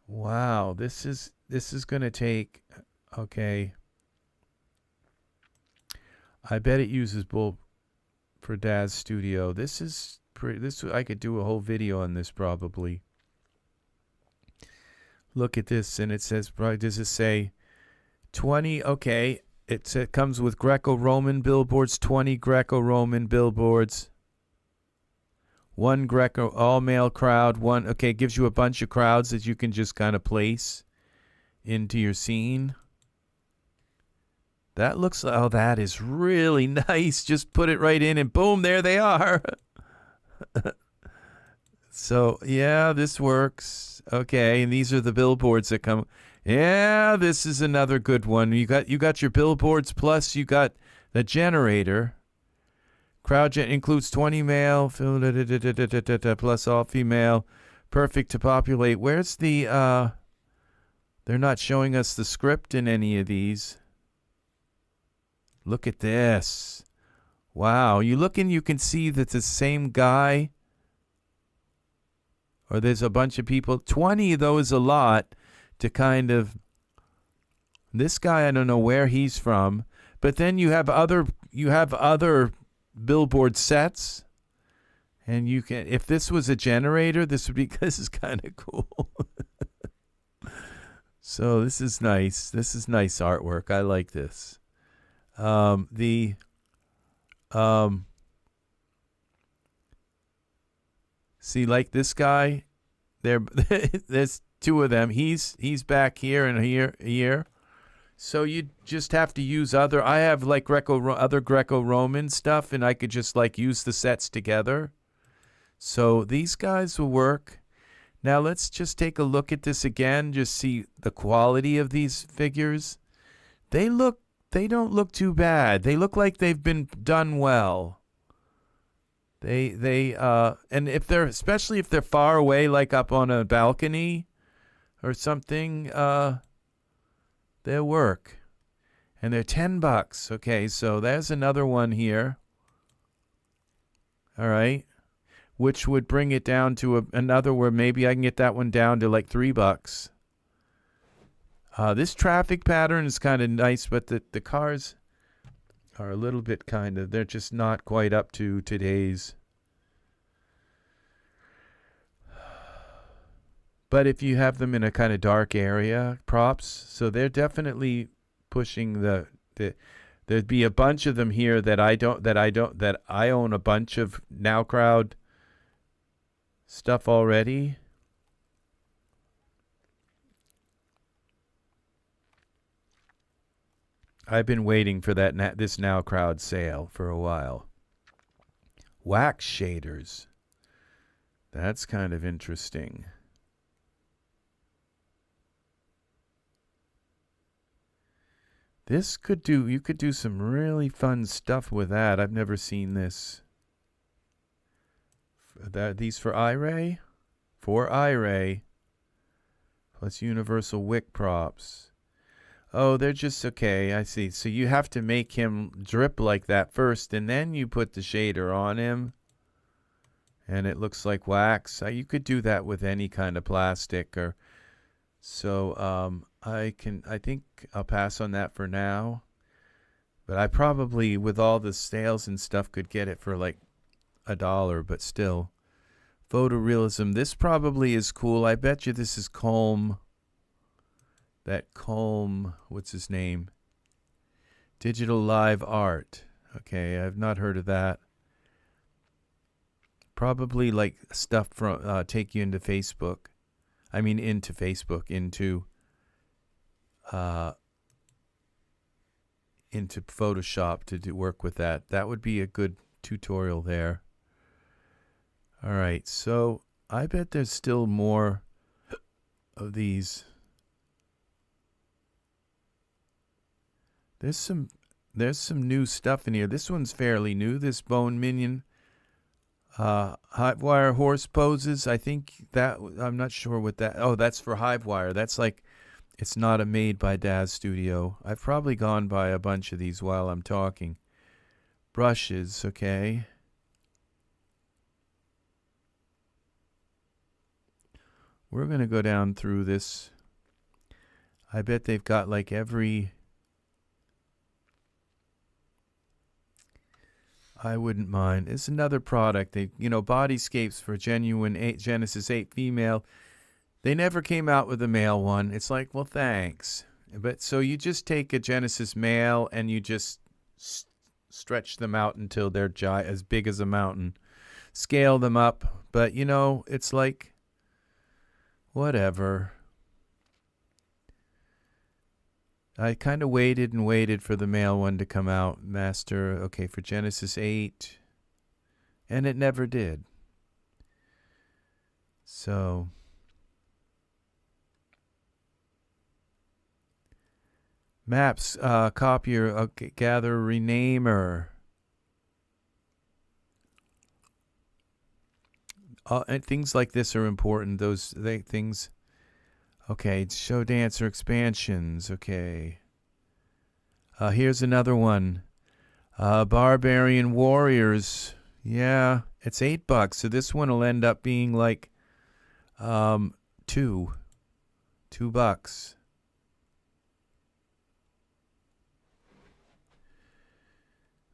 Wow, this is going to take, okay. I bet it uses both for Daz Studio. This is I could do a whole video on this probably. Look at this, and it says, does it say 20? Okay, it comes with Greco-Roman billboards, 20 Greco-Roman billboards. One Greco all-male crowd. One, okay, it gives you a bunch of crowds that you can just kind of place into your scene. That looks, oh, that is really nice. Just put it right in and boom, there they are. So, yeah, this works. Okay, and these are the billboards that come. Yeah, this is another good one. You got your billboards plus you got the generator. Crowd includes 20 male plus all female. Perfect to populate. Where's the they're not showing us the script in any of these. Look at this. Wow. You look and you can see that the same guy, or there's a bunch of people. 20 though is a lot to kind of, this guy, I don't know where he's from, but then you have other billboard sets, and you can, if this was a generator, this is kind of cool. So this is nice. This is nice artwork. I like this. See, like this guy, there's two of them. He's back here and here. So you just have to use I have like other Greco-Roman stuff, and I could just like use the sets together. So these guys will work. Now let's just take a look at this again, just see the quality of these figures. They don't look too bad. They look like they've been done well. And especially if they're far away, like up on a balcony or something, they'll work. And they're $10. Okay, so there's another one here. All right. Which would bring it down to another where maybe I can get that one down to like $3. This traffic pattern is kind of nice, but the cars are a little bit they're just not quite up to today's. But if you have them in a kind of dark area, props, so they're definitely pushing there'd be a bunch of them here that I own a bunch of Now Crowd stuff already. I've been waiting for this Now Crowd sale for a while. Wax shaders. That's kind of interesting. This you could do some really fun stuff with that. I've never seen this. These for Iray? For Iray. Plus universal wick props. Oh, they're just okay. I see. So you have to make him drip like that first, and then you put the shader on him. And it looks like wax. You could do that with any kind of plastic or so. I think I'll pass on that for now. But I probably, with all the sales and stuff, could get it for like $1, but still. Photorealism. This probably is cool. I bet you this is Colm. That Colm, what's his name? Digital Live Art. Okay, I've not heard of that. Probably like stuff from take you into Facebook. I mean into Facebook, into Photoshop to work with that. That would be a good tutorial there. All right, so I bet there's still more of these. There's some new stuff in here. This one's fairly new. This Bone Minion Hivewire horse poses. I think that, I'm not sure what that. Oh, that's for Hivewire. That's like, it's not a made by Daz Studio. I've probably gone by a bunch of these while I'm talking. Brushes, okay. We're going to go down through this. I bet they've got like every. I wouldn't mind. It's another product. They, Bodyscapes for genuine Genesis 8 female. They never came out with a male one. It's like, well, thanks. But so you just take a Genesis male and you just stretch them out until they're as big as a mountain. Scale them up. But, it's like, whatever. I kind of waited and waited for the male one to come out. Master, okay, for Genesis 8. And it never did. So. Maps, copier, okay, gather, renamer. And things like this are important. Things. Okay, show dancer expansions. Okay. Here's another one. Barbarian Warriors. Yeah, it's $8. So this one will end up being like $2.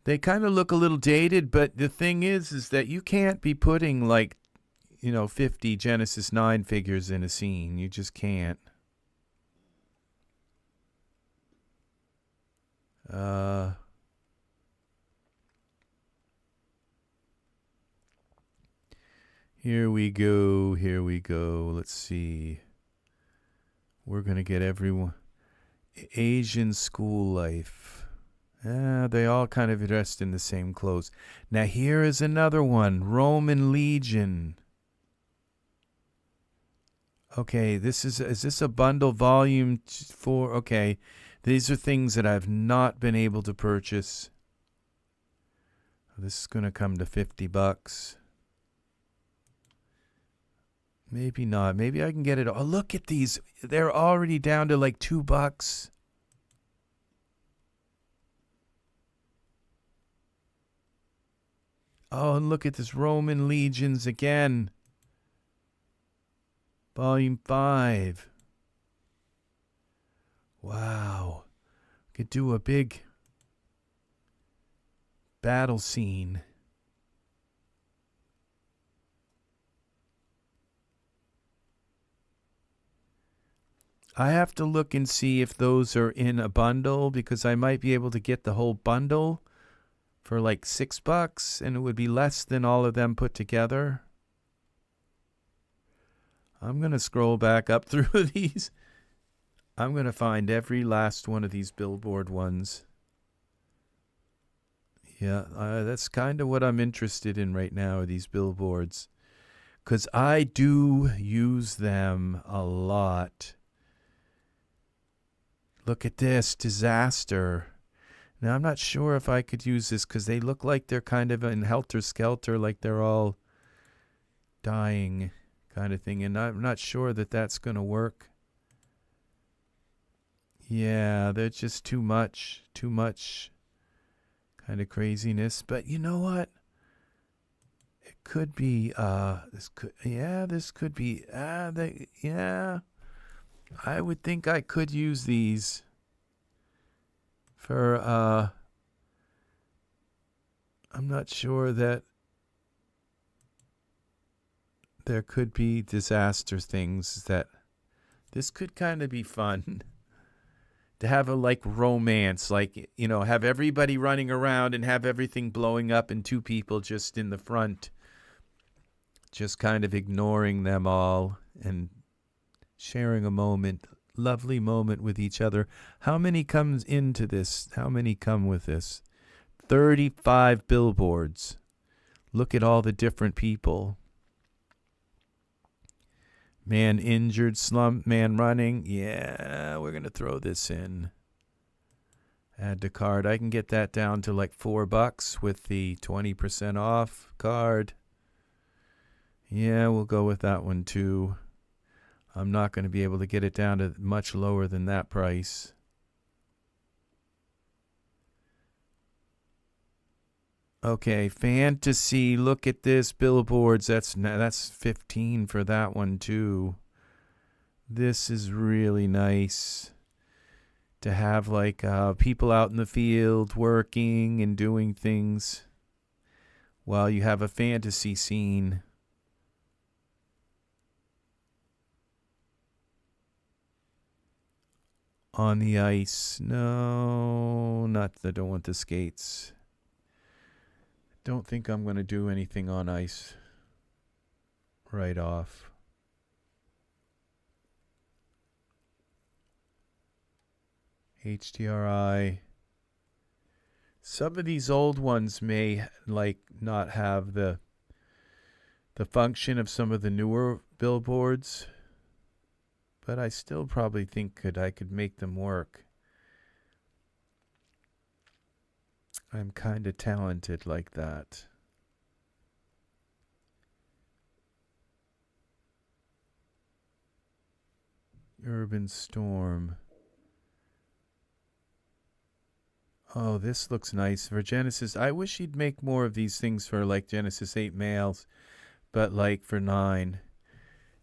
They kind of look a little dated, but the thing is that you can't be putting like 50 Genesis 9 figures in a scene. You just can't. Here we go. Here we go. Let's see. We're going to get everyone. Asian school life. They all kind of dressed in the same clothes. Now here is another one. Roman Legion. Okay, is this a bundle volume 4? Okay, these are things that I've not been able to purchase. This is going to come to $50. Maybe not. Maybe I can get it. Oh, look at these. They're already down to like $2. Oh, and look at this, Roman legions again. Volume 5. Wow. Could do a big battle scene. I have to look and see if those are in a bundle, because I might be able to get the whole bundle for like $6, and it would be less than all of them put together. I'm going to scroll back up through these. I'm going to find every last one of these Billboard ones. Yeah, that's kind of what I'm interested in right now, are these Billboards. Because I do use them a lot. Look at this, Disaster. Now, I'm not sure if I could use this because they look like they're kind of in helter-skelter, like they're all dying kind of thing. And I'm not sure that that's going to work. Yeah, they're just too much kind of craziness. But you know what? It could be, this could be, yeah. I would think I could use these for, I'm not sure that there could be disaster things that this could kind of be fun to have a like romance, like, you know, have everybody running around and have everything blowing up and two people just in the front, just kind of ignoring them all and sharing a moment, lovely moment with each other. How many comes into this? How many come with this? 35 billboards. Look at all the different people. Man injured, slump, man running. Yeah, we're going to throw this in. Add to cart. I can get that down to like $4 with the 20% off card. Yeah, we'll go with that one too. I'm not going to be able to get it down to much lower than that price. Okay, fantasy. Look at this, Billboards. That's 15 for that one too. This is really nice to have like people out in the field working and doing things while you have a fantasy scene. On the ice. No, not. I don't want the skates. Don't think I'm going to do anything on ice right off. HDRI. Some of these old ones may like not have the function of some of the newer billboards, but I still probably think I could make them work. I'm kind of talented like that. Urban Storm. Oh, this looks nice for Genesis. I wish he'd make more of these things for like Genesis 8 males, but like for 9.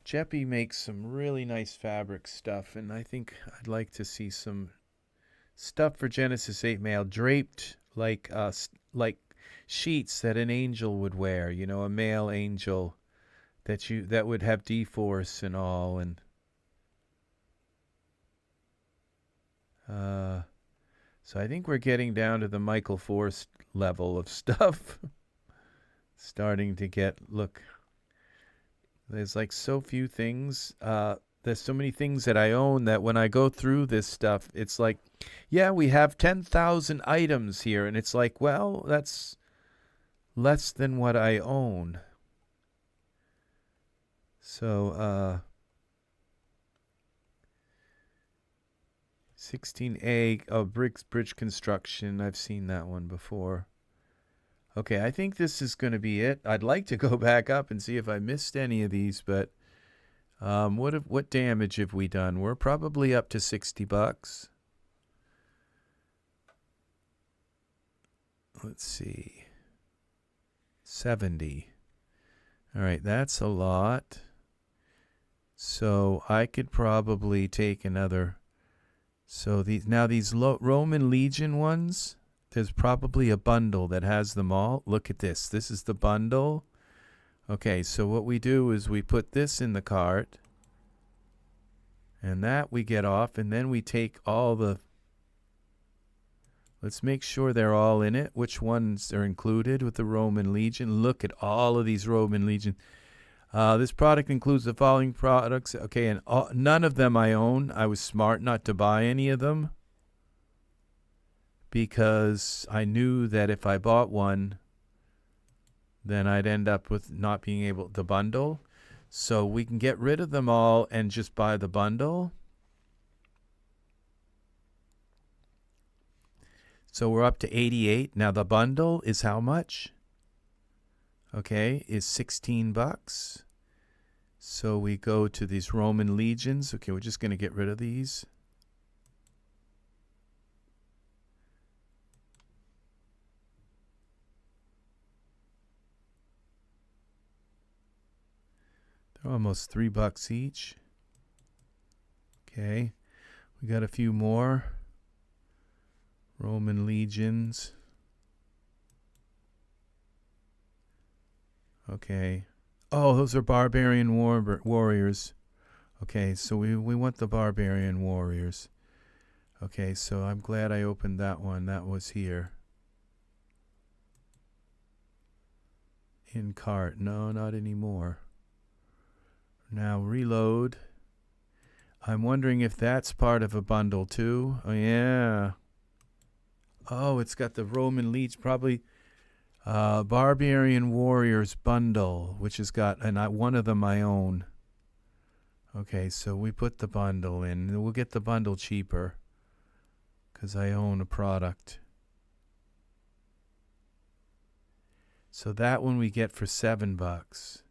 Jeppy makes some really nice fabric stuff, and I think I'd like to see some stuff for Genesis 8 male draped like sheets that an angel would wear, you know, a male angel that would have dForce and all, and so I think we're getting down to the Michael Force level of stuff. Starting to get, look, there's like so few things. There's so many things that I own that when I go through this stuff, it's like, yeah, we have 10,000 items here. And it's like, well, that's less than what I own. So, 16A, oh, bridge construction. I've seen that one before. Okay, I think this is going to be it. I'd like to go back up and see if I missed any of these, but what damage have we done? We're probably up to $60. Let's see. 70. All right, that's a lot. So I could probably take another. So these Roman Legion ones, there's probably a bundle that has them all. Look at this. This is the bundle. Okay, so what we do is we put this in the cart. And that we get off. And then we take all the... Let's make sure they're all in it. Which ones are included with the Roman Legion? Look at all of these Roman Legion. This product includes the following products. Okay, and none of them I own. I was smart not to buy any of them because I knew that if I bought one, then I'd end up with not being able to bundle. So we can get rid of them all and just buy the bundle. So we're up to 88. Now the bundle is how much? Okay, is 16 bucks. So we go to these Roman Legions. Okay, we're just going to get rid of these. They're almost $3 each. Okay, we got a few more Roman Legions. Okay. Oh, those are Barbarian Warriors. Okay, so we want the Barbarian Warriors. Okay, so I'm glad I opened that one. That was here. In cart. No, not anymore. Now reload. I'm wondering if that's part of a bundle too. Oh, yeah. Oh, it's got the Roman Legion. Probably... Barbarian Warriors bundle, which has got, and one of them I own. Okay, so we put the bundle in. We'll get the bundle cheaper because I own a product. So that one we get for $7.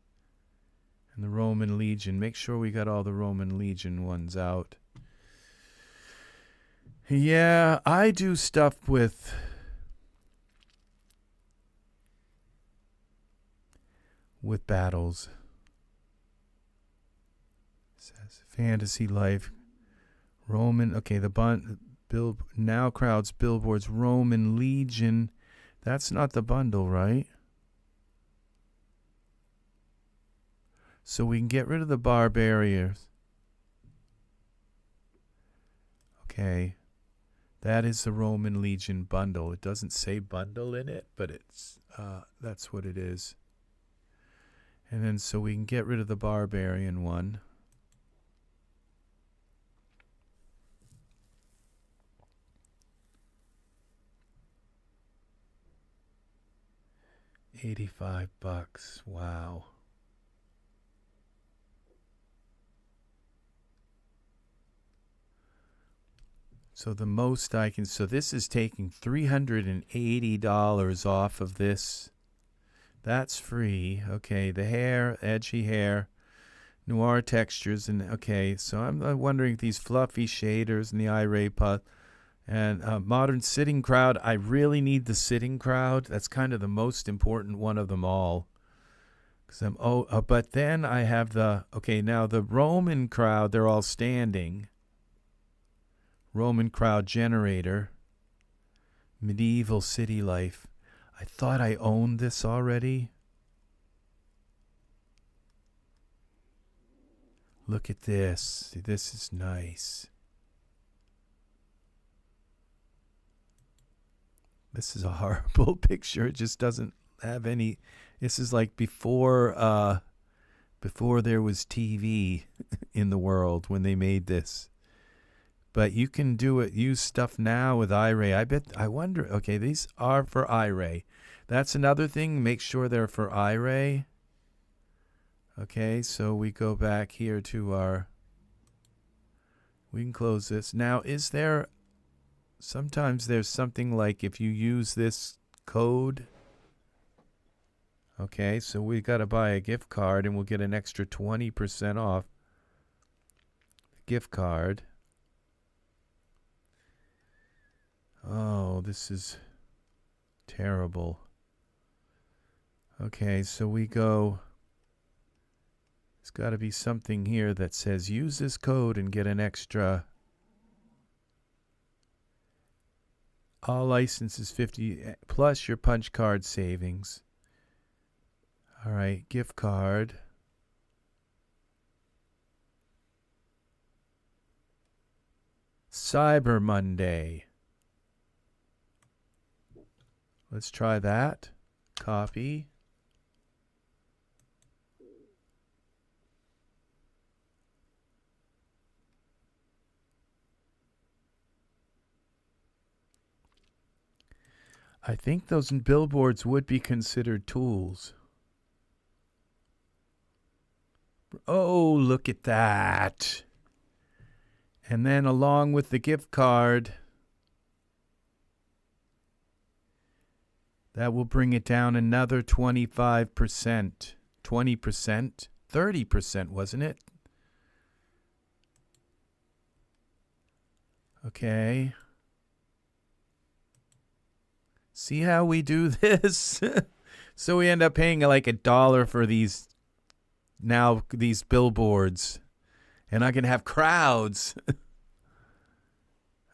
And the Roman Legion. Make sure we got all the Roman Legion ones out. Yeah, I do stuff with... battles. It says Fantasy Life, Roman. Okay, the now crowds Billboards Roman Legion. That's not the bundle, right? So we can get rid of the barbarians. Okay, that is the Roman Legion bundle. It doesn't say bundle in it, but it's that's what it is. And then so we can get rid of the barbarian one. $85. Wow. So the most I can, so this is taking $380 off of this. That's free. Okay, the hair, edgy hair, noir textures, and okay. So I'm wondering if these fluffy shaders and the Iray puff and modern sitting crowd. I really need the sitting crowd. That's kind of the most important one of them all. Cause but then I have the now the Roman crowd. They're all standing. Roman crowd generator. Medieval city life. I thought I owned this already. Look at this. See, this is nice. This is a horrible picture. It just doesn't have any. This is like before there was TV in the world when they made this. But you can do it. Use stuff now with Iray. I wonder. Okay, these are for Iray. That's another thing. Make sure they're for Iray. Okay, so we go back here to our. We can close this. Now, is there? Sometimes there's something like if you use this code. Okay, so we got to buy a gift card and we'll get an extra 20% off. Gift card. Oh, this is terrible. Okay, so we go. There's got to be something here that says use this code and get an extra. All licenses 50 plus your punch card savings. All right, gift card. Cyber Monday. Let's try that. Copy. I think those billboards would be considered tools. Oh, look at that. And then along with the gift card, that will bring it down another 25%. 20%? 30%, wasn't it? Okay. See how we do this? So we end up paying like $1 for these billboards. And I can have crowds.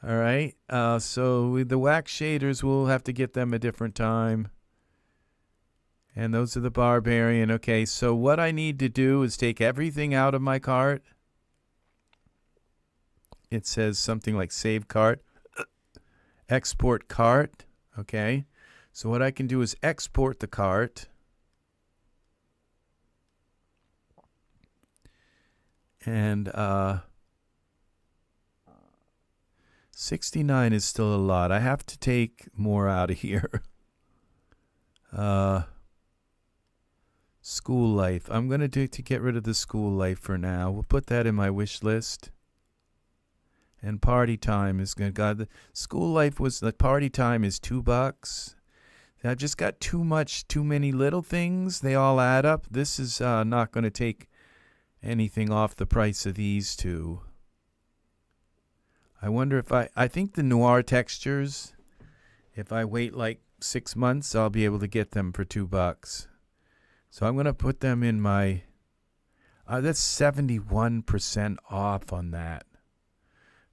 All right. So the wax shaders, we'll have to get them a different time. And those are the Barbarian. Okay, so what I need to do is take everything out of my cart. It says something like save cart. Export cart. Okay. So what I can do is export the cart. And 69 is still a lot. I have to take more out of here. School life. I'm going to do to get rid of the school life for now. We'll put that in my wish list. And party time is good. God, the school life was, the party time is $2. I've just got too many little things. They all add up. This is not going to take anything off the price of these two. I wonder if I think the noir textures, if I wait like 6 months, I'll be able to get them for $2. So I'm going to put them in my, that's 71% off on that.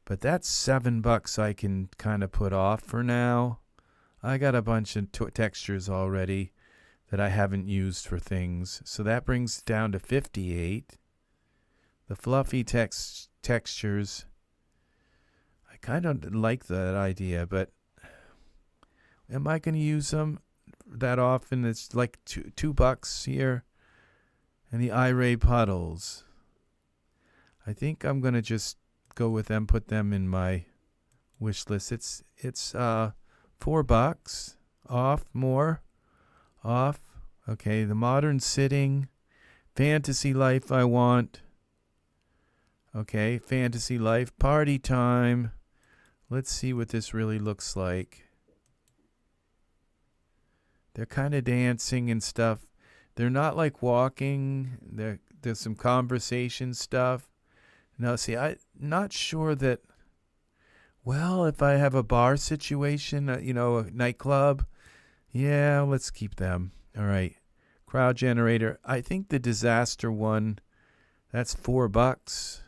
But that's $7 I can kind of put off for now. I got a bunch of textures already that I haven't used for things. So that brings it down to 58. The fluffy textures, I kind of like that idea, but am I going to use them that often? It's like $2 here. And the Iray puddles, I think I'm going to just go with them, put them in my wish list. It's $4 off, more off. Okay, the modern sitting, fantasy life I want. Okay, fantasy life, party time. Let's see what this really looks like. They're kind of dancing and stuff. They're not like walking. There's some conversation stuff. Now, see, I'm not sure that, well, if I have a bar situation, a nightclub, yeah, let's keep them. All right. Crowd generator. I think the disaster one, that's $4.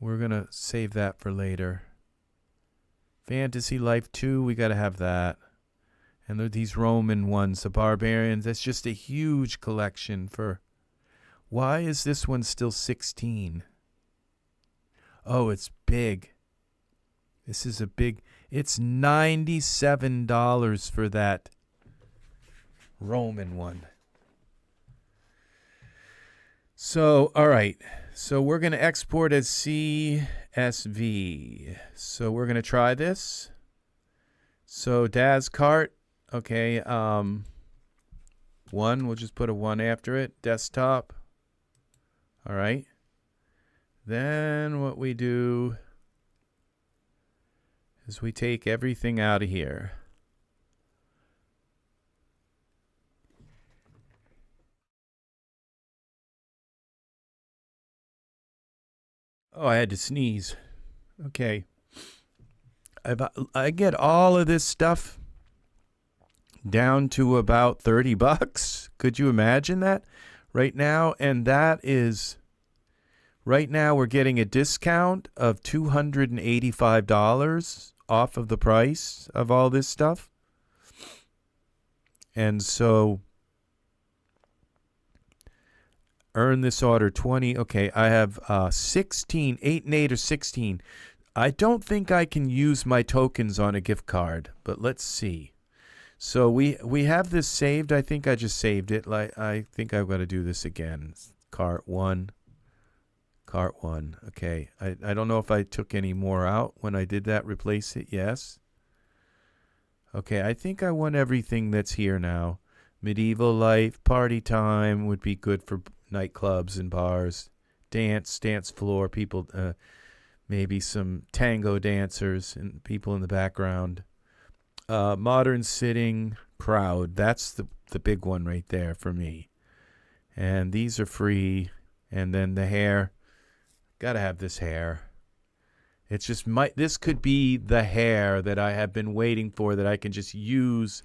We're going to save that for later. Fantasy Life 2, we got to have that. And there are these Roman ones, the Barbarians. That's just a huge collection for... Why is this one still 16? Oh, it's big. This is a big... It's $97 for that Roman one. So, all right. So we're going to export as CSV. So we're going to try this. So Daz cart. Okay. 1. We'll just put a 1 after it. Desktop. All right. Then what we do is we take everything out of here. Oh, I had to sneeze. Okay. I get all of this stuff down to about 30 bucks. Could you imagine that right now? And that is, right now we're getting a discount of $285 off of the price of all this stuff. And so earn this order 20. Okay, I have 16, 8 and 8 or 16. I don't think I can use my tokens on a gift card, but let's see. So we have this saved. I think I just saved it. Like, I think I've got to do this again. Cart one. Okay. I don't know if I took any more out when I did that. Replace it. Yes. Okay. I think I want everything that's here now. Medieval life, party time would be good for nightclubs and bars. Dance floor, people, maybe some tango dancers and people in the background. Modern sitting crowd. That's the big one right there for me. And these are free. And then the hair. Gotta have this hair. It's just this could be the hair that I have been waiting for that I can just use.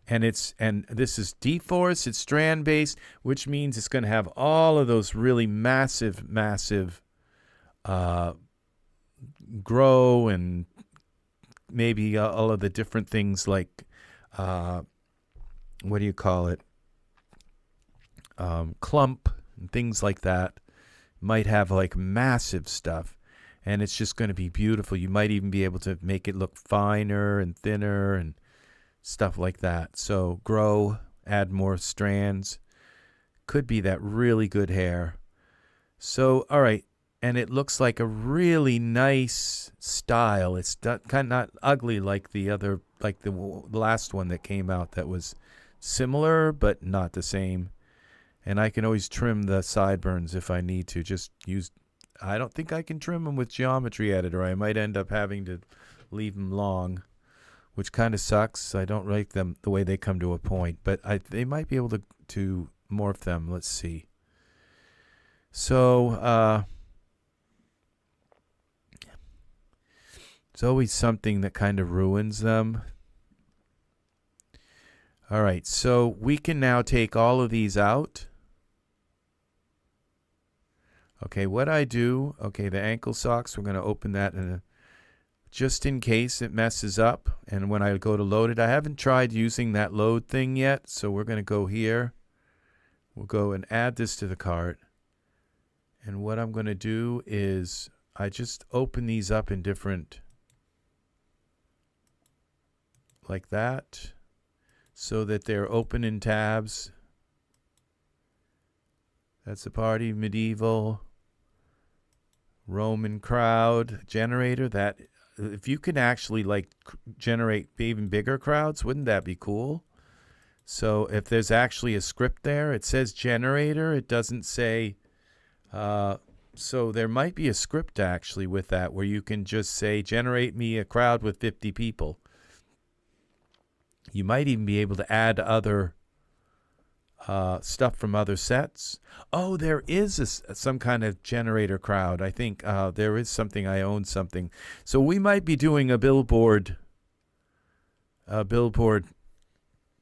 And this is dForce. It's strand based, which means it's going to have all of those really massive grow and maybe all of the different things like what do you call it? Clump and things like that. Might have like massive stuff, and it's just going to be beautiful. You might even be able to make it look finer and thinner and stuff like that. So grow, add more strands. Could be that really good hair. So, all right. And it looks like a really nice style. It's kind of not ugly like the other, like the last one that came out that was similar, but not the same. And I can always trim the sideburns if I need to. Just use, I don't think I can trim them with Geometry Editor. I might end up having to leave them long, which kind of sucks. I don't like them the way they come to a point, but they might be able to morph them. Let's see. So, it's always something that kind of ruins them. All right, so we can now take all of these out. Okay, what I do, okay, the ankle socks, we're going to open that just in case it messes up. And when I go to load it, I haven't tried using that load thing yet, so we're going to go here. We'll go and add this to the cart. And what I'm going to do is I just open these up in different, like that, so that they're open in tabs. That's the party, medieval, Roman crowd, generator. That if you can actually like generate even bigger crowds, wouldn't that be cool? So if there's actually a script there, it says generator. It doesn't say. So there might be a script actually with that where you can just say generate me a crowd with 50 people. You might even be able to add other stuff from other sets. Oh, there is some kind of generator crowd. I think there is something. I own something. So we might be doing a Billboard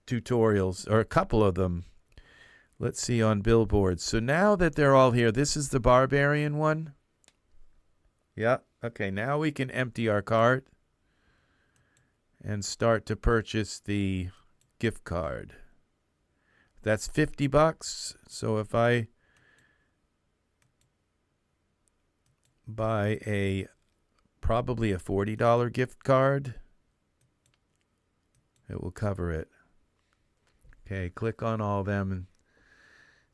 tutorials, or a couple of them. Let's see on Billboards. So now that they're all here, this is the Barbarian one. Yeah. Okay, now we can empty our cart and start to purchase the gift card. That's 50 bucks. So if I buy probably a $40 gift card, it will cover it. Okay, click on all of them and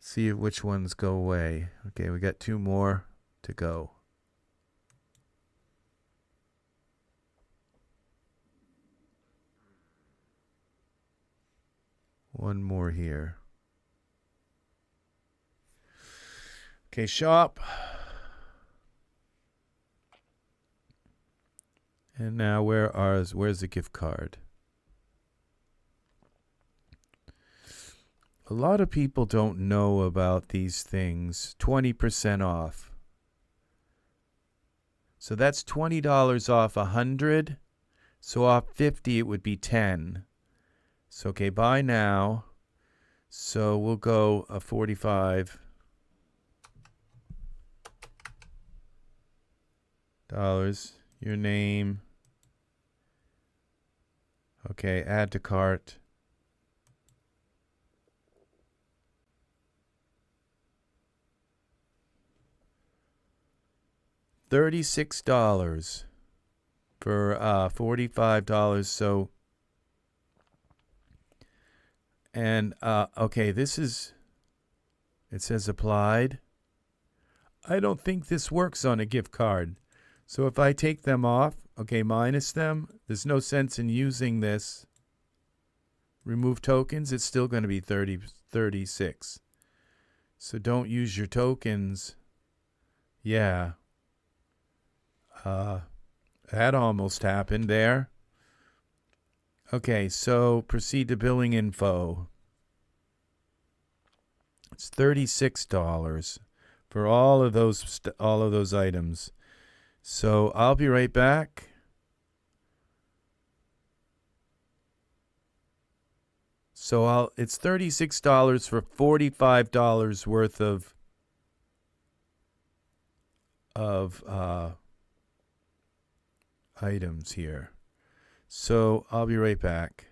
see which ones go away. Okay, we got 2 more to go. One more here. Okay, shop. And now where's the gift card? A lot of people don't know about these things. 20% off. So that's $20 off 100. So off 50 it would be 10. So, okay, buy now. So we'll go a 45 dollars. Your name. Okay, add to cart. $36 for $45. So, and okay, this is, it says applied. I don't think this works on a gift card. So if I take them off, okay, minus them, there's no sense in using this. Remove tokens, it's still going to be 36. So don't use your tokens. Yeah. That almost happened there. Okay, so proceed to billing info. It's $36 for all of those items. So I'll be right back. So it's $36 for $45 worth of items here. So I'll be right back.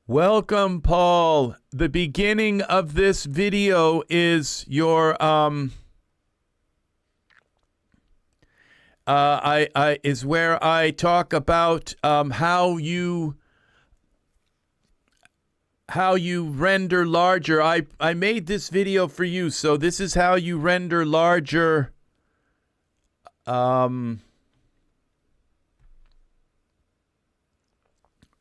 Welcome, Paul. The beginning of this video is your is where I talk about how you render larger. I made this video for you, so this is how you render larger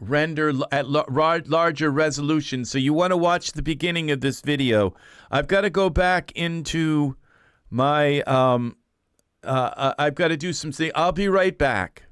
render at larger resolution. So you want to watch the beginning of this video. I've got to go back into my I've got to do some things. I'll be right back.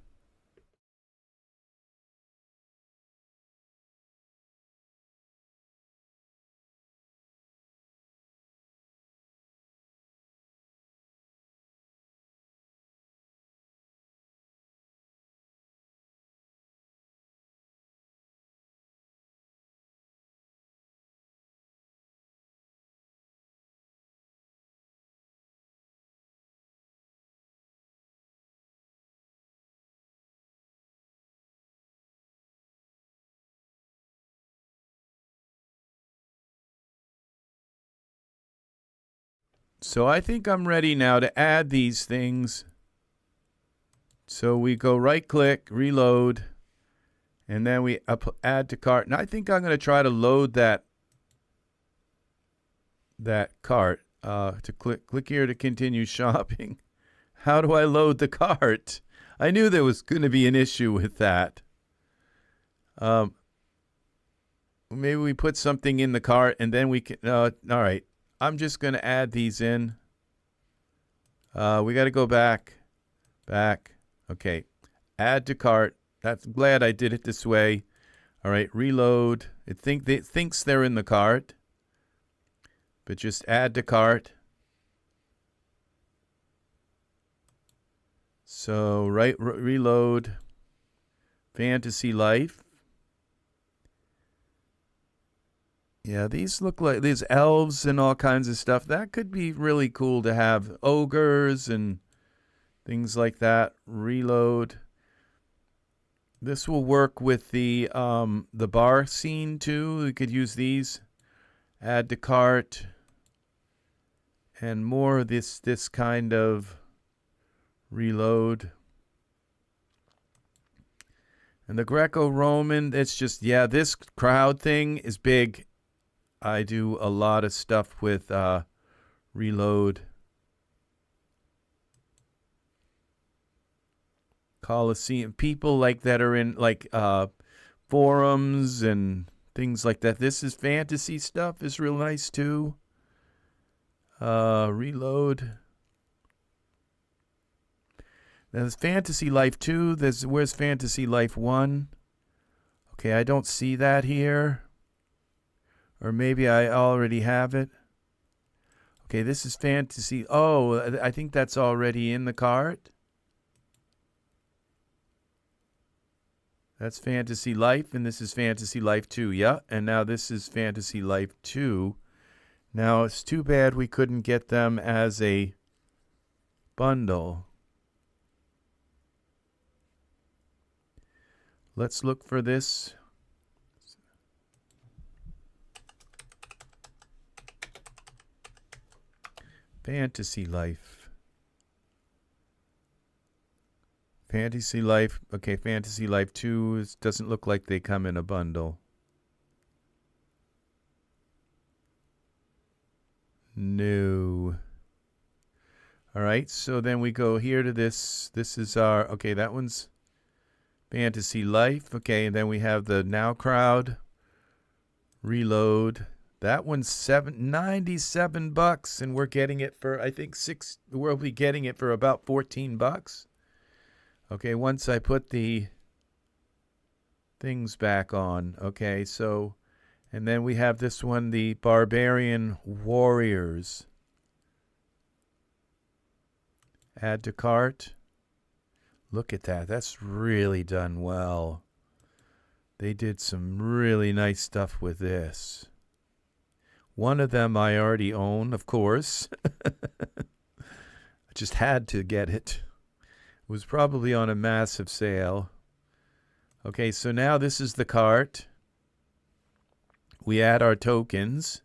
So I think I'm ready now to add these things. So we go right click, reload, and then we add to cart. And I think I'm going to try to load that cart. To click here to continue shopping. How do I load the cart? I knew there was going to be an issue with that. Maybe we put something in the cart and then we can. All right. I'm just going to add these in. We got to go back. Okay. Add to cart. That's glad I did it this way. All right. Reload. It thinks they're in the cart. But just add to cart. So reload. Fantasy Life. Yeah, these look like these elves and all kinds of stuff. That could be really cool to have. Ogres and things like that. Reload. This will work with the bar scene too. We could use these. Add to cart. And more of this kind of reload. And the Greco-Roman, it's just, yeah, this crowd thing is big. I do a lot of stuff with reload. Coliseum. People like that are in like forums and things like that. This is fantasy stuff is real nice too. Reload. There's Fantasy Life 2. Where's Fantasy Life 1? Okay, I don't see that here. Or maybe I already have it. Okay, this is Fantasy. Oh, I think that's already in the cart. That's Fantasy Life, and this is Fantasy Life 2. Yeah, and now this is Fantasy Life 2. Now, it's too bad we couldn't get them as a bundle. Let's look for this. Fantasy Life. Fantasy Life. Okay, Fantasy Life 2 doesn't look like they come in a bundle. No. All right, so then we go here to this. This is our, okay, that one's Fantasy Life. Okay, and then we have the Now Crowd. Reload. That one's $97, and we're getting it for, I think, we'll be getting it for about $14. Okay, once I put the things back on. Okay, so, and then we have this one, the Barbarian Warriors. Add to cart. Look at that. That's really done well. They did some really nice stuff with this. One of them I already own, of course. I just had to get it. It was probably on a massive sale. Okay, so now this is the cart. We add our tokens.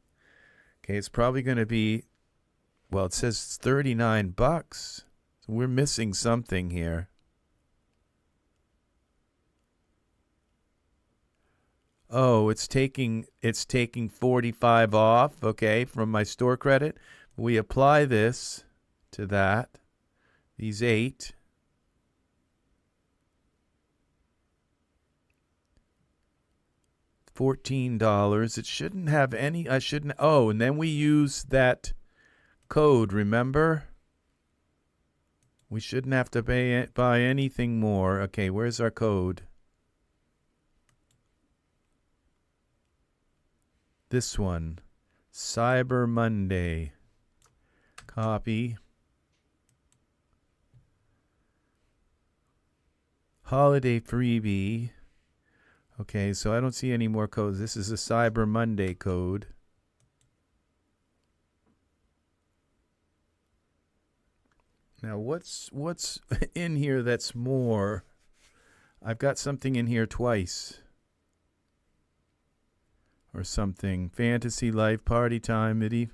Okay, it's probably going to be, well, it says it's $39. So we're missing something here. Oh, it's taking 45 off, okay, from my store credit. We apply this to that. These 8. $14. It shouldn't have any, I shouldn't, oh, and then we use that code, remember? We shouldn't have to buy anything more. Okay, where's our code? This one, Cyber Monday. Copy. Holiday freebie. Okay, so I don't see any more codes. This is a Cyber Monday code. Now, what's in here that's more? I've got something in here twice. Or something. Fantasy Life, Party Time, MIDI.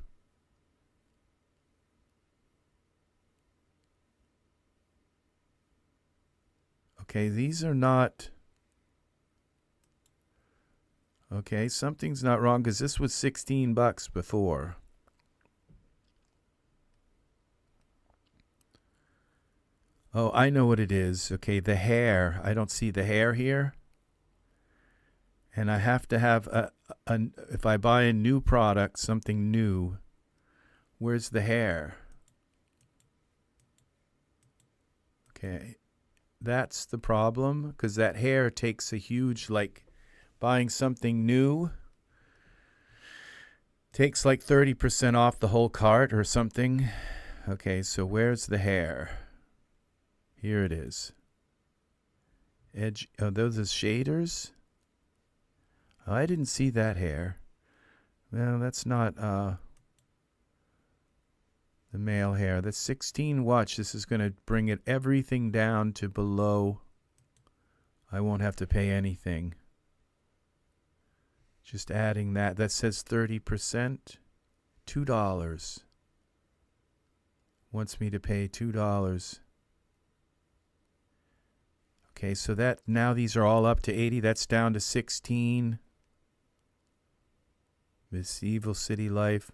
Okay, these are not. Okay, something's not wrong because this was $16 before. Oh, I know what it is. Okay, the hair. I don't see the hair here. And I have to have if I buy a new product, something new, where's the hair? Okay, that's the problem, because that hair takes a huge, like, buying something new takes like 30% off the whole cart or something. Okay, so where's the hair? Here it is. Edge, oh, those are shaders? Oh, I didn't see that hair. Well, that's not the male hair. That's 16 watts. This is going to bring it everything down to below. I won't have to pay anything. Just adding that. That says 30%. $2. Wants me to pay $2. Okay, so that now these are all up to 80. That's down to 16. Miss Evil City Life.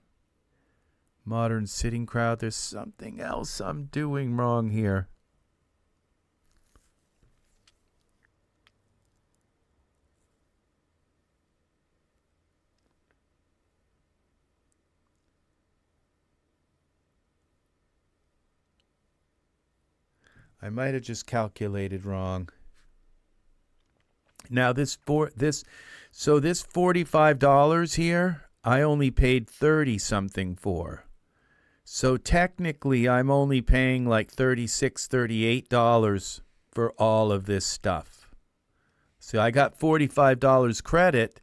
Modern Sitting Crowd. There's something else I'm doing wrong here. I might have just calculated wrong. Now this $45 here, I only paid 30 something for. So technically I'm only paying like $36, $38 for all of this stuff. So I got $45 credit,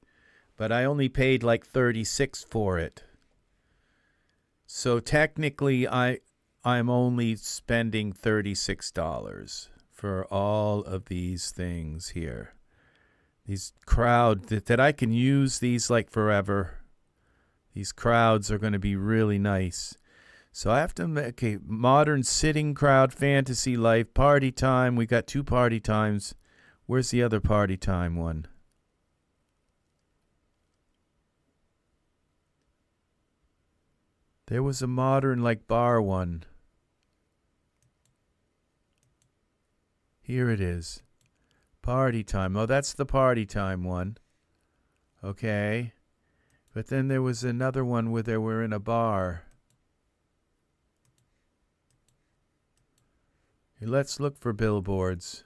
but I only paid like 36 for it. So technically I'm only spending $36 for all of these things here. These crowd that I can use these like forever. These crowds are going to be really nice. So I have to make, okay, modern sitting crowd, fantasy life, party time. We got 2 party times. Where's the other party time one? There was a modern like bar one. Here it is. Party time. Oh, that's the party time one. Okay. But then there was another one where they were in a bar. Hey, let's look for billboards.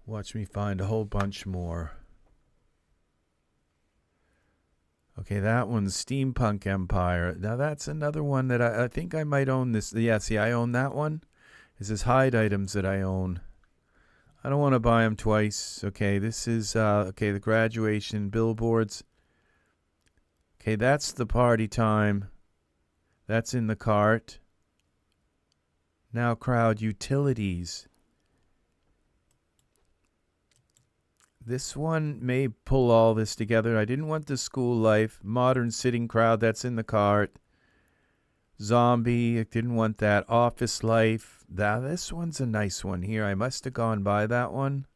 Watch me find a whole bunch more. Okay, that one's Steampunk Empire. Now that's another one that I think I might own this. Yeah, see, I own that one. This is hide items that I own. I don't want to buy them twice. Okay, this is, okay, the graduation, billboards. Okay, that's the party time. That's in the cart. Now crowd utilities. This one may pull all this together. I didn't want the school life. Modern sitting crowd, that's in the cart. Zombie, I didn't want that. Office life. This one's a nice one here. I must have gone by that one.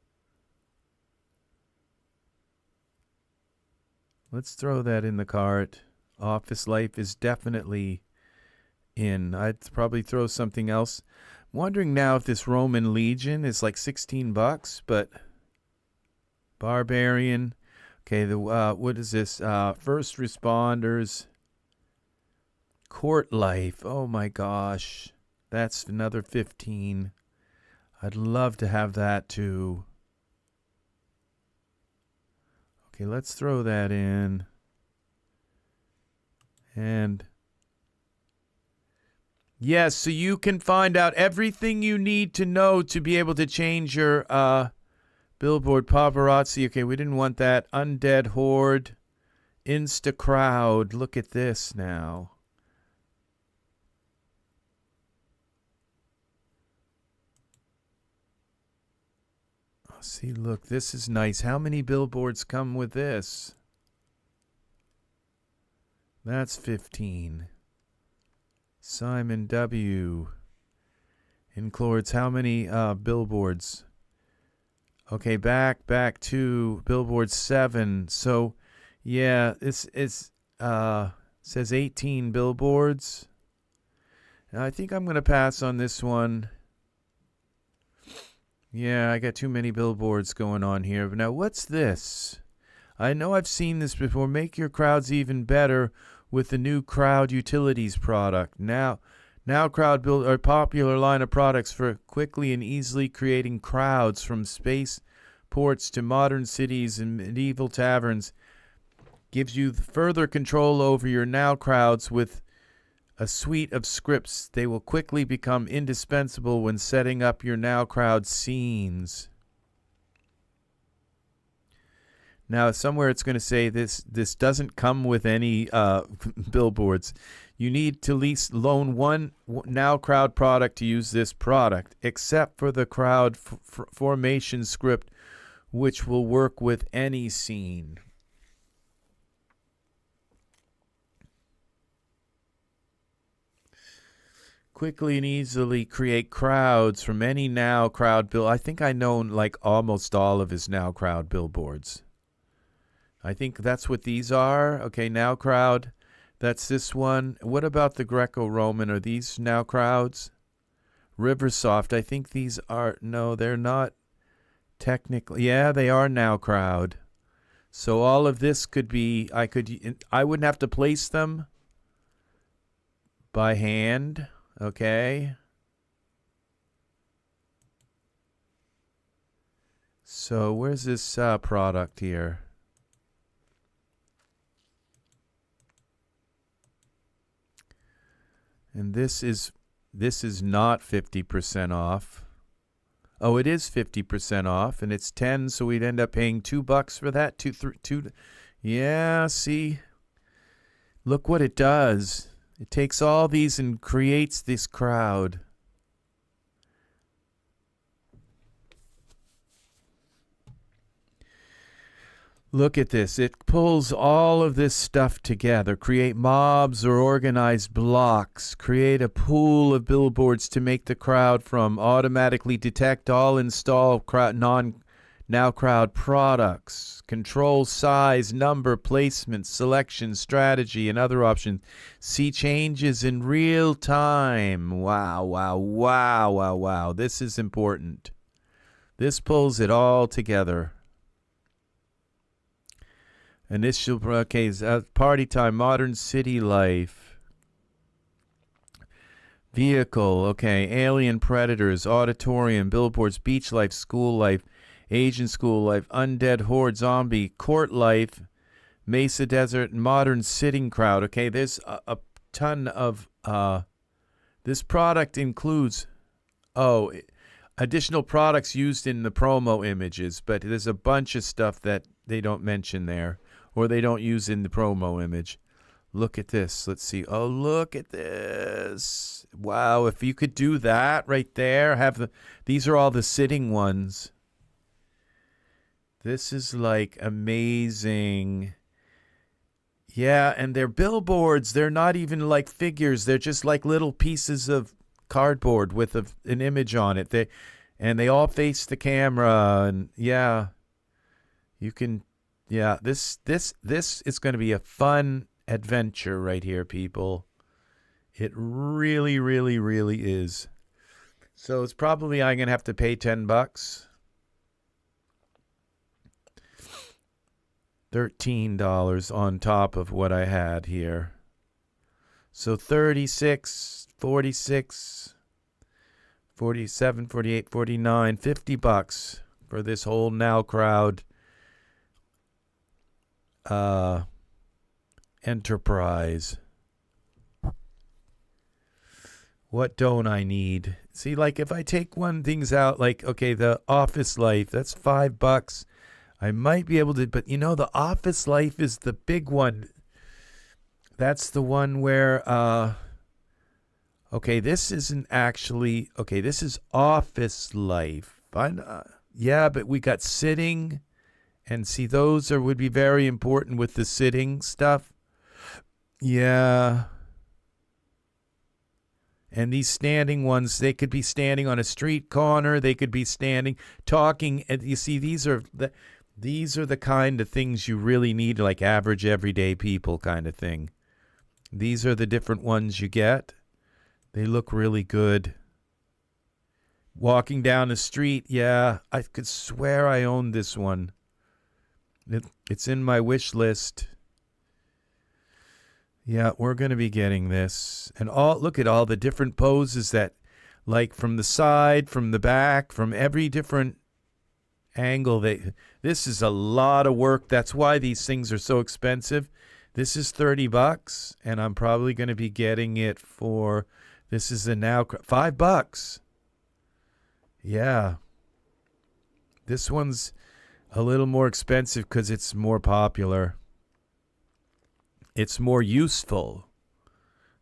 Let's throw that in the cart. Office life is definitely in. I'd probably throw something else. I'm wondering now if this Roman Legion is like $16, but... Barbarian. Okay, the what is this? First responders. Court life. Oh my gosh. That's another 15. I'd love to have that too. Okay, let's throw that in. And yes, so you can find out everything you need to know to be able to change your Billboard paparazzi. Okay, we didn't want that. Undead horde. Insta crowd. Look at this now. Oh, see, look, this is nice. How many billboards come with this? That's 15. Simon W. Includes how many billboards? Okay, back to Billboard 7. So, yeah, this is says 18 billboards. Now, I think I'm going to pass on this one. Yeah, I got too many billboards going on here. But now, what's this? I know I've seen this before. Make your crowds even better with the new crowd utilities product. Now crowd build a popular line of products for quickly and easily creating crowds from space ports to modern cities and medieval taverns. Gives you further control over your now crowds with a suite of scripts. They will quickly become indispensable when setting up your now crowd scenes. Now, somewhere it's going to say this doesn't come with any billboards. You need to at least loan one now crowd product to use this product, except for the crowd formation script, which will work with any scene. Quickly and easily create crowds from any now crowd bill. I think I know like almost all of his now crowd billboards. I think that's what these are. Okay, now crowd. That's this one. What about the Greco-Roman? Are these now crowds? Riversoft. I think these are, no, they're not technically. Yeah, they are now crowd. So all of this could be, I wouldn't have to place them. by hand. Okay. So where's this product here? And this is not 50% off. Oh, it is 50% off, and it's 10, so we'd end up paying $2 for that. Two. Yeah, see? Look what it does. It takes all these and creates this crowd. Look at this. It pulls all of this stuff together. Now mobs or organized blocks. Create a pool of billboards to make the crowd from. Automatically detect all install now crowd products. Control size, number, placement, selection, strategy, and other options. See changes in real time. Wow, wow, wow, wow, wow. This is important. This pulls it all together. Initial, okay, party time, modern city life. Vehicle, okay, alien predators, auditorium, billboards, beach life, school life, Asian school life, undead horde, zombie, court life, Mesa Desert, modern sitting crowd. Okay, there's a ton of, this product includes, additional products used in the promo images, but there's a bunch of stuff that they don't mention there. Or they don't use in the promo image. Look at this. Let's see. Oh, look at this. Wow, if you could do that right there. These are all the sitting ones. This is like amazing. Yeah, and they're billboards. They're not even like figures. They're just like little pieces of cardboard with an image on it. They all face the camera, and yeah. You can this is going to be a fun adventure right here, people. It really, really, really is. So it's probably I'm going to have to pay $10. $13 on top of what I had here. So 36, 46, 47, 48, 49, $50 for this whole now crowd enterprise. What don't I need? See, like if I take things out, like, okay, the office life, that's $5. I might be able to, but the office life is the big one. That's the one where, okay, this isn't actually, okay, this is office life. Yeah, but we got sitting. And see, those would be very important with the sitting stuff. Yeah. And these standing ones, they could be standing on a street corner. They could be standing, talking. And you see, these are the kind of things you really need, like average, everyday people kind of thing. These are the different ones you get. They look really good. Walking down the street, yeah, I could swear I owned this one. It's in my wish list. Yeah, we're going to be getting this. And look at all the different poses that, like from the side, from the back, from every different angle. This is a lot of work. That's why these things are so expensive. This is $30, and I'm probably going to be getting it for, this is now $5. Yeah. This one's a little more expensive because it's more popular. It's more useful.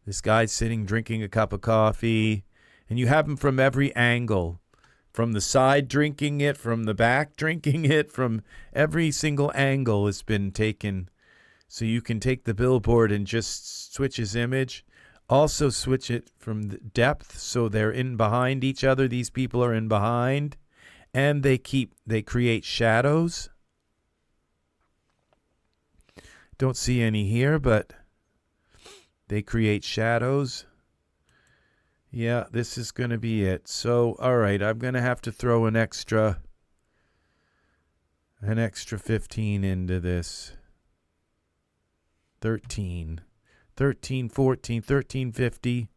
This guy's sitting drinking a cup of coffee, and you have him from every angle. From the side drinking it, from the back drinking it, from every single angle has been taken. So you can take the billboard and just switch his image. Also switch it from the depth so they're in behind each other. These people are in behind. And they create shadows. Don't see any here, but they create shadows. Yeah, this is going to be it. So, all right, I'm going to have to throw an extra 15 into this. 13. 13, 14, 13.50.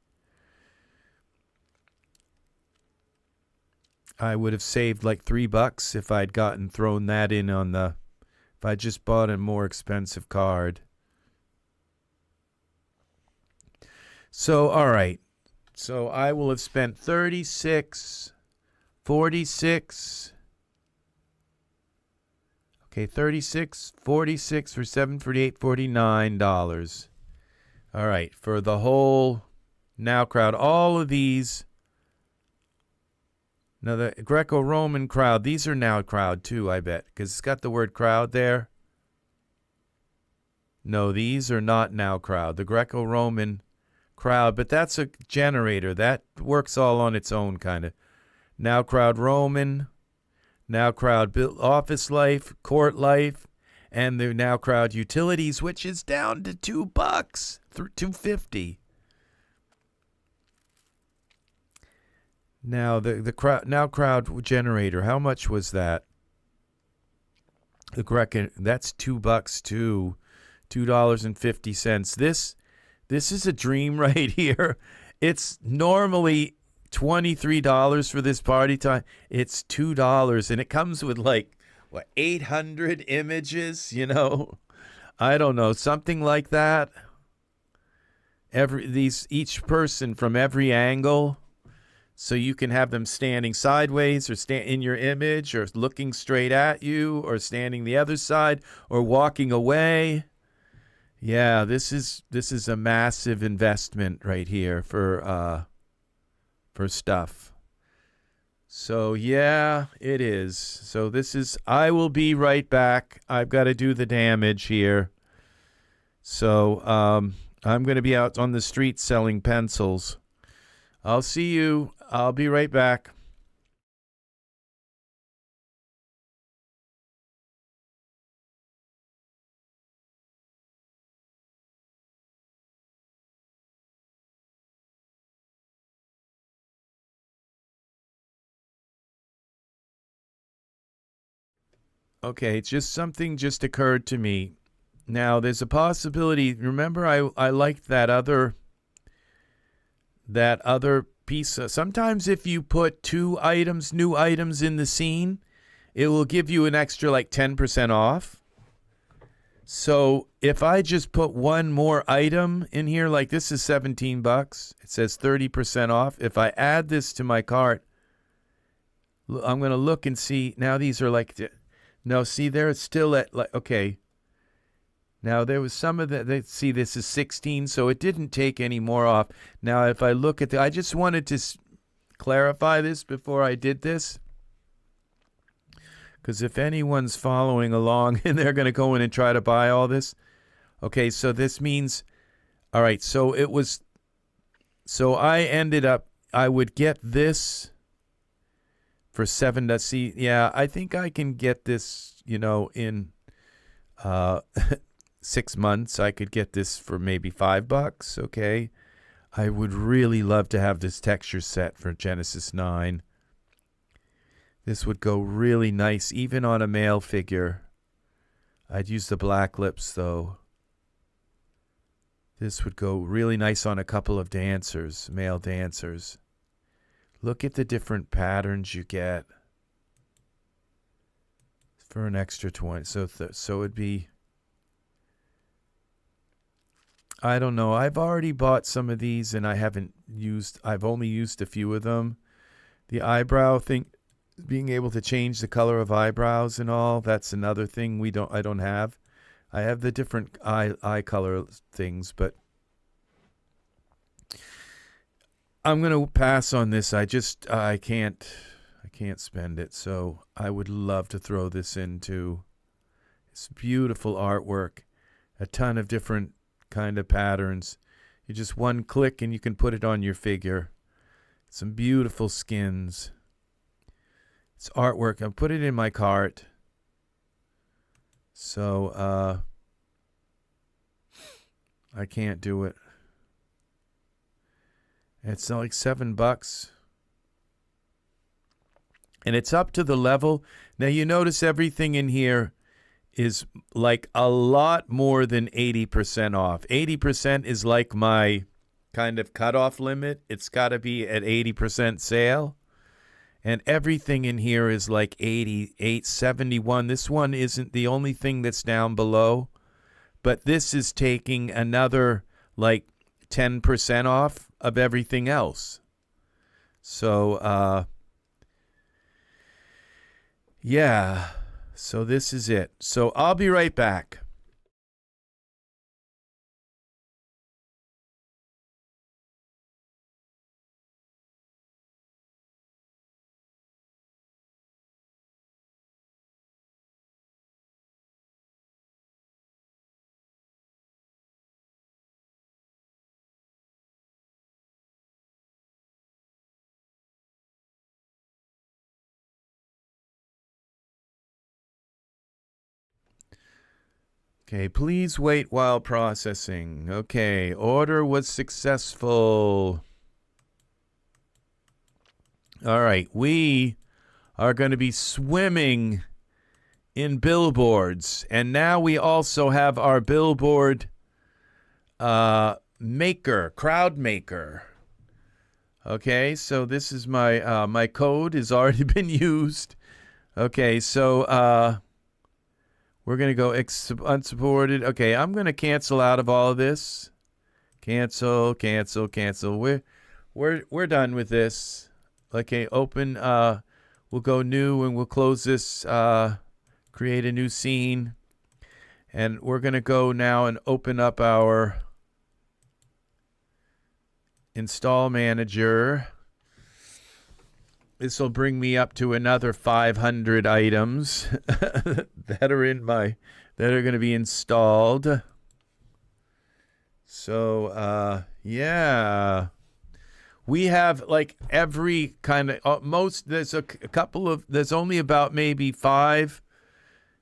I would have saved like $3 if I'd thrown that in on the, if I just bought a more expensive card. So, all right. So I will have spent 36, 46. Okay, 36, 46 for $748, $49. All right, for the whole Now crowd, all of these. Now, the Greco-Roman crowd, these are Now crowd too, I bet, because it's got the word crowd there. No, these are not Now crowd. The Greco-Roman crowd, but that's a generator. That works all on its own, kind of. Now crowd Roman, Now crowd office life, court life, and the Now crowd utilities, which is down to $2, $2.50. Now the crowd Now crowd generator, how much was that? The Greco, that's $2 too, $2.50. This is a dream right here. It's normally $23 for this party time. It's $2, and it comes with like what, 800 images, you know? I don't know, something like that. Each person from every angle. So you can have them standing sideways or in your image or looking straight at you or standing the other side or walking away. Yeah, this is a massive investment right here for stuff. So yeah, it is. So this is, I will be right back. I've got to do the damage here. So I'm going to be out on the street selling pencils. I'll see you. I'll be right back. Okay, something just occurred to me. Now, there's a possibility. Remember, I liked that other piece. Sometimes if you put new items in the scene, it will give you an extra like 10% off. So if I just put one more item in here, like this is $17, it says 30% off. If I add this to my cart, I'm going to look and see. Now these are like, no, see, they're still at like, okay. Now, there was some of the, see, this is 16, so it didn't take any more off. Now, if I look at I just wanted to clarify this before I did this. Because if anyone's following along and they're going to go in and try to buy all this. Okay, so this means, all right, so I ended up, I would get this for $7. See, yeah, I think I can get this, in 6 months. I could get this for maybe $5. Okay, I would really love to have this texture set for Genesis 9. This would go really nice even on a male figure. I'd use the black lips though. This would go really nice on a couple of dancers, male dancers. Look at the different patterns you get for an extra 20. So it'd be, I don't know. I've already bought some of these and I've only used a few of them. The eyebrow thing, being able to change the color of eyebrows and all, that's another thing I don't have. I have the different eye color things, but I'm going to pass on this. I can't spend it. So I would love to throw this into this beautiful artwork, a ton of different kind of patterns. You just one click and you can put it on your figure. Some beautiful skins. It's artwork. I'll put it in my cart. So I can't do it. It's like $7. And it's up to the level. Now you notice everything in here is like a lot more than 80% off. 80% is like my kind of cutoff limit. It's got to be at 80% sale. And everything in here is like 88, 71. This one isn't the only thing that's down below, but this is taking another like 10% off of everything else. So, yeah. So this is it. So I'll be right back. Okay, please wait while processing. Okay, order was successful. All right, we are going to be swimming in billboards. And now we also have our billboard maker, crowd maker. Okay, so this is my my code has already been used. Okay, so we're going to go unsupported. Okay, I'm going to cancel out of all of this. Cancel, cancel, cancel. We're done with this. Okay, open. We'll go new and we'll close this. Create a new scene. And we're going to go now and open up our install manager. This will bring me up to another 500 items that are going to be installed. So, yeah. We have like every kind of there's a couple of, there's only about maybe 5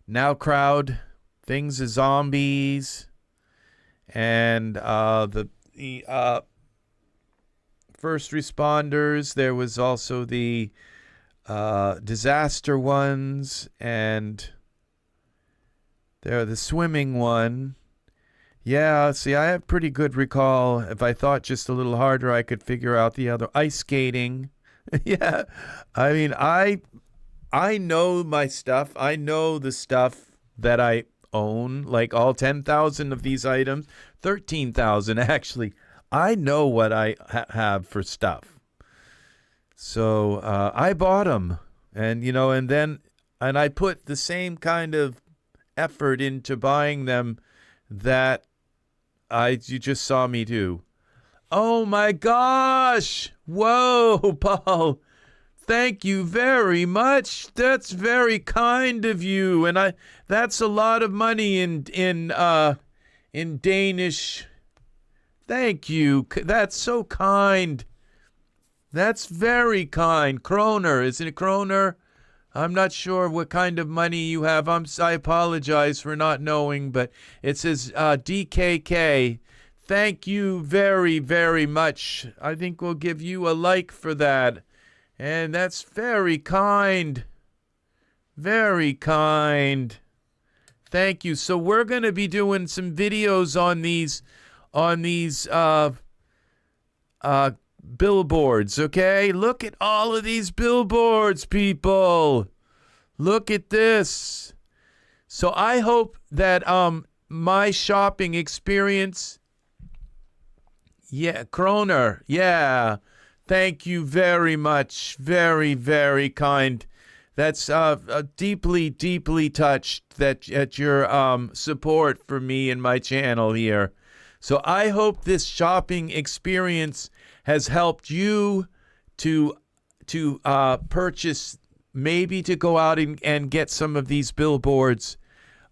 now crowd things, as zombies, and the first responders. There was also the disaster ones, and there the swimming one. Yeah, see, I have pretty good recall. If I thought just a little harder, I could figure out the other. Ice skating. Yeah, I mean, I know my stuff. I know the stuff that I own, like all 10,000 of these items, 13,000 actually. I know what I have for stuff. So I bought them, and and I put the same kind of effort into buying them that you just saw me do. Oh my gosh! Whoa, Paul! Thank you very much. That's very kind of you, and that's a lot of money in Danish. Thank you. That's so kind. That's very kind. Kroner, isn't it Kroner? I'm not sure what kind of money you have. I apologize for not knowing, but it says DKK. Thank you very, very much. I think we'll give you a like for that. And that's very kind. Very kind. Thank you. So we're going to be doing some videos on these billboards, okay? Look at all of these billboards, people. Look at this. So I hope that my shopping experience, yeah, Kroner, yeah, thank you very much. Very, very kind. That's deeply, deeply touched at your support for me and my channel here. So I hope this shopping experience has helped you to purchase, maybe to go out and get some of these billboards,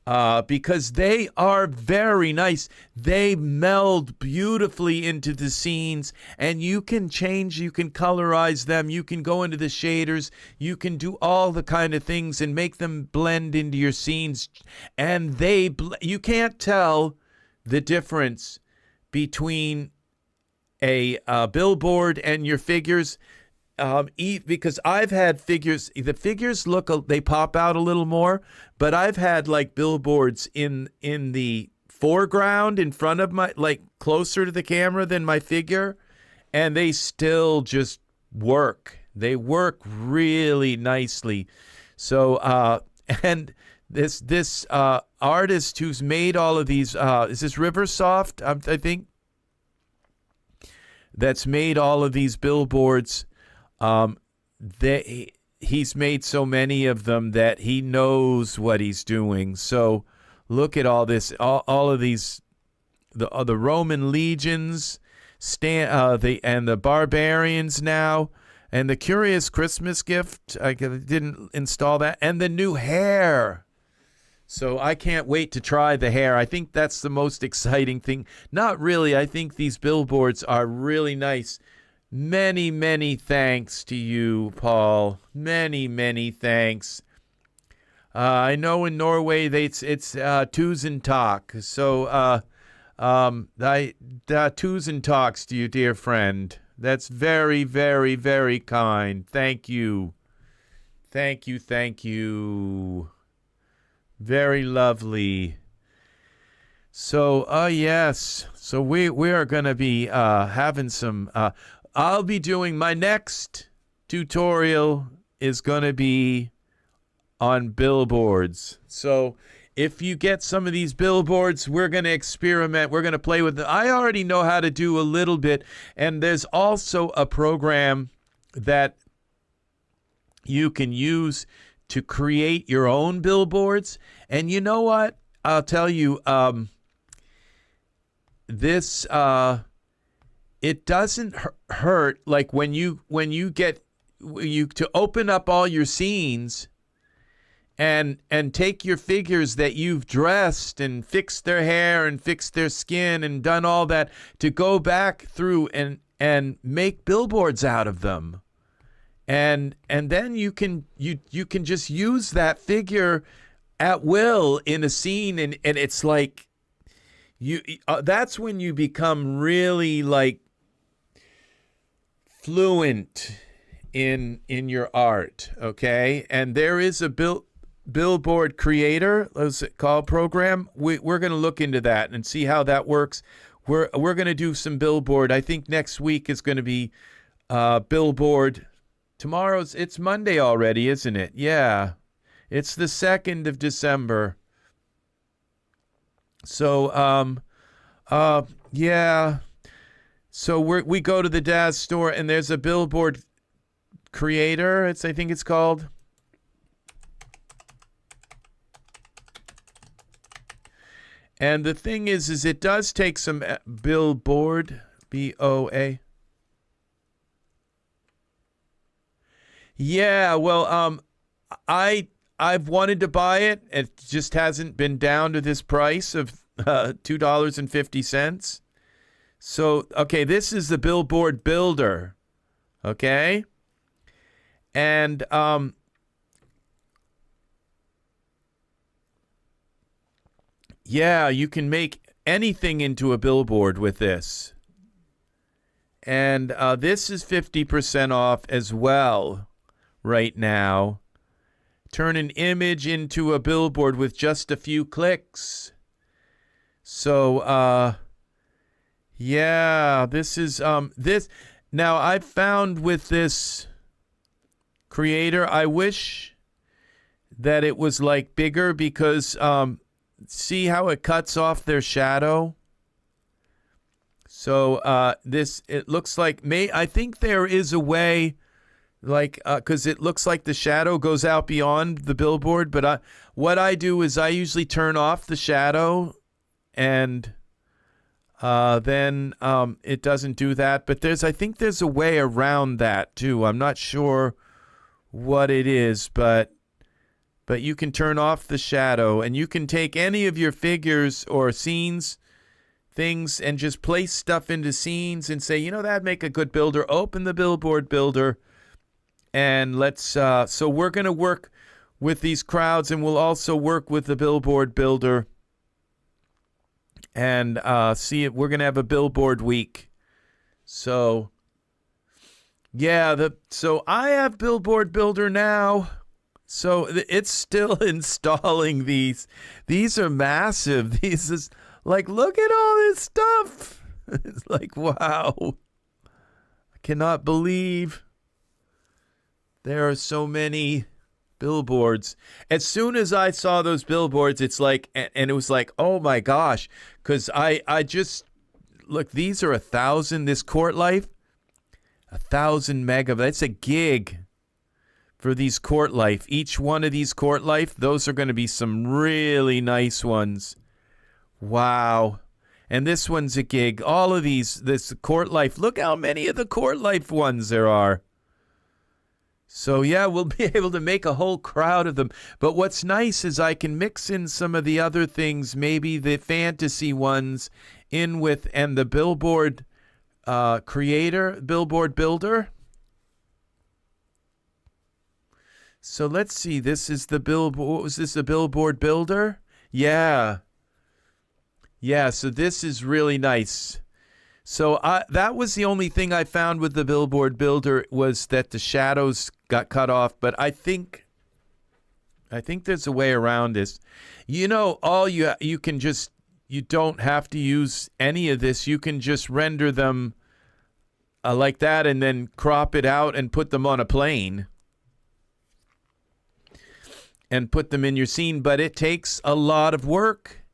because they are very nice. They meld beautifully into the scenes, and you can change, you can colorize them, you can go into the shaders, you can do all the kind of things and make them blend into your scenes, and you can't tell the difference between a billboard and your figures. because I've had figures. The figures they pop out a little more, but I've had like billboards in the foreground in front of my, like closer to the camera than my figure, and they still just work. They work really nicely. So and this artist who's made all of these, is this Riversoft? I think that's made all of these billboards. He's made so many of them that he knows what he's doing. So look at all this, all of these, the Roman legions, and the barbarians now, and the curious Christmas gift. I didn't install that, and the new hair. So I can't wait to try the hair. I think that's the most exciting thing. Not really. I think these billboards are really nice. Many, many thanks to you, Paul. Many, many thanks. I know in Norway it's tusen takk. So tusen talks to you, dear friend. That's very, very, very kind. Thank you. Thank you, thank you. Very lovely. So, yes. So we are going to be having some... I'll be doing my next tutorial is going to be on billboards. So if you get some of these billboards, we're going to experiment. We're going to play with them. I already know how to do a little bit. And there's also a program that you can use to create your own billboards. And you know what? I'll tell you, this... it doesn't hurt, like when you to open up all your scenes and take your figures that you've dressed and fixed their hair and fixed their skin and done all that, to go back through and make billboards out of them. And then you can just use that figure at will in a scene, and it's like that's when you become really like fluent in your art, okay? And there is a Billboard Creator, what's it called, program. We're going to look into that and see how that works. We're going to do some Billboard. I think next week is going to be Billboard. It's Monday already, isn't it? Yeah. It's the 2nd of December. So, yeah. So we go to the Daz store, and there's a Billboard Creator. I think it's called. And the thing is it does take some Billboard, BOA. Yeah, well, I've wanted to buy it. It just hasn't been down to this price of $2.50. So, okay, this is the Billboard Builder, okay? And yeah, you can make anything into a billboard with this. And this is 50% off as well right now. Turn an image into a billboard with just a few clicks. So, yeah, this is this. Now, I've found with this Creator, I wish that it was like bigger, because see how it cuts off their shadow? So it looks like I think there is a way, like, because it looks like the shadow goes out beyond the billboard. But what I do is I usually turn off the shadow, and then it doesn't do that. But I think there's a way around that too. I'm not sure what it is, but you can turn off the shadow, and you can take any of your figures or scenes, things, and just place stuff into scenes and say, that'd make a good builder. Open the Billboard Builder, and let's, so we're going to work with these crowds, and we'll also work with the Billboard Builder, and see it. We're going to have a Billboard week. So Yeah, so I have Billboard Builder now. So it's still installing these. These are massive. These is like, look at all this stuff. It's like, wow. I cannot believe there are so many billboards. As soon as I saw those billboards, it's like, and it was like, oh my gosh. Because I just, look, these are 1,000, this Court Life, 1,000 megabytes. That's a gig. For these Court Life, each one of these Court Life, those are going to be some really nice ones. Wow. And this one's a gig. All of these, this Court Life, look how many of the Court Life ones there are. So yeah, we'll be able to make a whole crowd of them. But what's nice is I can mix in some of the other things, maybe the fantasy ones in with, and the Billboard creator, Billboard Builder. So let's see, this is the Billboard, what was this, a Billboard Builder? Yeah. Yeah, so this is really nice. So that was the only thing I found with the Billboard Builder, was that the shadows got cut off, but I think there's a way around this. You know, you can just, you don't have to use any of this. You can just render them like that and then crop it out and put them on a plane. And put them in your scene, but it takes a lot of work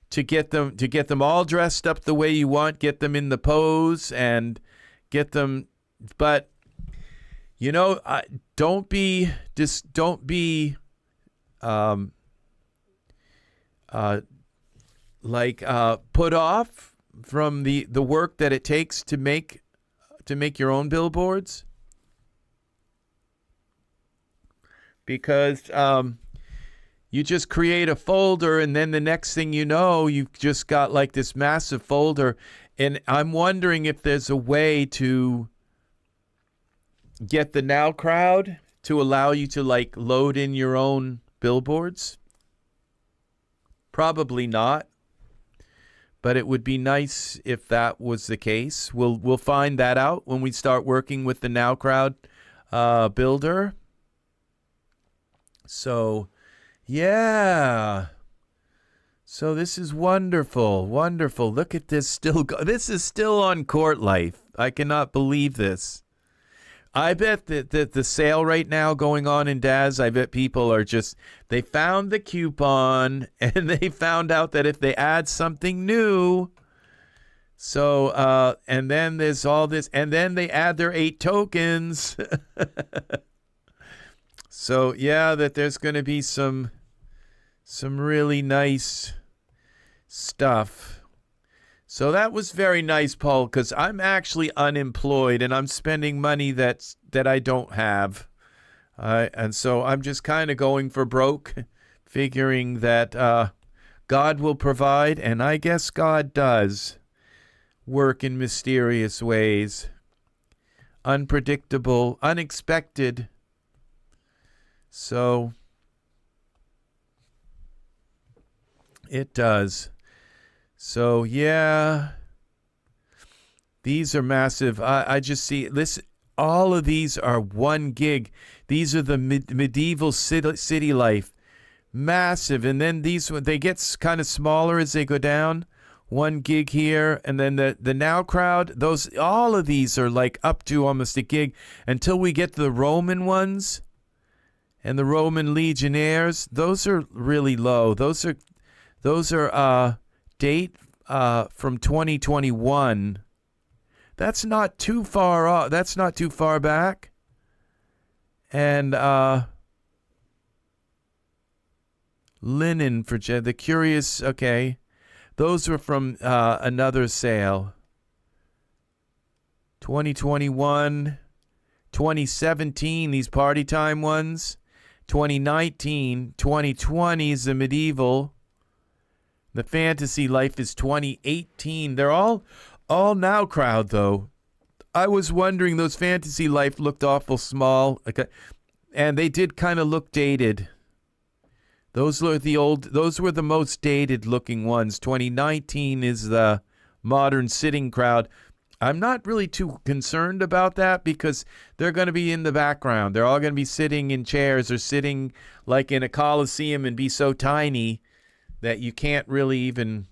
to get them all dressed up the way you want, get them in the pose, and get them. But you know, don't be put off from the work that it takes to make your own billboards. Because you just create a folder, and then the next thing you know, you've just got like this massive folder. And I'm wondering if there's a way to get the Now crowd to allow you to like load in your own billboards. Probably not, but it would be nice if that was the case. We'll find that out when we start working with the Now crowd builder. So, yeah. So this is wonderful, wonderful. Look at this this is still on Court Life. I cannot believe this. I bet that the sale right now going on in Daz, I bet people are just, they found the coupon and they found out that if they add something new, so, and then there's all this, and then they add their 8 tokens. So yeah, that there's going to be some really nice stuff. So that was very nice, Paul, because I'm actually unemployed and I'm spending money that I don't have. And so I'm just kind of going for broke, figuring that God will provide, and I guess God does work in mysterious ways. Unpredictable, unexpected. So it does. So yeah, these are massive. I just see this. All of these are 1 gig. These are the medieval city life, massive. And then these, they get kind of smaller as they go down. 1 gig here, and then the Now crowd. Those, all of these are like up to almost a gig until we get to the Roman ones. And the Roman legionnaires, those are really low. Those are date from 2021. That's not too far off. That's not too far back. And linen for the curious. Okay, those were from another sale. 2021, 2017. These party time ones. 2019, 2020 is the medieval. The fantasy life is 2018. They're all Now crowd, though. I was wondering, those fantasy life looked awful small. Okay. And they did kind of look dated. Those were the most dated looking ones. 2019 is the modern sitting crowd. I'm not really too concerned about that because they're going to be in the background. They're all going to be sitting in chairs or sitting like in a coliseum and be so tiny that you can't really even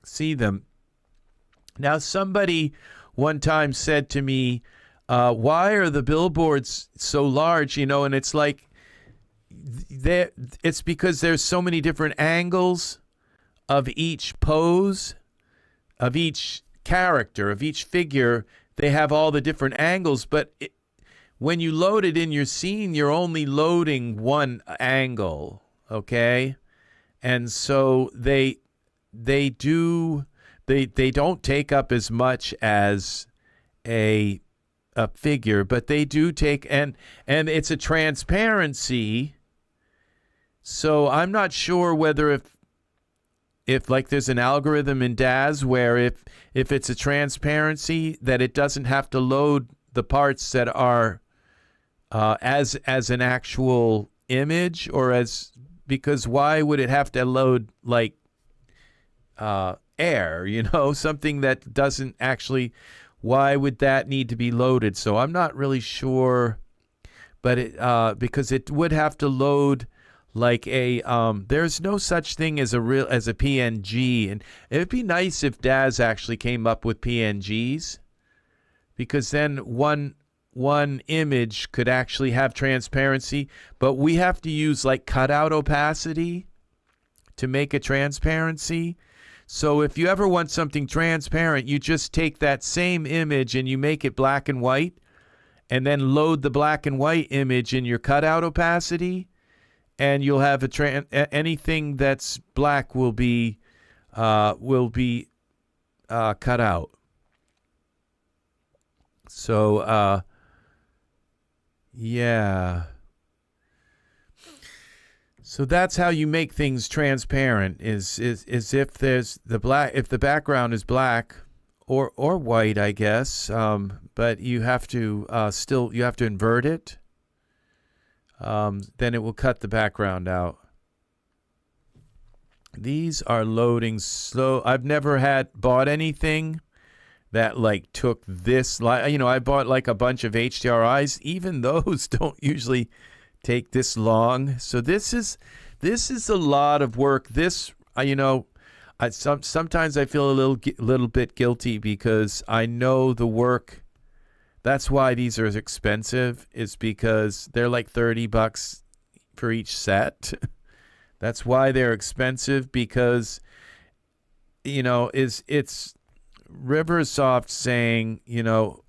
see them. Now, somebody one time said to me, why are the billboards so large? You know, and it's like, it's because there's so many different angles of each pose, of each character, of each figure. They have all the different angles, but when you load it in your scene, you're only loading one angle, okay? And so they don't take up as much as a figure, but they do take, and it's a transparency. So I'm not sure whether if like there's an algorithm in Daz where if it's a transparency that it doesn't have to load the parts that are as an actual image, or because why would it have to load like air, you know, something that doesn't actually, why would that need to be loaded? So I'm not really sure, but because it would have to load like there's no such thing as a PNG, and it'd be nice if Daz actually came up with PNGs, because then one image could actually have transparency, but we have to use like cutout opacity to make a transparency. So if you ever want something transparent, you just take that same image and you make it black and white, and then load the black and white image in your cutout opacity, and you'll have anything that's black will be cut out. So yeah. So that's how you make things transparent. Is if there's if the background is black or white, I guess. But you have to you have to invert it. Then it will cut the background out. These are loading slow. I've never bought anything that like took this, you know, I bought like a bunch of HDRIs. Even those don't usually take this long. So this is a lot of work. This, you know, sometimes I feel a little bit guilty because I know the work. That's why these are expensive, is because they're like $30 for each set. That's why they're expensive, because, you know, it's Riversoft saying, you know,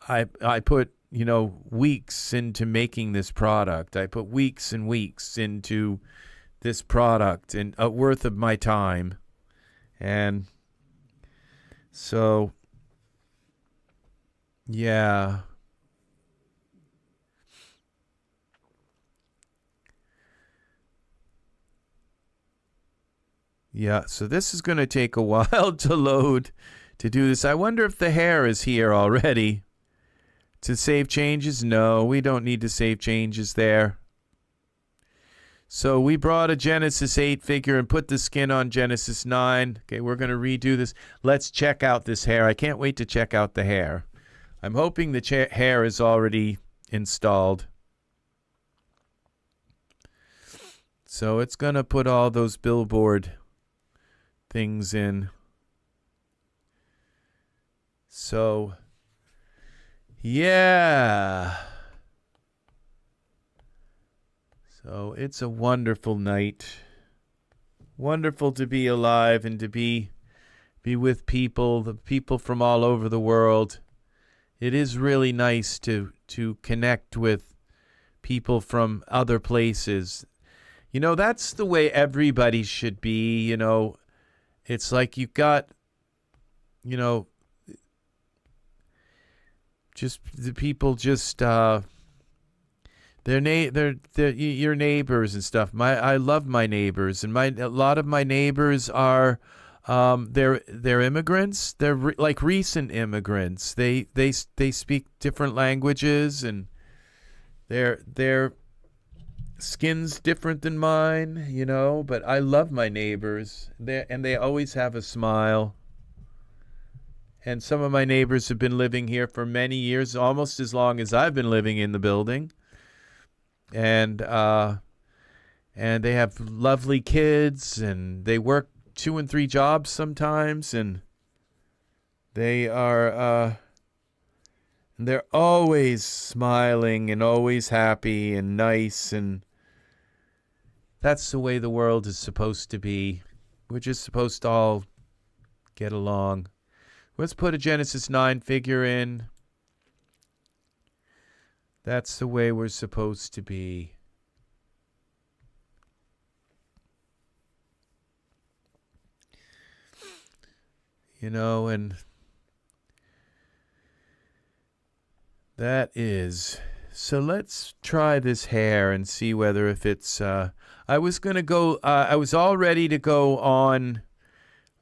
I put, you know, weeks into making this product. I put weeks and weeks into this product and worth of my time. And so, yeah. Yeah, so this is going to take a while to load to do this. I wonder if the hair is here already. To save changes? No, we don't need to save changes there. So we brought a Genesis 8 figure and put the skin on Genesis 9. Okay, we're going to redo this. Let's check out this hair. I can't wait to check out the hair. I'm hoping the hair is already installed. So it's going to put all those Billboard things in. So, yeah. So it's a wonderful night. Wonderful to be alive and to be with people, the people from all over the world. It is really nice to connect with people from other places. You know, that's the way everybody should be, you know. It's like you've got, you know, just the people just they're your neighbors and stuff. I love my neighbors, and a lot of my neighbors are they're immigrants. They're like recent immigrants. They speak different languages, and their skin's different than mine, you know, but I love my neighbors. They always have a smile. And some of my neighbors have been living here for many years, almost as long as I've been living in the building. And they have lovely kids, and they work 2 and 3 jobs sometimes, and they are they're always smiling and always happy and nice, and that's the way the world is supposed to be. We're just supposed to all get along. Let's put a Genesis 9 figure in. That's the way we're supposed to be. You know, and that is. So let's try this hair and see whether if it's, I was going to go, I was all ready to go on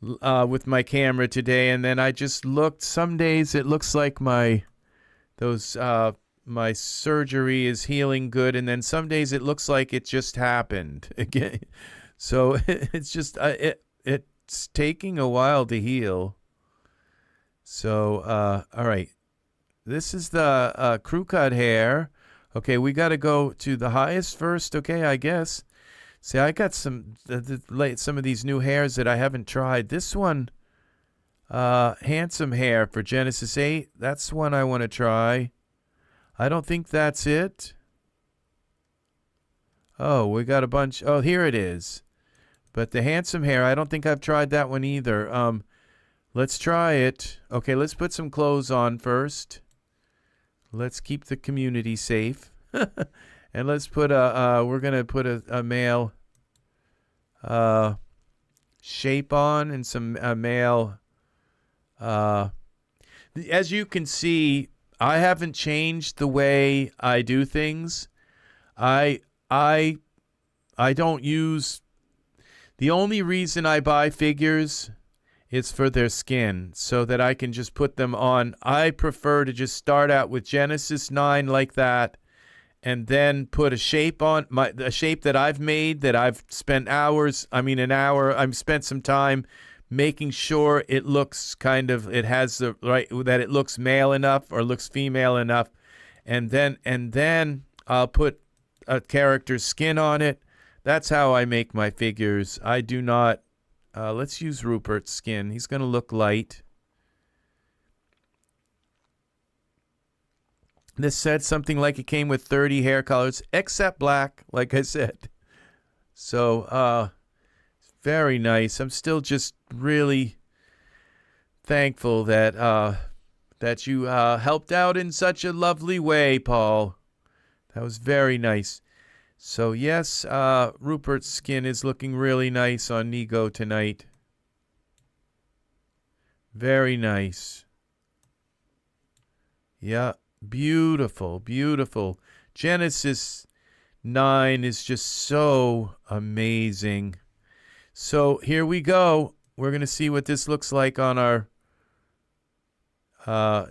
with my camera today, and then I just looked. Some days it looks like my surgery is healing good, and then some days it looks like it just happened again. So it's just, it's taking a while to heal. So, all right. This is the crew cut hair. Okay, we got to go to the highest first. Okay, I guess. See, I got some of these new hairs that I haven't tried. This one, handsome hair for Genesis 8. That's one I want to try. I don't think that's it. Oh, we got a bunch. Oh, here it is. But the handsome hair, I don't think I've tried that one either. Let's try it. Okay, let's put some clothes on first. Let's keep the community safe. And let's put we're going to put a male shape on and some male. As you can see, I haven't changed the way I do things. I don't use, the only reason I buy figures is for their skin, so that I can just put them on. I prefer to just start out with Genesis 9 like that, and then put a shape on, a shape that I've made, that I've spent an hour, I've spent some time making sure it looks it has the right, that it looks male enough or looks female enough, and then I'll put a character's skin on it. That's how I make my figures. I do not, let's use Rupert's skin. He's going to look light. This said something like it came with 30 hair colors, except black, like I said. So, very nice. I'm still just really thankful that that you helped out in such a lovely way, Paul. That was very nice. So, yes, Rupert's skin is looking really nice on Nego tonight. Very nice. Yeah. Beautiful, beautiful. Genesis 9 is just so amazing. So here we go. We're going to see what this looks like on our... has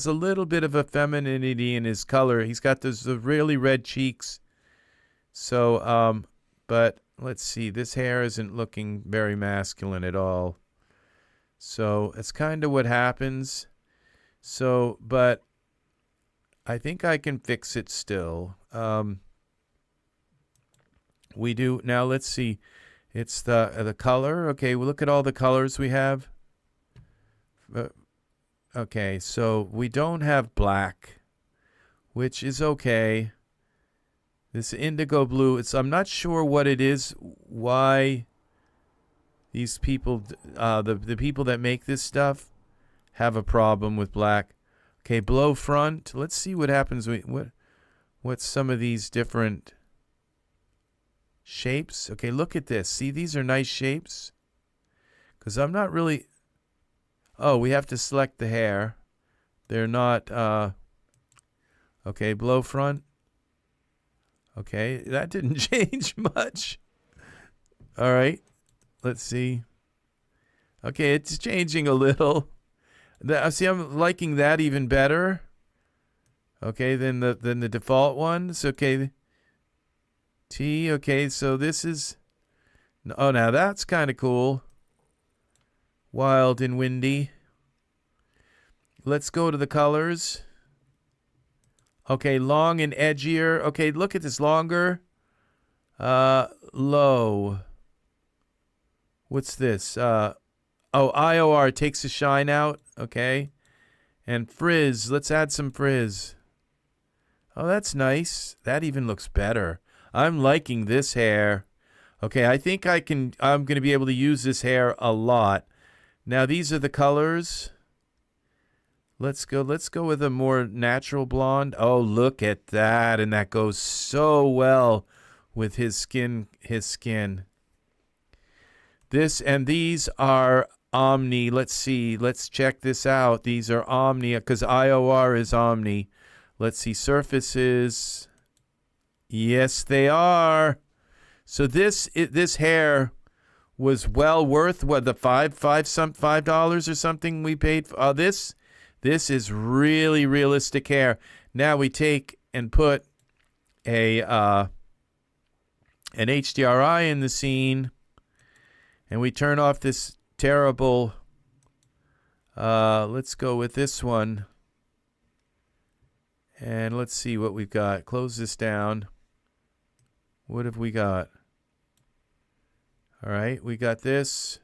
a little bit of a femininity in his color. He's got those really red cheeks. So, but let's see. This hair isn't looking very masculine at all. So it's kind of what happens. So, but I think I can fix it still. We do now. Let's see. It's the color. Okay, we'll look at all the colors we have. Okay, so we don't have black, which is okay. This indigo blue. I'm not sure what it is. Why these people, the people that make this stuff, have a problem with black. Okay, blow front. Let's see what happens. What's some of these different shapes? Okay, look at this. See, these are nice shapes. Because I'm not really... Oh, we have to select the hair. They're not... Okay, blow front. Okay, that didn't change much. All right, let's see. Okay, it's changing a little. See, I'm liking that even better. Okay, than the default ones. Okay. T. Okay, so this is. Oh, now that's kind of cool. Wild and windy. Let's go to the colors. Okay, long and edgier. Okay, look at this, longer. Low. What's this? Oh, IOR takes the shine out. Okay. And frizz. Let's add some frizz. Oh, that's nice. That even looks better. I'm liking this hair. Okay, I think I'm going to be able to use this hair a lot. Now, these are the colors. Let's go with a more natural blonde. Oh, look at that. And that goes so well with his skin. These are Omni. Let's see. Let's check this out. These are Omni because IOR is Omni. Let's see. Surfaces. Yes, they are. So this hair was well worth what, the $5 or something we paid for this. This is really realistic hair. Now we take and put an HDRI in the scene, and we turn off this terrible. Let's go with this one, and let's see what we've got. Close this down. What have we got? All right, we got this.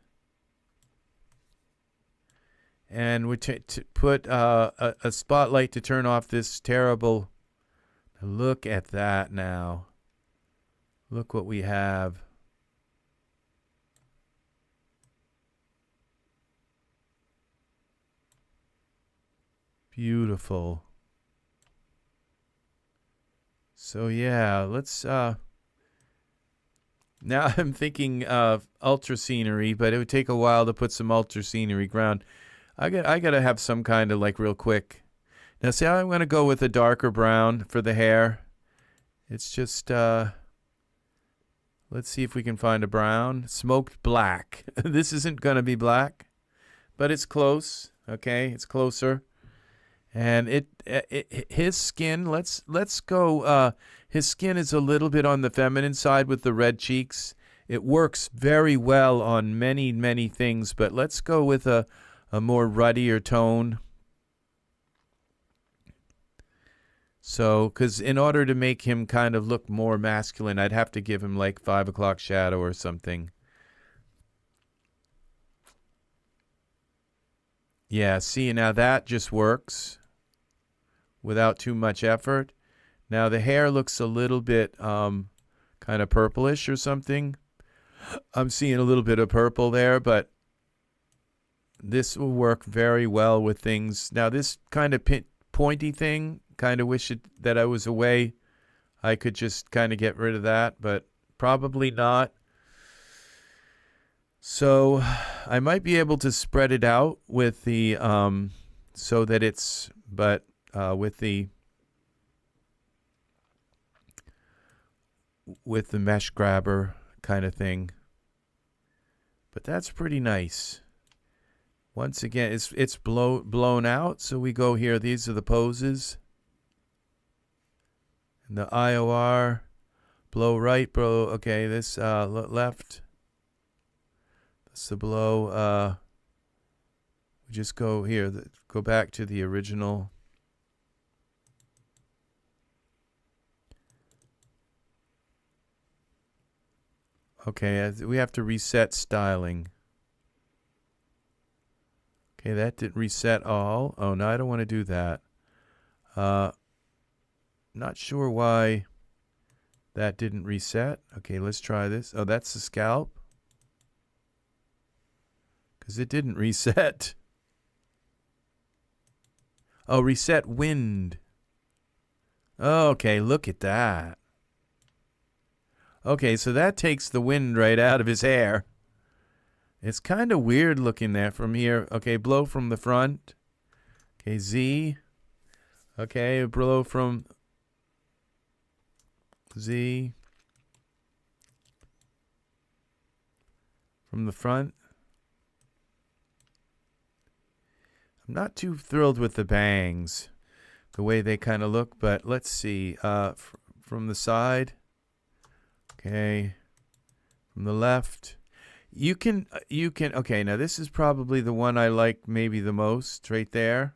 And we put a spotlight to turn off this terrible. Look at that now. Look what we have. Beautiful. So yeah, let's now I'm thinking of ultra scenery, but it would take a while to put some ultra scenery ground. I gotta have some kind of like real quick. Now see, I'm gonna go with a darker brown for the hair. It's just let's see if we can find a brown. Smoked black. This isn't gonna be black, but it's close. Okay, it's closer. And his skin. Let's go. His skin is a little bit on the feminine side with the red cheeks. It works very well on many things, but let's go with a more ruddier tone. So, because in order to make him kind of look more masculine, I'd have to give him like 5 o'clock shadow or something. Yeah, see, now that just works without too much effort. Now the hair looks a little bit kind of purplish or something. I'm seeing a little bit of purple there, but this will work very well with things. Now this kind of pointy thing, kind of wish that I was away. I could just kind of get rid of that, but probably not. So I might be able to spread it out with the so that it's, but with the mesh grabber kind of thing. But that's pretty nice. Once again, it's blown out, so we go here. These are the poses. And the IOR, blow right, blow. Okay, this left. That's the blow. We just go here. Go back to the original. Okay, we have to reset styling. Okay, that didn't reset all. Oh, no, I don't want to do that. Not sure why that didn't reset. Okay, let's try this. Oh, that's the scalp. Because it didn't reset. Oh, reset wind. Okay, look at that. Okay, so that takes the wind right out of his hair. It's kind of weird looking there from here. Okay, blow from the front. Okay, Z. Okay, blow from Z. From the front. I'm not too thrilled with the bangs, the way they kind of look, but let's see. From the side. Okay. From the left. You can, okay, now this is probably the one I like maybe the most, right there.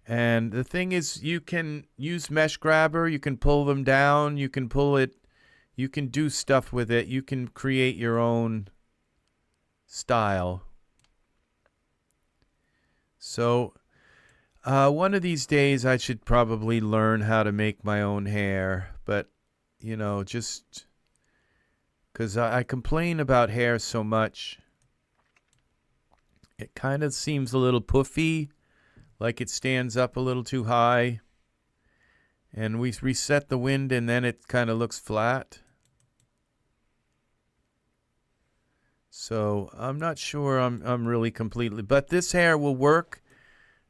And the thing is, you can use mesh grabber, you can pull them down, you can pull it, you can do stuff with it, you can create your own style. So one of these days I should probably learn how to make my own hair, but you know, just because I complain about hair so much, it kind of seems a little puffy, like it stands up a little too high, and we reset the wind and then it kind of looks flat. So I'm not sure I'm really completely, but this hair will work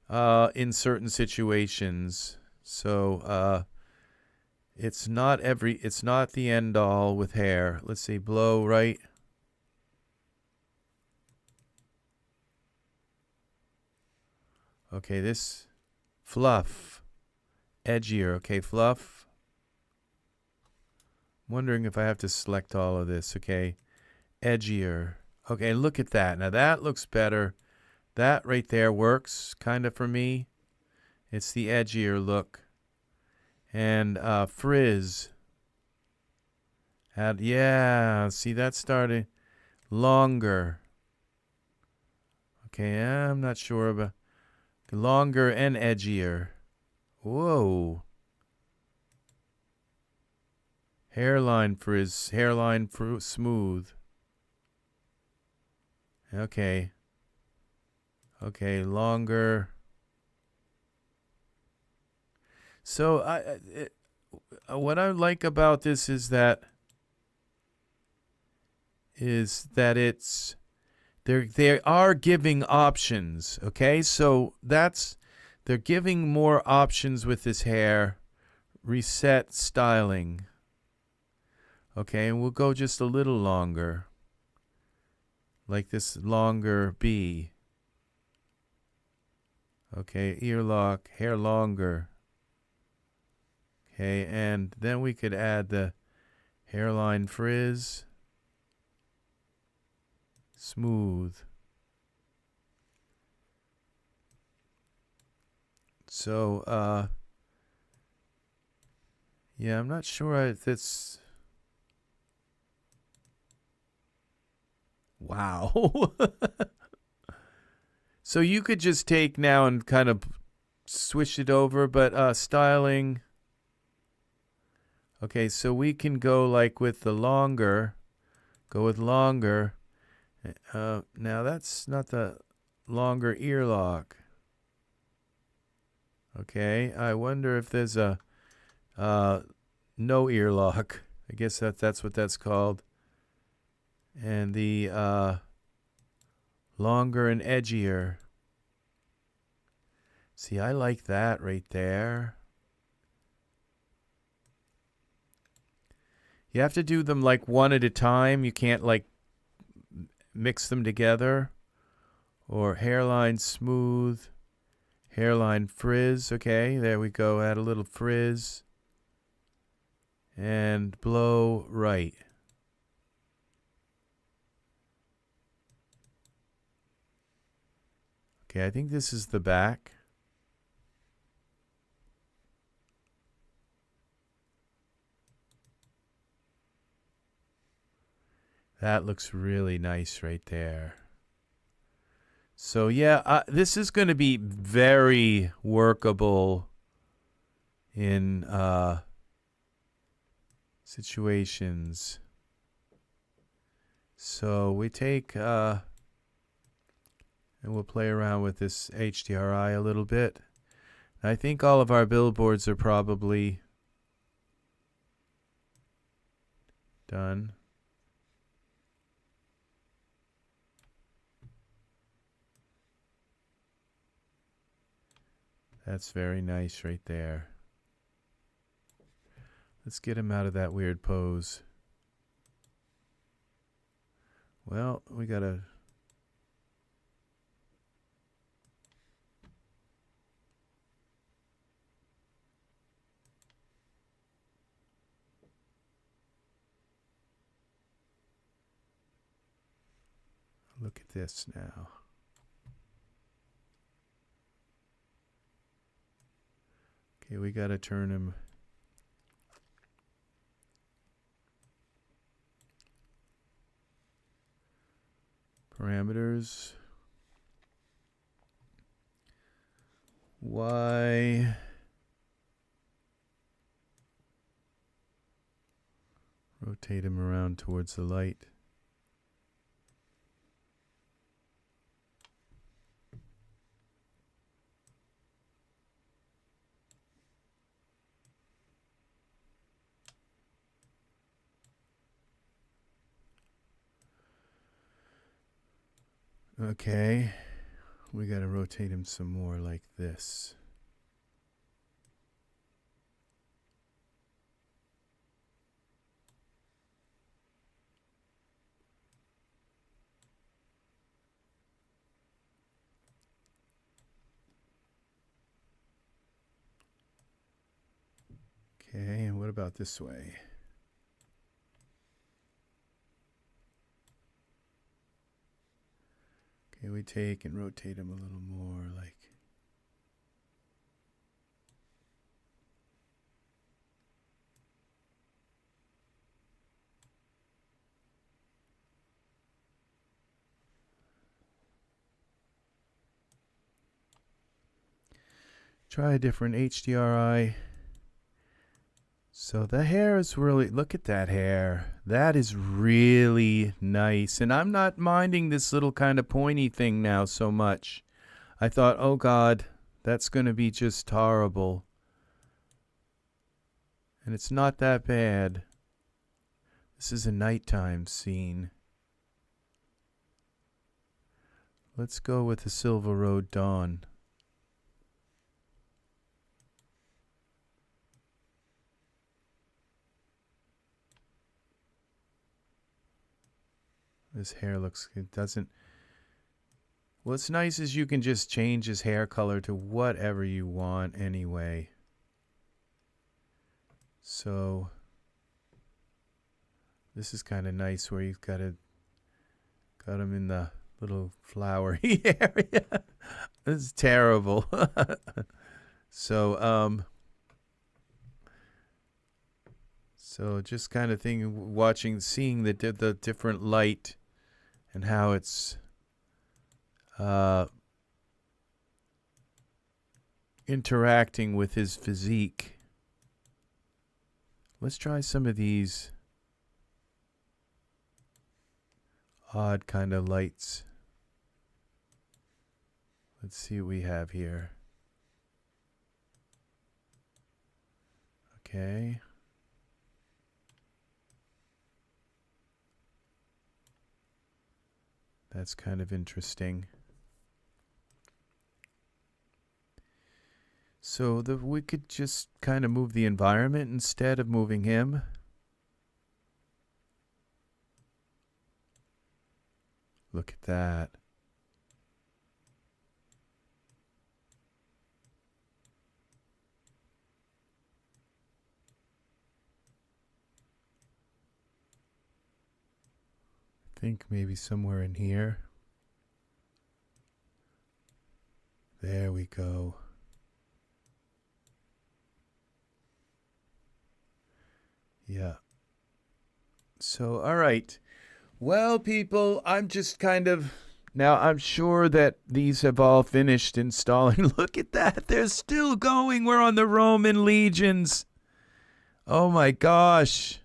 in certain situations. So it's not the end all with hair. Let's see, blow right. Okay, this fluff, edgier. Okay, fluff. I'm wondering if I have to select all of this. Okay, edgier. Okay, look at that. Now that looks better. That right there works kind of for me. It's the edgier look. And frizz. Yeah, see that started longer. Okay, I'm not sure about longer and edgier. Whoa. Hairline frizz, hairline smooth. Okay. Okay, longer. So what I like about this is that it's they are giving options. Okay, so they're giving more options with this hair. Reset styling. Okay, and we'll go just a little longer, like this longer B. Okay, ear lock, hair longer. Okay, and then we could add the hairline frizz. Smooth. So, yeah, I'm not sure if it's... Wow. So you could just take now and kind of switch it over, but styling... Okay, so we can go like with the longer, go with longer. Now that's not the longer ear lock. Okay, I wonder if there's a no ear lock. I guess that's what that's called. And the longer and edgier. See, I like that right there. You have to do them like one at a time. You can't like mix them together. Or hairline smooth, hairline frizz. Okay, there we go. Add a little frizz. And blow right. Okay, I think this is the back. That looks really nice right there. So yeah, this is going to be very workable in situations. So we take and we'll play around with this HDRI a little bit. I think all of our billboards are probably done. That's very nice right there. Let's get him out of that weird pose. Well, we gotta... Look at this now. Okay, we got to turn him. Parameters. Y. Rotate him around towards the light. Okay, we got to rotate him some more like this. Okay, and what about this way? Okay, we take and rotate him a little more, like. Try a different HDRI. So the hair is really, look at that hair. That is really nice. And I'm not minding this little kind of pointy thing now so much. I thought, oh God, that's going to be just horrible. And it's not that bad. This is a nighttime scene. Let's go with the Silver Road Dawn. His hair looks, it doesn't, what's nice is you can just change his hair color to whatever you want anyway. So, this is kind of nice where you've got him in the little flowery area. This is terrible. So, so just kind of seeing the different light and how it's interacting with his physique. Let's try some of these odd kind of lights. Let's see what we have here. Okay. That's kind of interesting. So we could just kind of move the environment instead of moving him. Look at that. I think maybe somewhere in here. There we go. Yeah. So, all right. Well, people, I'm just kind of, now I'm sure that these have all finished installing. Look at that. They're still going. We're on the Roman legions. Oh my gosh.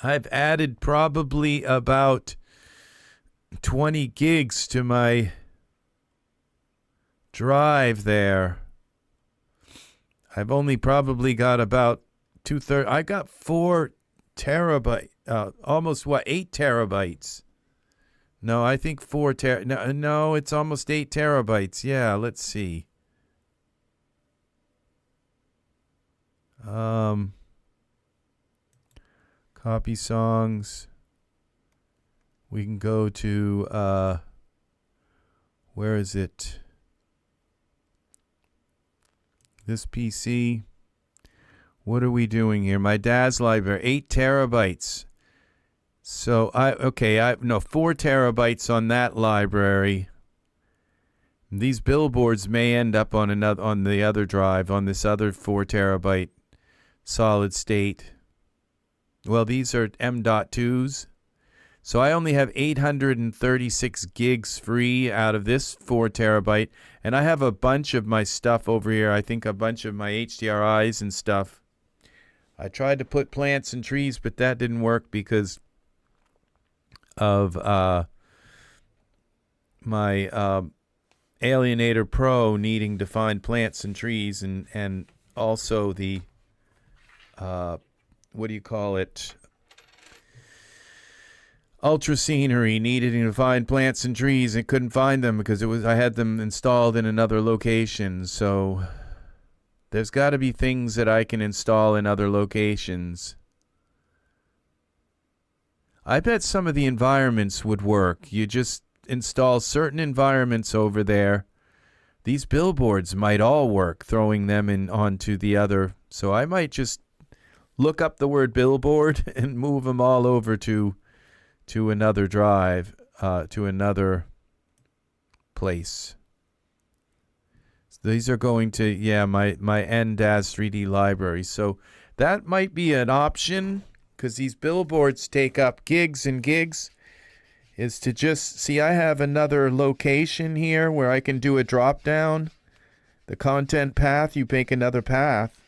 I've added probably about 20 gigs to my drive there. I've only probably got about 2/3. I got 4 terabyte, almost 8 terabytes. No, I think 4 no, it's almost 8 terabytes. Yeah, let's see. Copy songs. We can go to, where is it? This PC. What are we doing here? My Daz library, 8 terabytes. So 4 terabytes on that library. These billboards may end up on the other drive, on this other 4 terabyte solid state. Well, these are M.2s. So I only have 836 gigs free out of this 4 terabyte. And I have a bunch of my stuff over here. I think a bunch of my HDRIs and stuff. I tried to put plants and trees, but that didn't work because of my Alienator Pro needing to find plants and trees, and also the what do you call it? Ultra Scenery needed to find plants and trees and couldn't find them because I had them installed in another location. So there's got to be things that I can install in other locations. I bet some of the environments would work. You just install certain environments over there. These billboards might all work, throwing them in onto the other. So I might just look up the word billboard and move them all over to another drive, to another place. So these are going to, yeah, my Daz 3D library. So that might be an option, because these billboards take up gigs and gigs, is to just, see, I have another location here where I can do a drop down. The content path, you make another path,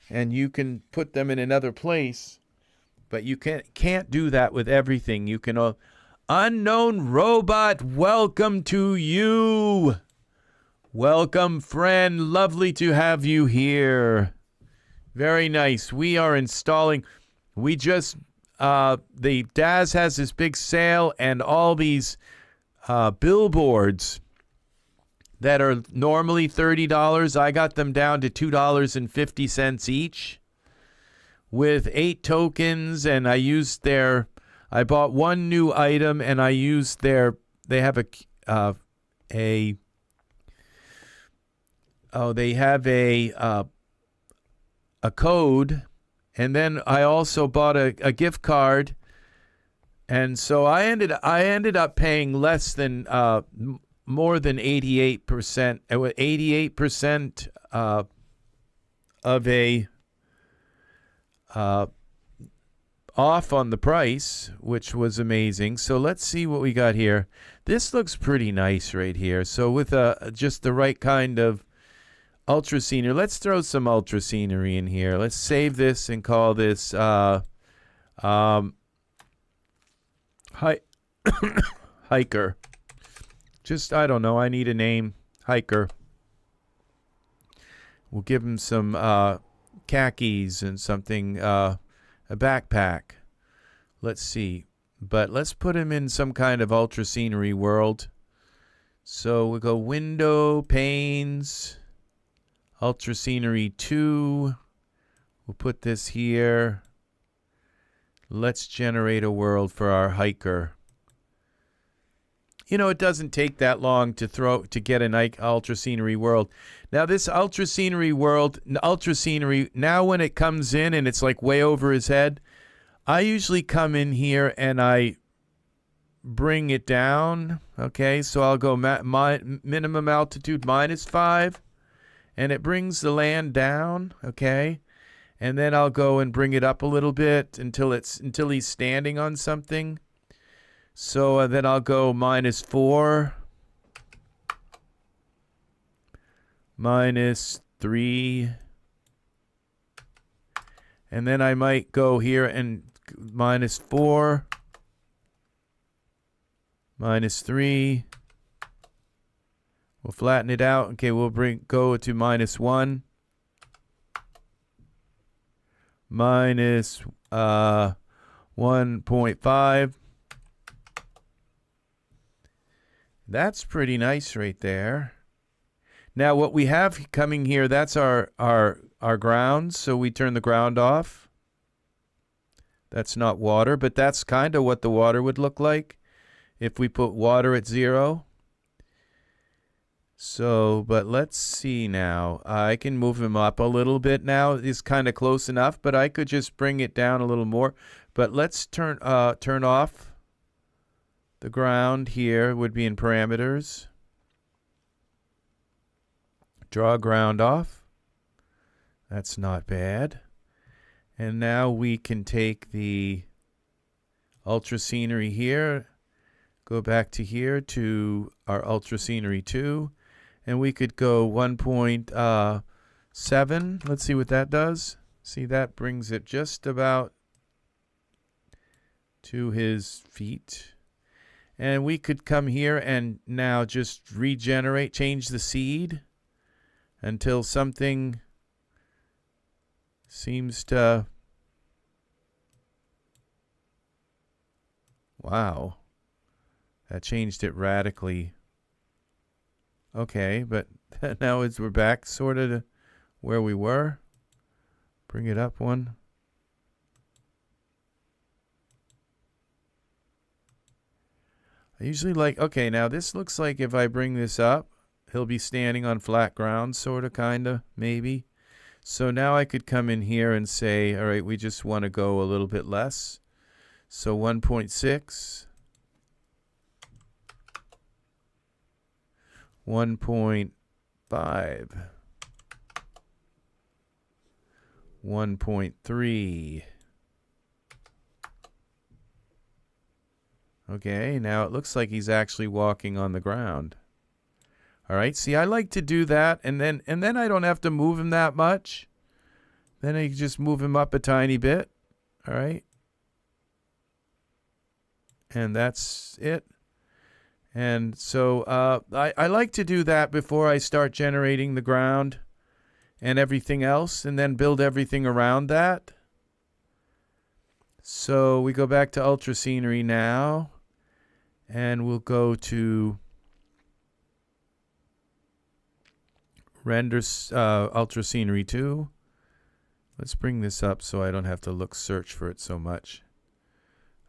and you can put them in another place. But you can't do that with everything. You can... Unknown Robot, welcome to you. Welcome, friend. Lovely to have you here. Very nice. We are installing... We just... the Daz has this big sale, and all these billboards that are normally $30, I got them down to $2.50 each, with 8 tokens, and I used their... I bought one new item, and I used their... They have they have a code, and then I also bought a gift card, and so I ended up paying less than more than 88%. 88% of a off on the price, which was amazing. So let's see what we got here. This looks pretty nice right here. So with just the right kind of ultra scenery, let's throw some ultra scenery in here. Let's save this and call this hiker. Just, I don't know, I need a name. Hiker. We'll give him some khakis and something, a backpack. Let's see. But let's put him in some kind of ultra scenery world. So we'll go window, panes, ultra scenery 2. We'll put this here. Let's generate a world for our hiker. You know, it doesn't take that long to get an ultra scenery world. Now this ultra scenery world, now when it comes in and it's like way over his head, I usually come in here and I bring it down. Okay, so I'll go minimum altitude -5, and it brings the land down. Okay, and then I'll go and bring it up a little bit until he's standing on something. So then I'll go -4, -3, and then I might go here and -4, -3. We'll flatten it out. Okay, we'll go to -1, -1.5. That's pretty nice right there. Now what we have coming here, that's our ground, so we turn the ground off. That's not water, but that's kind of what the water would look like if we put water at 0. So, but let's see now. I can move him up a little bit now. It's kind of close enough, but I could just bring it down a little more. But let's turn off the ground here. Would be in parameters. Draw ground off. That's not bad. And now we can take the ultra scenery here, go back to here to our ultra scenery 2, and we could go 1.7. Let's see what that does. See, that brings it just about to his feet. And we could come here and now just regenerate, change the seed until something seems to... Wow. That changed it radically. Okay, but now we're back sort of to where we were. Bring it up one. I usually like, okay, now this looks like if I bring this up, he'll be standing on flat ground, sort of, kind of, maybe. So now I could come in here and say, all right, we just want to go a little bit less. So 1.6. 1.5. 1.3. Okay, now it looks like he's actually walking on the ground. All right, see, I like to do that, and then I don't have to move him that much. Then I just move him up a tiny bit. All right. And that's it. And so I like to do that before I start generating the ground and everything else, and then build everything around that. So we go back to Ultra Scenery now, and we'll go to Render Ultra Scenery 2. Let's bring this up so I don't have to search for it so much.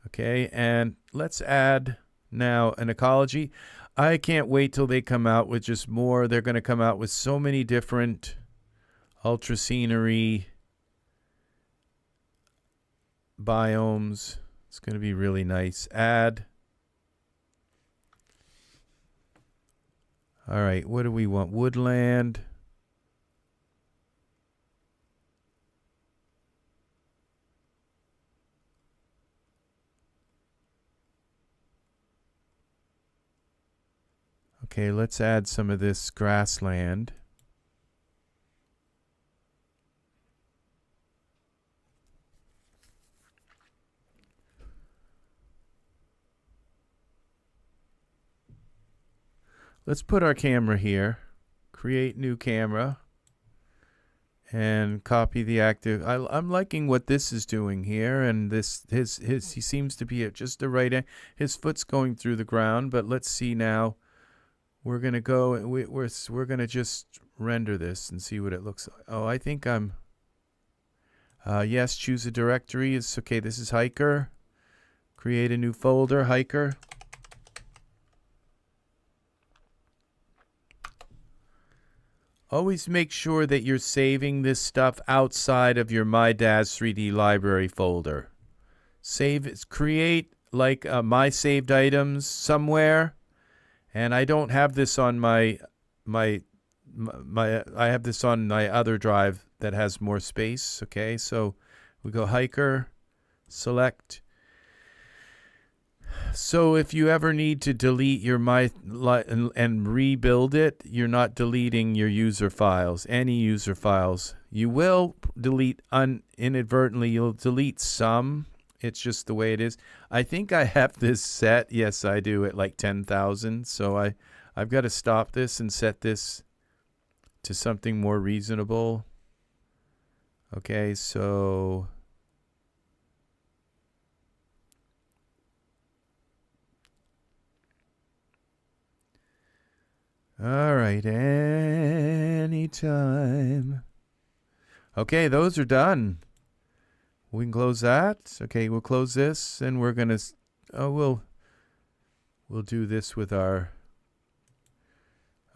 Okay, and let's add now an ecology. I can't wait till they come out with just more. They're going to come out with so many different ultra scenery biomes. It's going to be really nice. Add. All right, what do we want? Woodland. Okay, let's add some of this grassland. Let's put our camera here, create new camera, and copy the active. I'm liking what this is doing here, and this he seems to be at just the right. His foot's going through the ground, but let's see now. We're gonna go and we're gonna just render this and see what it looks like. Oh, I think I'm. Yes, choose a directory. It's okay. This is Hiker. Create a new folder, Hiker. Always make sure that you're saving this stuff outside of your My Daz 3D library folder. Create like my saved items somewhere. And I don't have this on I have this on my other drive that has more space. Okay, so we go Hiker, select. So if you ever need to delete your and rebuild it, you're not deleting your user files, any user files. You will delete inadvertently. You'll delete some. It's just the way it is. I think I have this set. Yes, I do, at like 10,000. So I've got to stop this and set this to something more reasonable. Okay, so all right, anytime. Okay, those are done. We can close that. Okay, we'll close this, and we're gonna. Oh, we'll do this with our.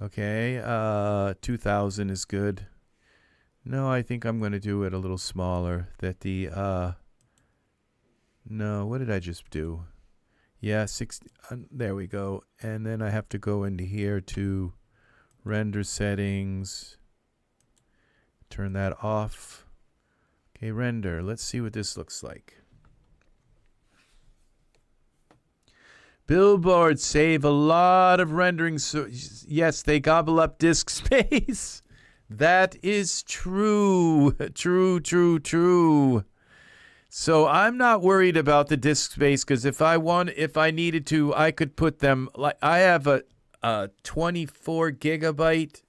Okay, 2,000 is good. No, I think I'm gonna do it a little smaller. That the no, what did I just do? Yeah, 60. There we go. And then I have to go into here to render settings. Turn that off. Okay, render. Let's see what this looks like. Billboards save a lot of rendering. So yes, they gobble up disk space. That is true. True. So I'm not worried about the disk space, because if I needed to, I could put them, like I have a 24 terabyte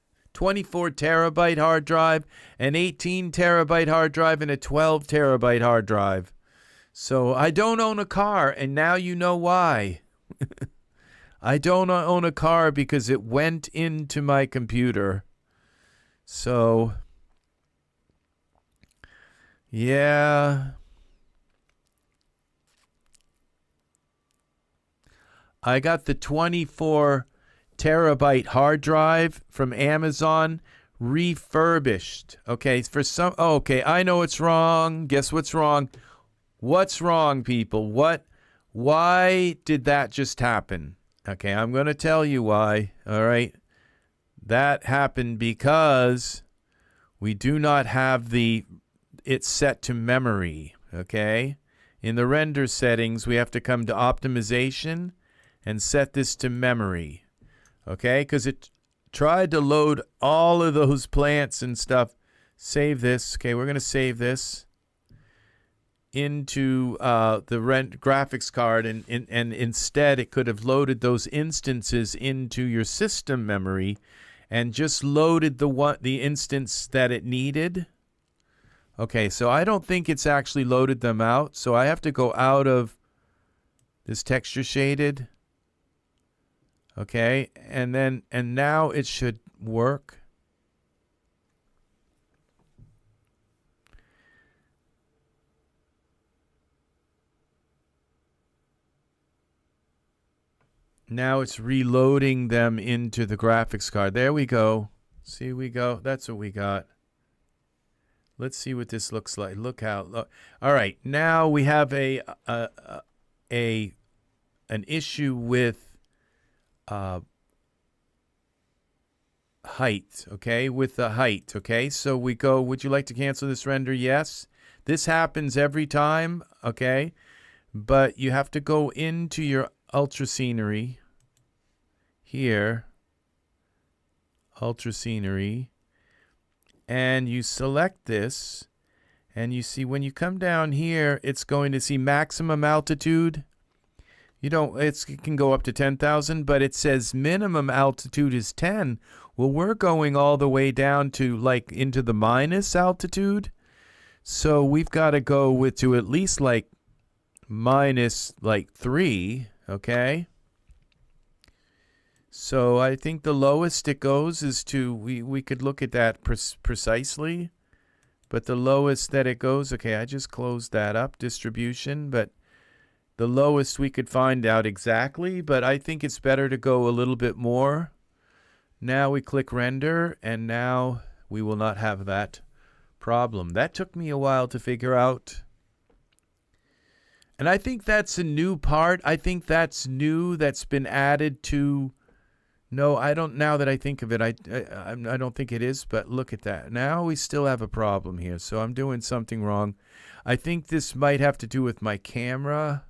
hard drive, an 18 terabyte hard drive, and a 12 terabyte hard drive. So I don't own a car, and now you know why. I don't own a car because it went into my computer. So, yeah. I got the 24 terabyte hard drive from Amazon refurbished. Okay, okay, I know it's wrong. Guess what's wrong? What's wrong, people? Why did that just happen? Okay, I'm going to tell you why. All right. That happened because we do not have it set to memory. Okay. In the render settings, we have to come to optimization and set this to memory. Okay, because it tried to load all of those plants and stuff. Save this. Okay, we're going to save this into the graphics card, and instead it could have loaded those instances into your system memory and just loaded the instance that it needed. Okay, so I don't think it's actually loaded them out, so I have to go out of this texture shaded. Okay, and now it should work. Now it's reloading them into the graphics card. There we go. See, we go. That's what we got. Let's see what this looks like. Look out. Look. All right, now we have an issue with height, okay, with the height, okay, so we go, would you like to cancel this render? Yes. This happens every time, okay, but you have to go into your ultra scenery here, ultra scenery, and you select this, and you see when you come down here, it's going to see maximum altitude. You don't, it can go up to 10,000, but it says minimum altitude is 10. Well, we're going all the way down to like into the minus altitude. So we've got to go to at least like minus like 3, okay? So I think the lowest it goes is to, we could look at that precisely, but the lowest that it goes, okay, I just closed that up, distribution, but the lowest we could find out exactly, but I think it's better to go a little bit more. Now we click render, and now we will not have that problem. That took me a while to figure out. And I think that's a new part. I think that's new, that's been added to. No, I don't, now that I think of it, I don't think it is, but look at that. Now we still have a problem here, so I'm doing something wrong. I think this might have to do with my camera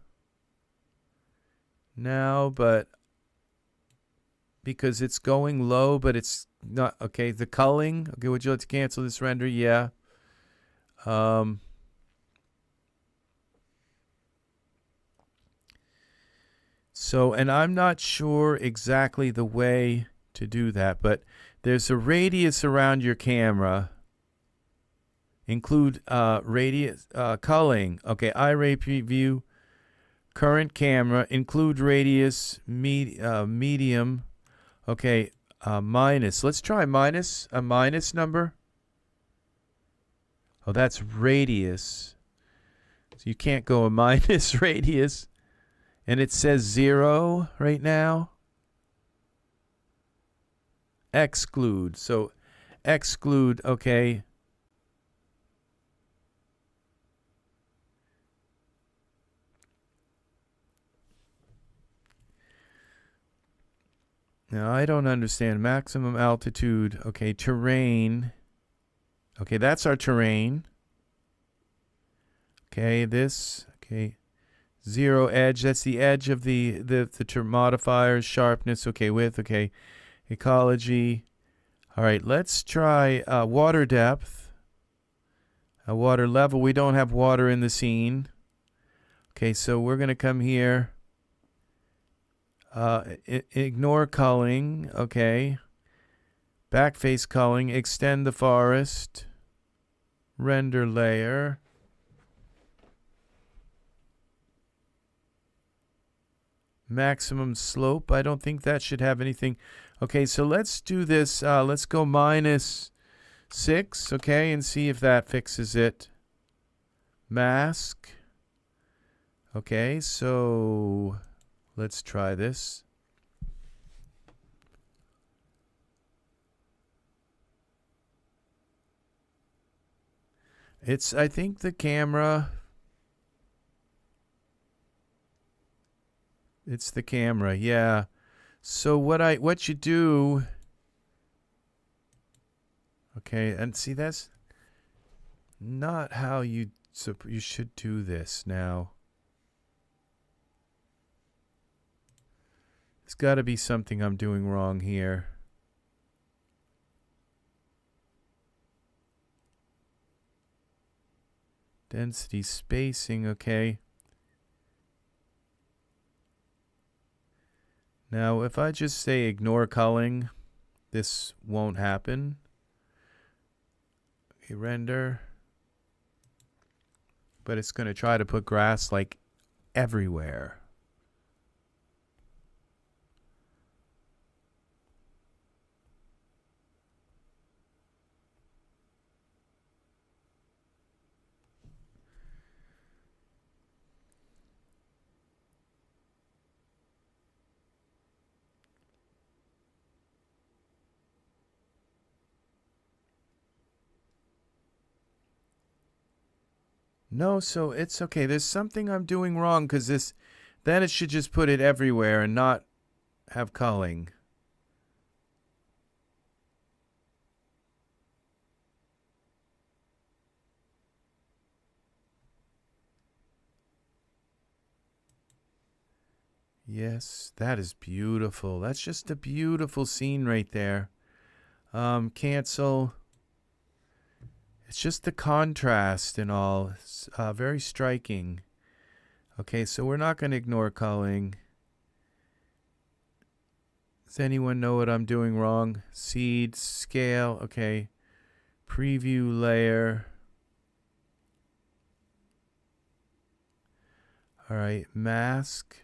now, but because it's going low, but it's not, okay, the culling, okay, would you like to cancel this render? Yeah. So, and I'm not sure exactly the way to do that, but there's a radius around your camera. Include radius, culling, okay, Iray preview, current camera, include radius, medium, okay, minus. Let's try minus, a minus number. Oh, that's radius. So you can't go a minus radius. And it says 0 right now. Exclude. So exclude, okay. Now, I don't understand. Maximum altitude. Okay, terrain. Okay, that's our terrain. Okay, this, okay. 0 edge, that's the edge of the modifiers, sharpness, okay, width, okay. Ecology. All right, let's try water depth. Water level, we don't have water in the scene. Okay, so we're going to come here. Ignore culling, okay. Backface culling, extend the forest. Render layer. Maximum slope, I don't think that should have anything. Okay, so let's do this. Let's go -6, okay, and see if that fixes it. Mask. Okay, so let's try this. It's, I think the camera. It's the camera, yeah. So what you do. Okay, and see, that's not how you should do this now. There's got to be something I'm doing wrong here. Density spacing, okay. Now, if I just say ignore culling, this won't happen. Okay, render. But it's going to try to put grass like everywhere. No, so it's okay. There's something I'm doing wrong because this, then it should just put it everywhere and not have culling. Yes, that is beautiful. That's just a beautiful scene right there. Cancel. It's just the contrast and all. It's very striking. Okay, so we're not going to ignore culling. Does anyone know what I'm doing wrong? Seed, scale, okay. Preview layer. All right, mask.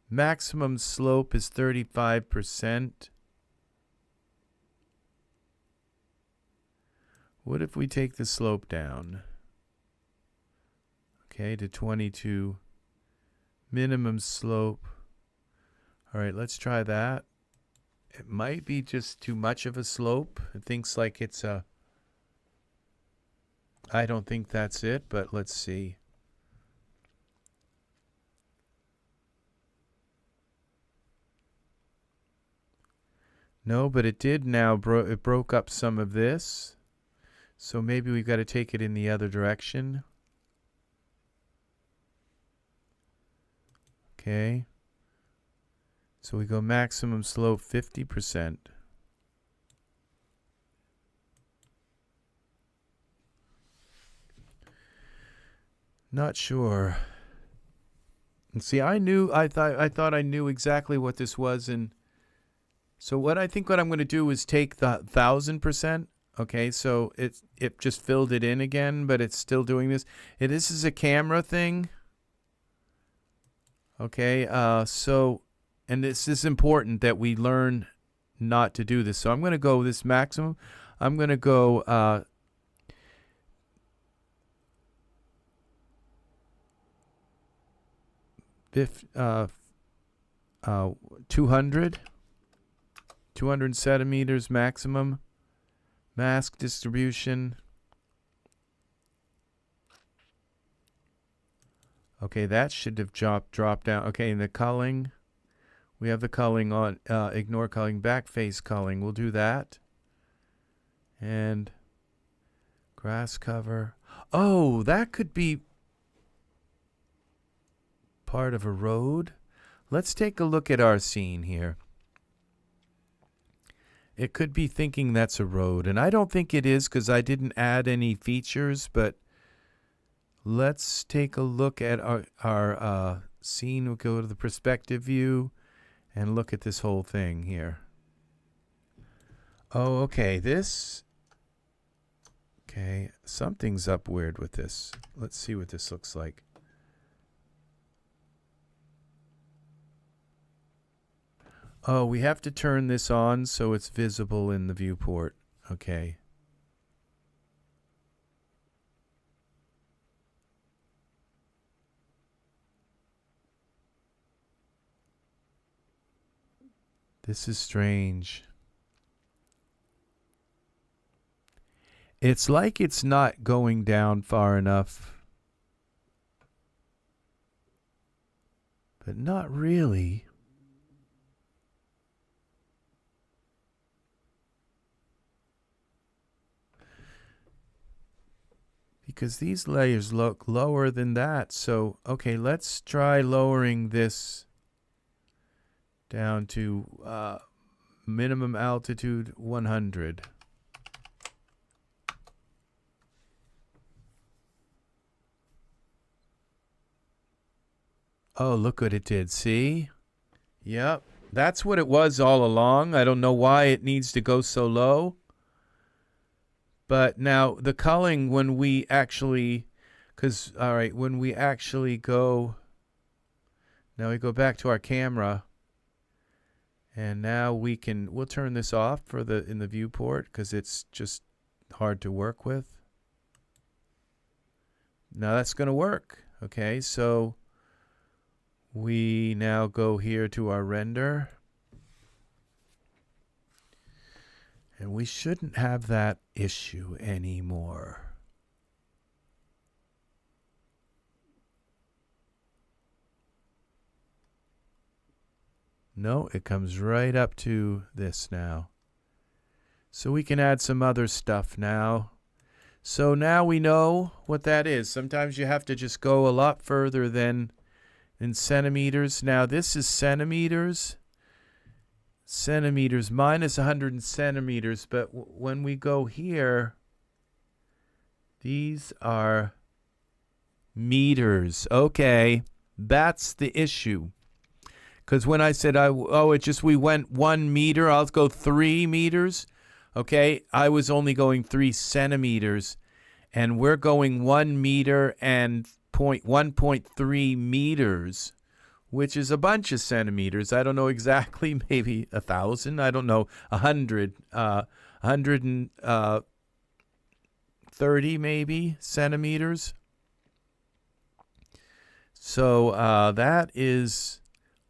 Maximum slope is 35%. What if we take the slope down? Okay, to 22. Minimum slope. All right, let's try that. It might be just too much of a slope. It thinks like it's a... I don't think that's it, but let's see. No, but it did now. It broke up some of this. So maybe we've got to take it in the other direction. Okay. So we go maximum slope 50%. Not sure. And see, I thought I knew exactly what this was, and so what I'm going to do is take the 1000%. Okay, so it just filled it in again, but it's still doing this. This is a camera thing. Okay, so, and this is important that we learn not to do this. So I'm going to go this maximum. I'm going to go 200 centimeters maximum. Mask distribution. Okay, that should have dropped down. Okay, and the culling. We have the culling on. Ignore culling. Backface culling. We'll do that. And Grass cover. Oh, that could be part of a road. Let's take a look at our scene here. It could be thinking that's a road, and I don't think it is because I didn't add any features, but let's take a look at our scene. We'll go to the perspective view and look at this whole thing here. Oh, okay, okay, something's up weird with this. Let's see what this looks like. Oh, we have to turn this on so it's visible in the viewport. Okay. This is strange. It's like it's not going down far enough. But not really. Because these layers look lower than that. So, okay, let's try lowering this down to minimum altitude 100. Oh, look what it did. See? Yep. That's what it was all along. I don't know why it needs to go so low. But now the culling, when we actually, all right, when we actually go, now we go back to our camera, and now we'll turn this off for in the viewport because it's just hard to work with. Now that's going to work. Okay, so we now go here to our render. And we shouldn't have that issue anymore. No, it comes right up to this now. So we can add some other stuff now. So now we know what that is. Sometimes you have to just go a lot further than in centimeters. Now this is centimeters. Centimeters minus 100 centimeters, but when we go here, these are meters. Okay, that's the issue. Because when I said we went 1 meter, I'll go 3 meters. Okay, I was only going 3 centimeters, and we're going 1 meter and 1.3 meters. Which is a bunch of centimeters. I don't know exactly, maybe 1,000. I don't know, 100, 130 maybe centimeters. So that is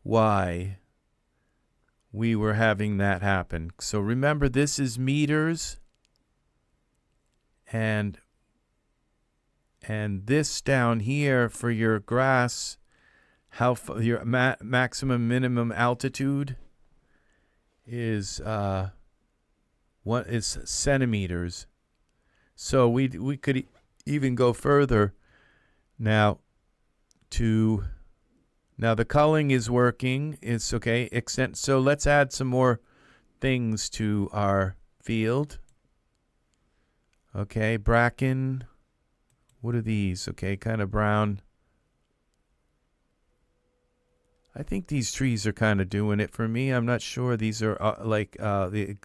why we were having that happen. So remember, this is meters, and this down here for your grass. Your maximum minimum altitude is what is centimeters. So we could even go further now. Now the culling is working. It's okay. So let's add some more things to our field. Okay, bracken. What are these? Okay, kind of brown. I think these trees are kind of doing it for me. I'm not sure. These are like the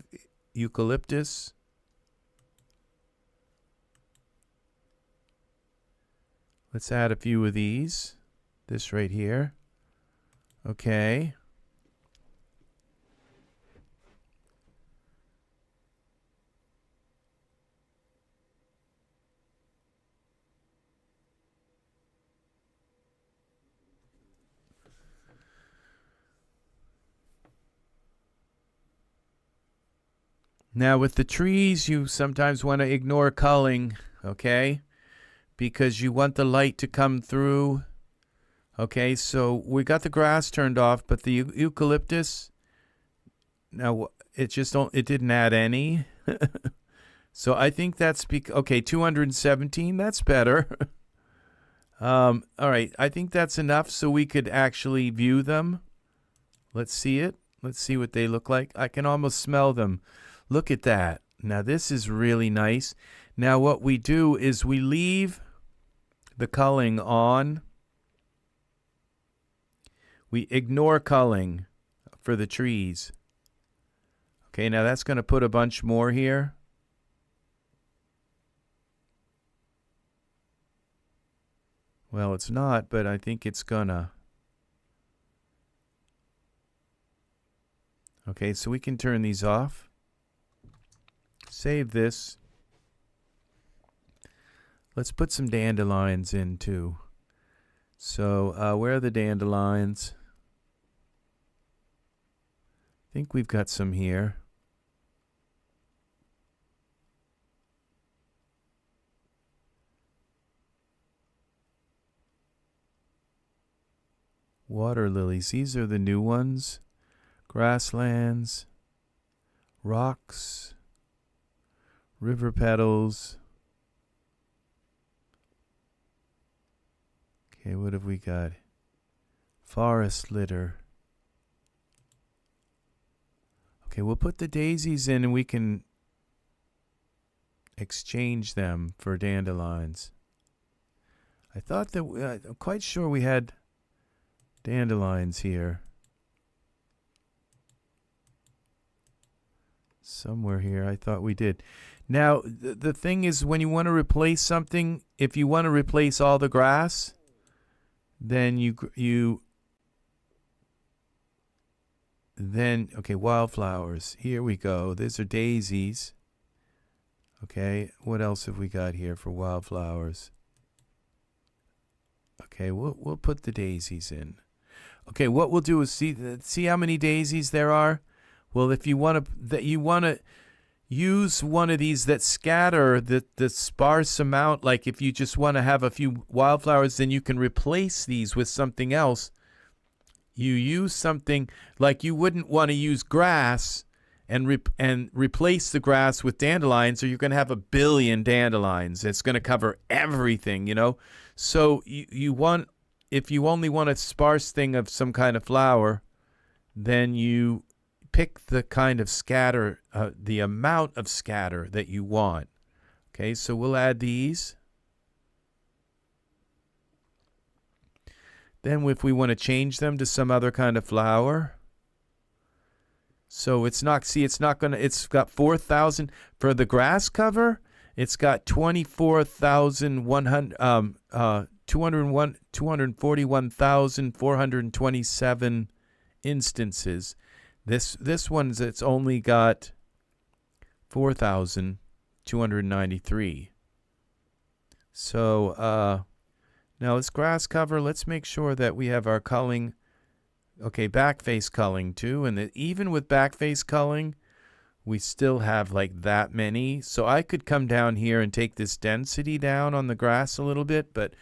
eucalyptus. Let's add a few of these. This right here. Okay. Now with the trees, you sometimes want to ignore culling, okay? Because you want the light to come through. Okay, so we got the grass turned off, but the eucalyptus, now it didn't add any. So I think that's okay. 217. That's better. All right. I think that's enough so we could actually view them. Let's see it. Let's see what they look like. I can almost smell them. Look at that. Now this is really nice. Now what we do is we leave the culling on. We ignore culling for the trees. Okay, now that's going to put a bunch more here. Well, it's not, but I think it's gonna. Okay, so we can turn these off. Save this. Let's put some dandelions in too. So where are the dandelions? I think we've got some here. Water lilies, these are the new ones. Grasslands, rocks, river petals. Okay, what have we got? Forest litter. Okay, we'll put the daisies in and we can exchange them for dandelions. I thought that, I'm quite sure we had dandelions here. Somewhere here, I thought we did. Now, the thing is, when you want to replace something, if you want to replace all the grass, then okay, wildflowers. Here we go. These are daisies. Okay, what else have we got here for wildflowers? Okay, we'll put the daisies in. Okay, what we'll do is see how many daisies there are. Well, if you want to use one of these that scatter the sparse amount, like if you just want to have a few wildflowers, then you can replace these with something else. You use something like you wouldn't want to use grass and replace the grass with dandelions, or you're going to have 1 billion dandelions. It's going to cover everything, you know. So if you only want a sparse thing of some kind of flower, then you pick the kind of scatter, the amount of scatter that you want. Okay, so we'll add these. Then if we want to change them to some other kind of flower. So it's got 4,000 for the grass cover. It's got 241,427 instances. This one's it's only got 4,293. So now this grass cover, let's make sure that we have our culling. Okay, back face culling too, and even with back face culling, we still have like that many. So I could come down here and take this density down on the grass a little bit, but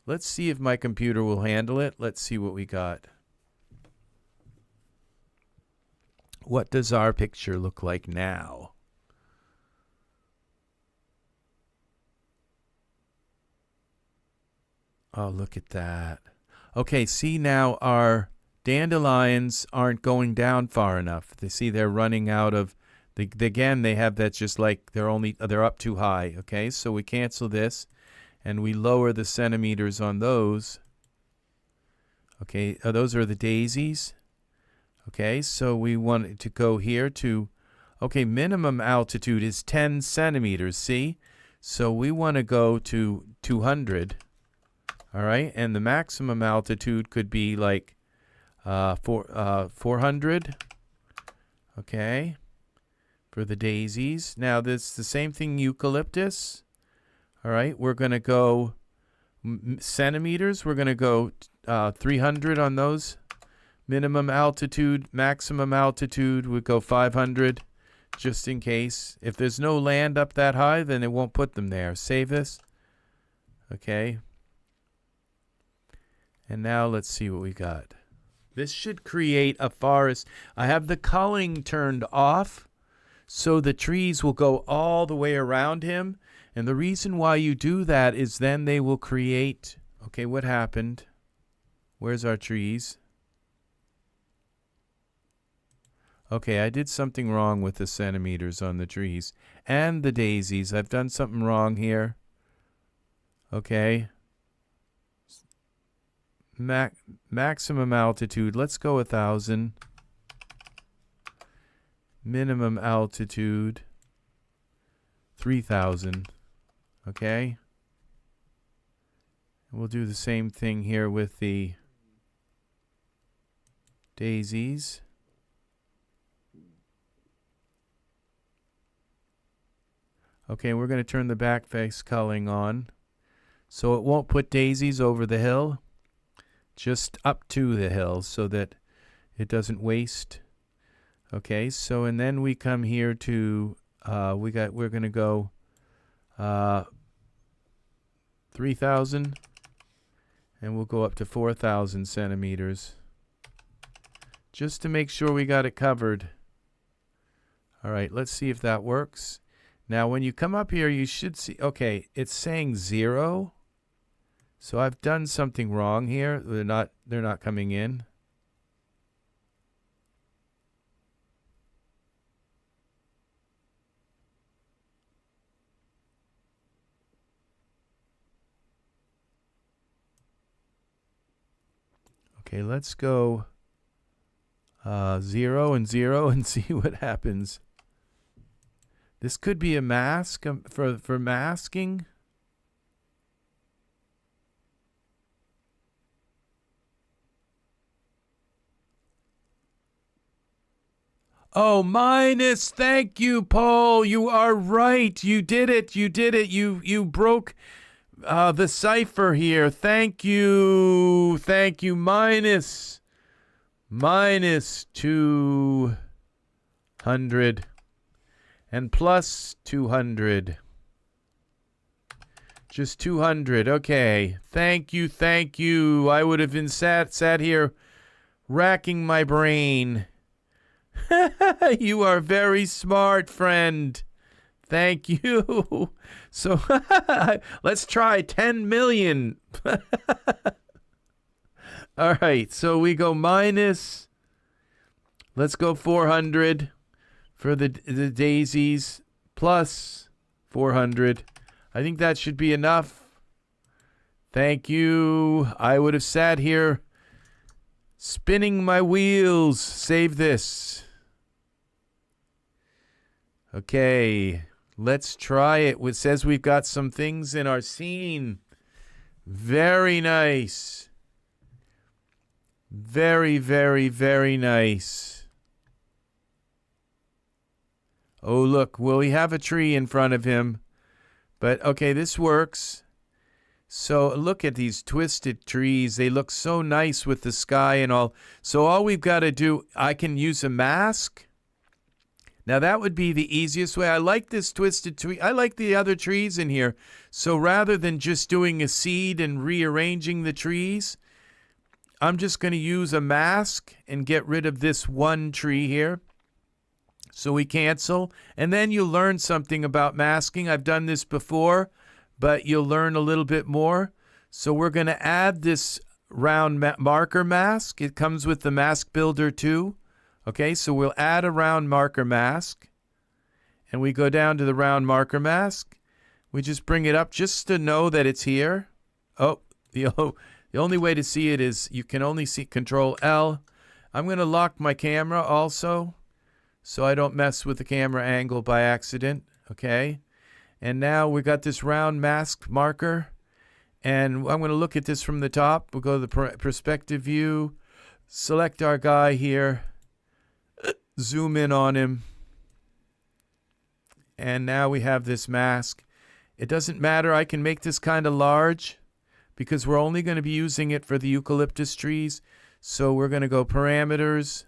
let's see if my computer will handle it. Let's see what we got. What does our picture look like now? Oh, look at that. Okay, see now our dandelions aren't going down far enough. They're running out of again, they have that just like they're up too high. Okay, so we cancel this and we lower the centimeters on those. Okay, those are the daisies. Okay, so we want to go here to, okay, minimum altitude is 10 centimeters, see? So we want to go to 200, all right? And the maximum altitude could be like 400, okay, for the daisies. Now, this the same thing, eucalyptus, all right? We're going to go centimeters. We're going to go 300 on those. Minimum altitude, maximum altitude would go 500, just in case. If there's no land up that high, then it won't put them there. Save this. Okay. And now let's see what we got. This should create a forest. I have the culling turned off, so the trees will go all the way around him. And the reason why you do that is then they will create, okay, what happened? Where's our trees? Okay, I did something wrong with the centimeters on the trees. And the daisies. I've done something wrong here. Okay. Maximum altitude. Let's go 1,000. Minimum altitude. 3,000. Okay. We'll do the same thing here with the daisies. Okay, we're going to turn the back face culling on. So it won't put daisies over the hill, just up to the hill so that it doesn't waste. Okay, so and then we come here to, we're going to go 3,000, and we'll go up to 4,000 centimeters. Just to make sure we got it covered. All right, let's see if that works. Now, when you come up here, you should see, okay, it's saying 0. So I've done something wrong here. They're not coming in. Okay, let's go 0 and 0 and see what happens. This could be a mask for masking. Oh, minus. Thank you, Paul. You are right. You did it. You did it. You broke the cipher here. Thank you. Thank you. Minus 200 and plus 200. Just 200. Okay. Thank you. Thank you. I would have been sat here racking my brain. You are very smart, friend. Thank you. So let's try 10 million. All right. So we go minus. Let's go 400 for the daisies, plus 400. I think that should be enough. Thank you. I would have sat here spinning my wheels. Save this. Okay, let's try it. It says we've got some things in our scene. Very nice. Very, very, very nice. Oh, look. Well, we have a tree in front of him. But, okay, this works. So, look at these twisted trees. They look so nice with the sky and all. So, all we've got to do, I can use a mask. Now, that would be the easiest way. I like this twisted tree. I like the other trees in here. So rather than just doing a seed and rearranging the trees, I'm just going to use a mask and get rid of this one tree here. So we cancel. And then you'll learn something about masking. I've done this before, but you'll learn a little bit more. So we're going to add this round marker mask. It comes with the Mask Builder too. Okay, so we'll add a round marker mask, and we go down to the round marker mask. We just bring it up just to know that it's here. Oh, the only way to see it is you can only see Control L. I'm going to lock my camera also, so I don't mess with the camera angle by accident. Okay, and now we got this round mask marker, and I'm going to look at this from the top. We'll go to the perspective view, select our guy here. Zoom in on him. And now we have this mask. It doesn't matter. I can make this kind of large because we're only going to be using it for the eucalyptus trees. So we're going to go parameters.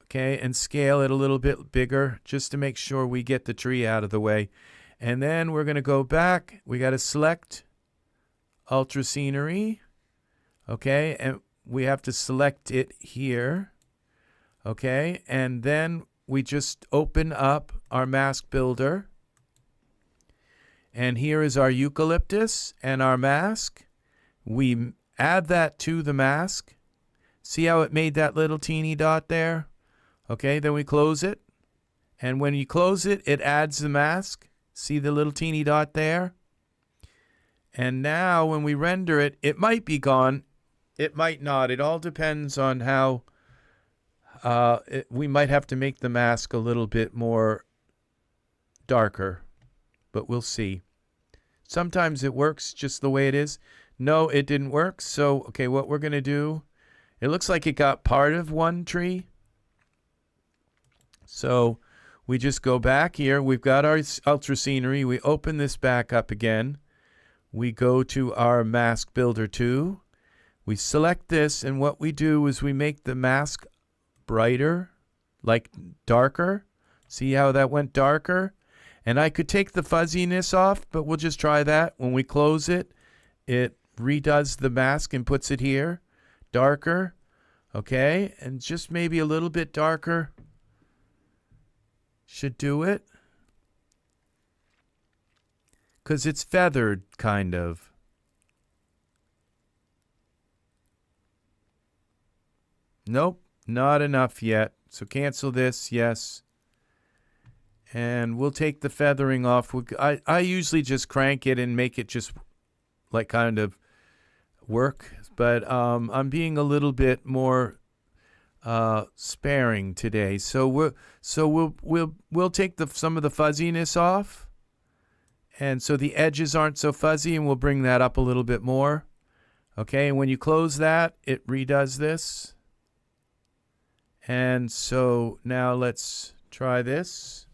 Okay, and scale it a little bit bigger just to make sure we get the tree out of the way. And then we're going to go back. We got to select Ultra Scenery. Okay, and we have to select it here. Okay, and then we just open up our mask builder. And here is our eucalyptus and our mask. We add that to the mask. See how it made that little teeny dot there? Okay, then we close it. And when you close it, it adds the mask. See the little teeny dot there? And now when we render it, it might be gone. It might not. It all depends on how we might have to make the mask a little bit more darker, but we'll see. Sometimes it works just the way it is. No, it didn't work. So, okay, what we're going to do, it looks like it got part of one tree. So we just go back here. We've got our ultra scenery. We open this back up again. We go to our mask builder 2. We select this, and what we do is we make the mask brighter, like darker. See how that went darker? And I could take the fuzziness off, but we'll just try that. When we close it, it redoes the mask and puts it here, darker. Okay, and just maybe a little bit darker should do it. Because it's feathered, kind of. Nope, not enough yet. So cancel this, yes. And we'll take the feathering off. I usually just crank it and make it just like kind of work. But I'm being a little bit more sparing today. So we'll take some of the fuzziness off. And so the edges aren't so fuzzy, and we'll bring that up a little bit more. Okay, and when you close that, it redoes this. And so now let's try this.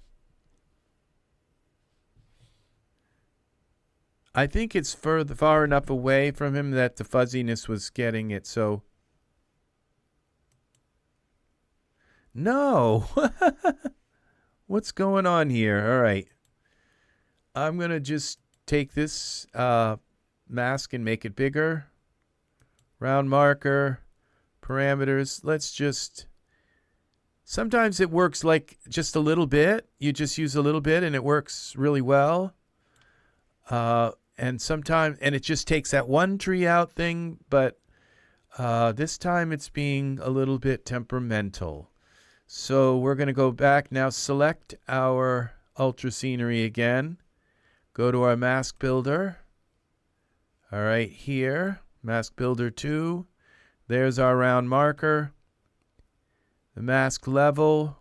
I think it's far enough away from him that the fuzziness was getting it, so. No! What's going on here? All right. I'm going to just take this mask and make it bigger. Round marker, parameters. Let's just... Sometimes it works like just a little bit. You just use a little bit and it works really well. And sometimes, and it just takes that one tree out thing, but this time it's being a little bit temperamental. So we're going to go back now, select our ultra scenery again. Go to our mask builder. All right, here, mask builder 2. There's our round marker. The mask level.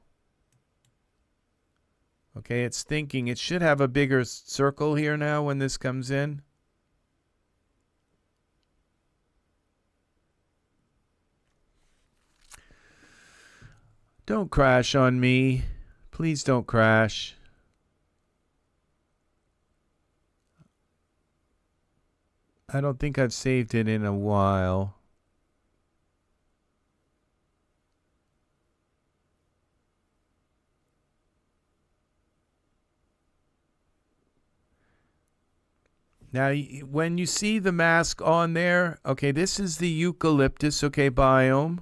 Okay, it's thinking it should have a bigger circle here now when this comes in. Don't crash on me. Please don't crash. I don't think I've saved it in a while. Now, when you see the mask on there, okay, this is the eucalyptus, okay, biome.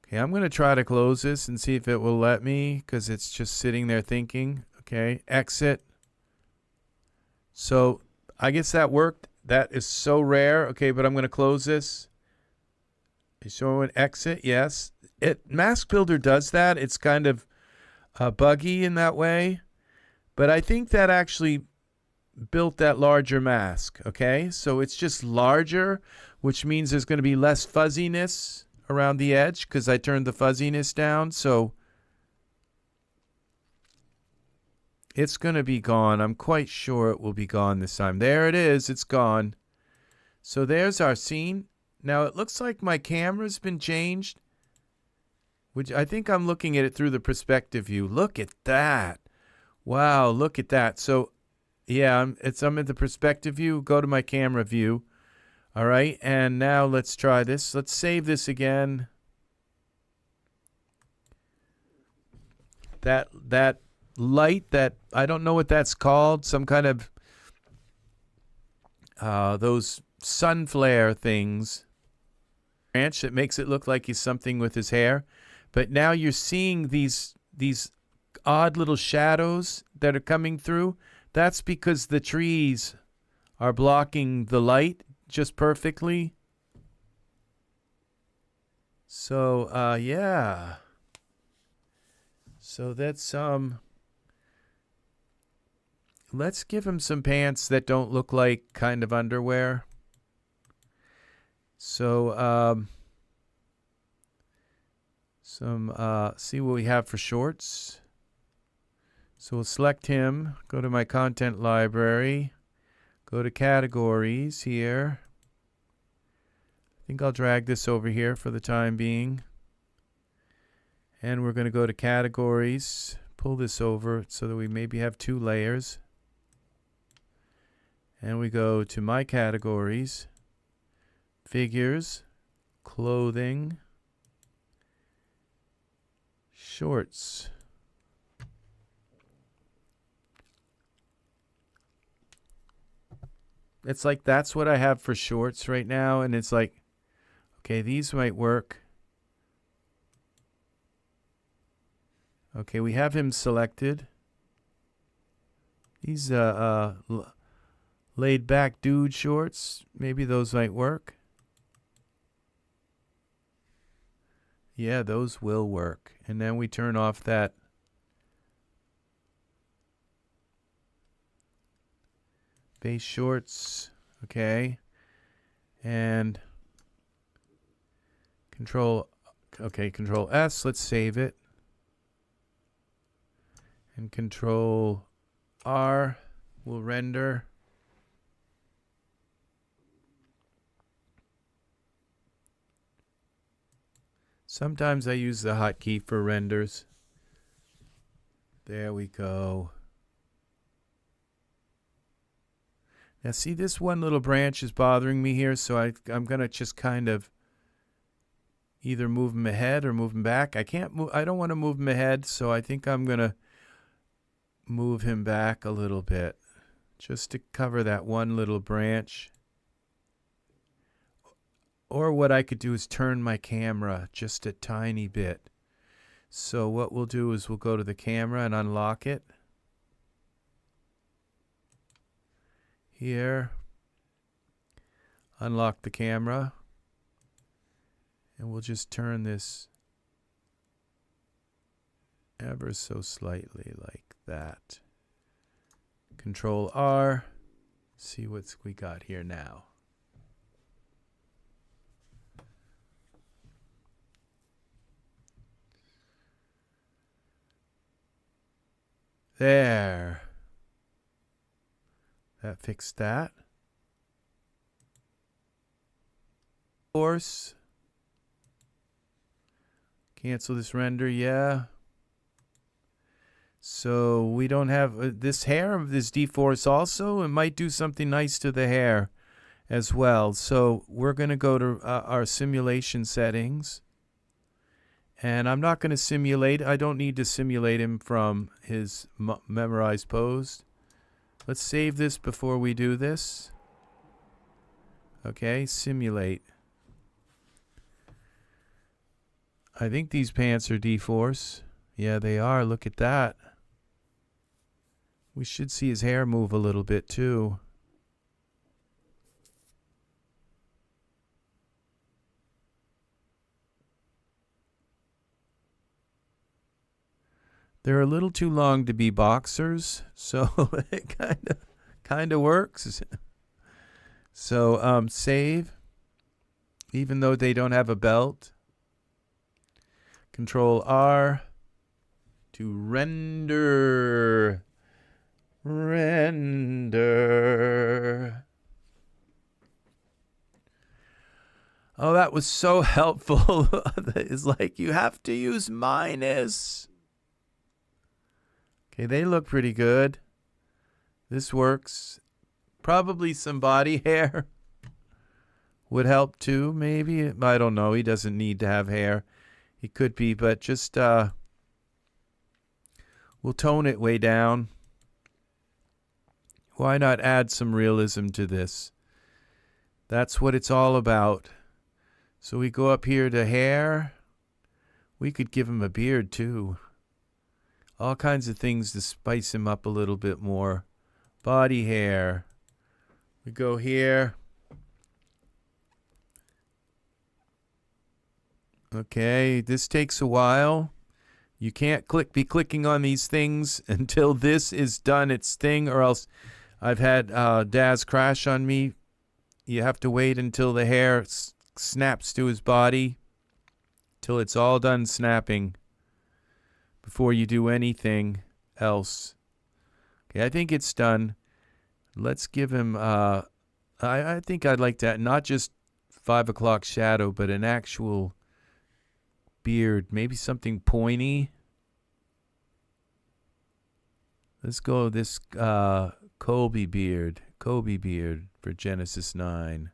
Okay, I'm going to try to close this and see if it will let me, because it's just sitting there thinking. Okay, exit. So I guess that worked. That is so rare. Okay, but I'm going to close this. Show an exit, yes. Mask Builder does that. It's kind of buggy in that way. But I think that actually built that larger mask, okay? So it's just larger, which means there's going to be less fuzziness around the edge because I turned the fuzziness down. So it's going to be gone. I'm quite sure it will be gone this time. There it is. It's gone. So there's our scene. Now it looks like my camera's been changed, which I think I'm looking at it through the perspective view. Look at that. Wow, look at that. So yeah, I'm in the perspective view. Go to my camera view. All right, and now let's try this. Let's save this again. That light, that I don't know what that's called. Some kind of those sun flare things. Branch that makes it look like he's something with his hair. But now you're seeing these odd little shadows that are coming through. That's because the trees are blocking the light just perfectly. So, yeah. So that's, let's give him some pants that don't look like kind of underwear. So, see what we have for shorts. So we'll select him, go to my content library, go to categories here. I think I'll drag this over here for the time being. And we're going to go to categories, pull this over so that we maybe have 2 layers. And we go to my categories, figures, clothing, shorts. It's like that's what I have for shorts right now, and it's like, okay, these might work. Okay, we have him selected. These laid back dude shorts, maybe those might work. Yeah, those will work. And then we turn off that base shorts, okay, and control S, let's save it, and control R will render. Sometimes I use the hotkey for renders. There we go. Now see, this one little branch is bothering me here, so I'm going to just kind of either move him ahead or move him back. I don't want to move him ahead, so I think I'm going to move him back a little bit just to cover that one little branch. Or what I could do is turn my camera just a tiny bit. So what we'll do is we'll go to the camera and unlock it. Here, unlock the camera, and we'll just turn this ever so slightly like that. Control R, see what we got here now. There. That fixed that. Force. Cancel this render, yeah. So we don't have this hair, this dForce also. It might do something nice to the hair as well. So we're going to go to our simulation settings. And I'm not going to simulate. I don't need to simulate him from his memorized pose. Let's save this before we do this. Okay, simulate. I think these pants are dForce. Yeah, they are. Look at that. We should see his hair move a little bit too. They're a little too long to be boxers, so it kind of works. So save, even though they don't have a belt. Control R to render. Render. Oh, that was so helpful. It's like you have to use minus. Okay, they look pretty good. This works. Probably some body hair would help too, maybe. I don't know. He doesn't need to have hair. He could be, but just we'll tone it way down. Why not add some realism to this? That's what it's all about. So we go up here to hair. We could give him a beard too. All kinds of things to spice him up a little bit more. Body hair. We go here. Okay, this takes a while. You can't be clicking on these things until this is done its thing, or else I've had Daz crash on me. You have to wait until the hair snaps to his body, till it's all done snapping, before you do anything else. Okay, I think it's done. Let's give him, I think I'd like that, not just 5 o'clock shadow, but an actual beard, maybe something pointy. Let's go this Kobe beard for Genesis 9.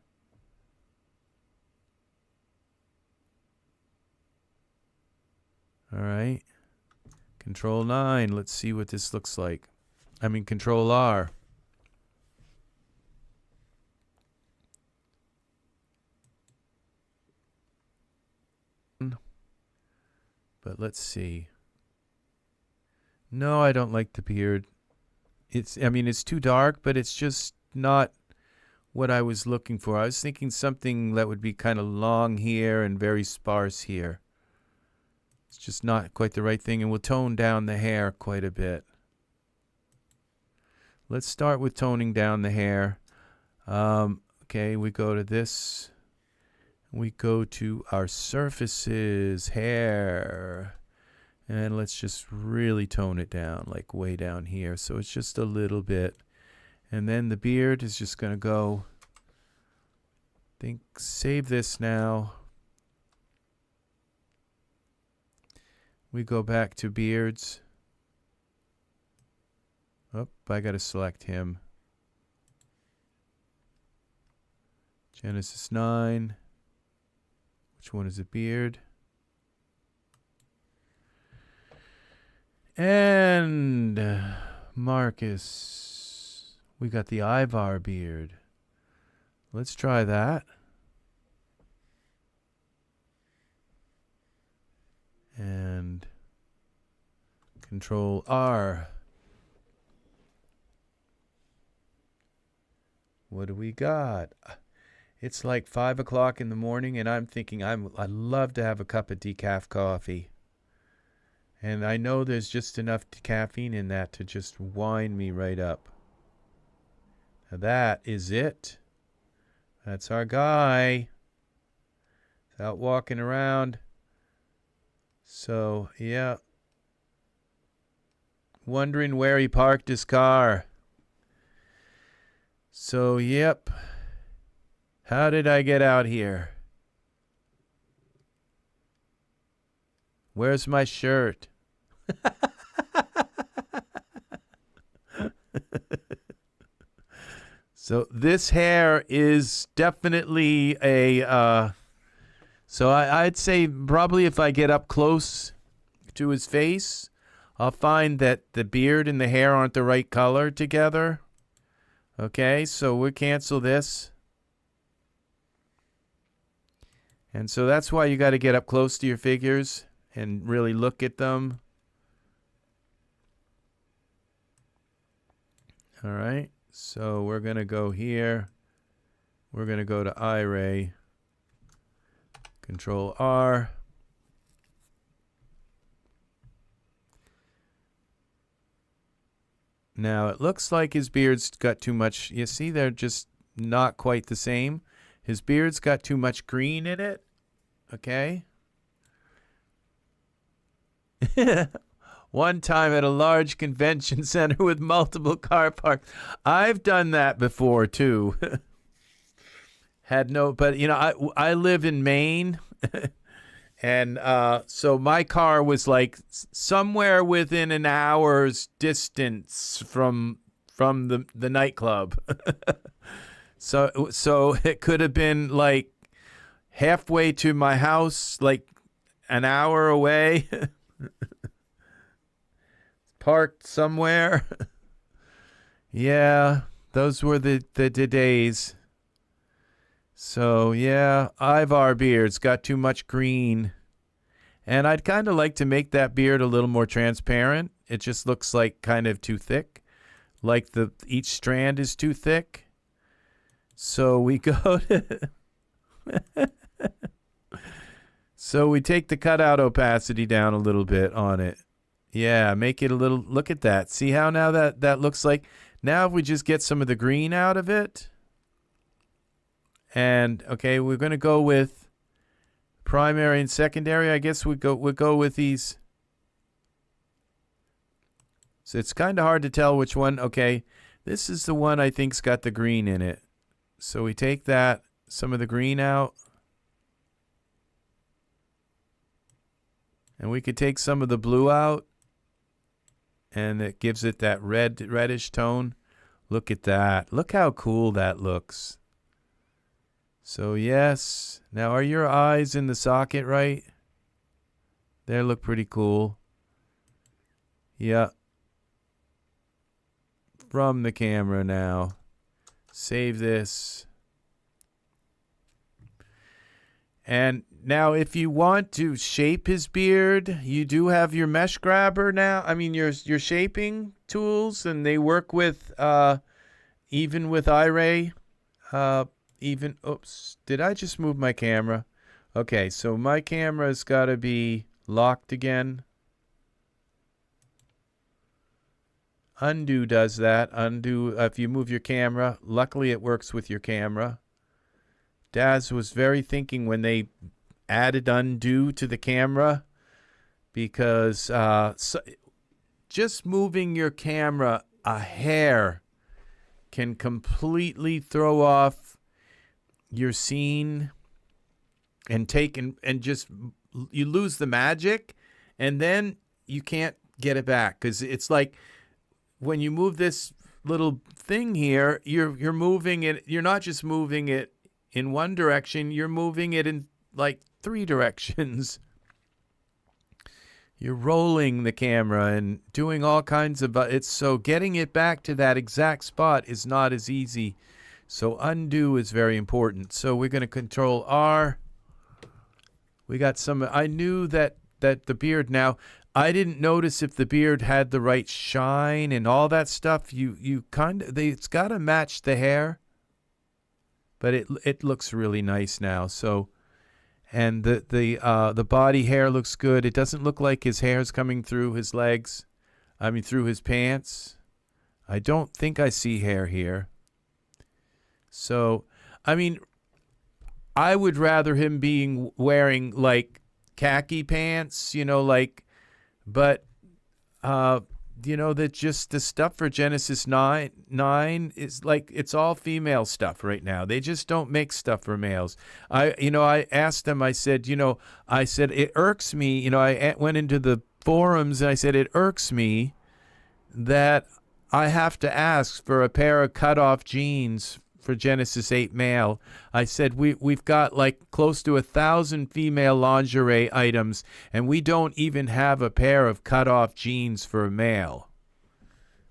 All right. Control 9. Let's see what this looks like. I mean, Control R. But let's see. No, I don't like the beard. I mean, it's too dark, but it's just not what I was looking for. I was thinking something that would be kind of long here and very sparse here. It's just not quite the right thing, and we'll tone down the hair quite a bit. Let's start with toning down the hair. Okay, we go to this. We go to our surfaces, hair, and let's just really tone it down, like way down here. So it's just a little bit. And then the beard is just going to go, save this now. We go back to beards. Oh, I got to select him. Genesis 9. Which one is a beard? And Marcus. We got the Ivar beard. Let's try that. And Control R. What do we got? It's like 5 o'clock in the morning, and I'm thinking I'd love to have a cup of decaf coffee. And I know there's just enough caffeine in that to just wind me right up. Now that is it. That's our guy. He's out walking around. So, yeah. Wondering where he parked his car. So, yep. How did I get out here? Where's my shirt? So this hair is definitely a, so I'd say probably if I get up close to his face, I'll find that the beard and the hair aren't the right color together. Okay, so we'll cancel this. And so that's why you got to get up close to your figures and really look at them. All right, so we're going to go here. We're going to go to Iray. Control R. Now it looks like his beard's got too much. You see, they're just not quite the same. His beard's got too much green in it. Okay. One time at a large convention center with multiple car parks. I've done that before too. But you know, I live in Maine. And so my car was like somewhere within an hour's distance from the nightclub. So it could have been like halfway to my house, like an hour away. Parked somewhere. Yeah, those were the days. So yeah, Ivar beard's got too much green. And I'd kind of like to make that beard a little more transparent. It just looks like kind of too thick. Like each strand is too thick. So we go to so we take the cutout opacity down a little bit on it. Yeah, make it a little, look at that. See how now that looks like, now if we just get some of the green out of it. And okay, we're going to go with primary and secondary. I guess we'll go with these. So it's kind of hard to tell which one. Okay, this is the one I think's got the green in it. So we take that, some of the green out. And we could take some of the blue out. And it gives it that reddish tone. Look at that. Look how cool that looks. So yes. Now are your eyes in the socket right? They look pretty cool. Yeah. From the camera now. Save this. And now if you want to shape his beard, you do have your mesh grabber now. I mean your shaping tools, and they work with even with Iray. Oops, did I just move my camera? Okay, so my camera's got to be locked again. Undo does that. Undo if you move your camera. Luckily it works with your camera. Daz was very thinking when they added undo to the camera, because just moving your camera a hair can completely throw off your scene and just you lose the magic, and then you can't get it back, because it's like when you move this little thing here, you're moving it. You're not just moving it in one direction, you're moving it in like 3 directions. You're rolling the camera and doing all kinds of it's so getting it back to that exact spot is not as easy. So undo is very important. So we're going to control R. We got some. I knew that the beard, now I didn't notice if the beard had the right shine and all that stuff. You kind of, it's got to match the hair. But it looks really nice now. So, and the body hair looks good. It doesn't look like his hair's coming through his legs. I mean through his pants. I don't think I see hair here. So, I mean, I would rather him wearing like khaki pants, you know, like, but you know, that just the stuff for Genesis 9 is like, it's all female stuff right now. They just don't make stuff for males. I asked them, I said, it irks me. I went into the forums and I said, it irks me that I have to ask for a pair of cutoff jeans for Genesis 8 male. I said, we've got like close to 1,000 female lingerie items, and we don't even have a pair of cutoff jeans for a male.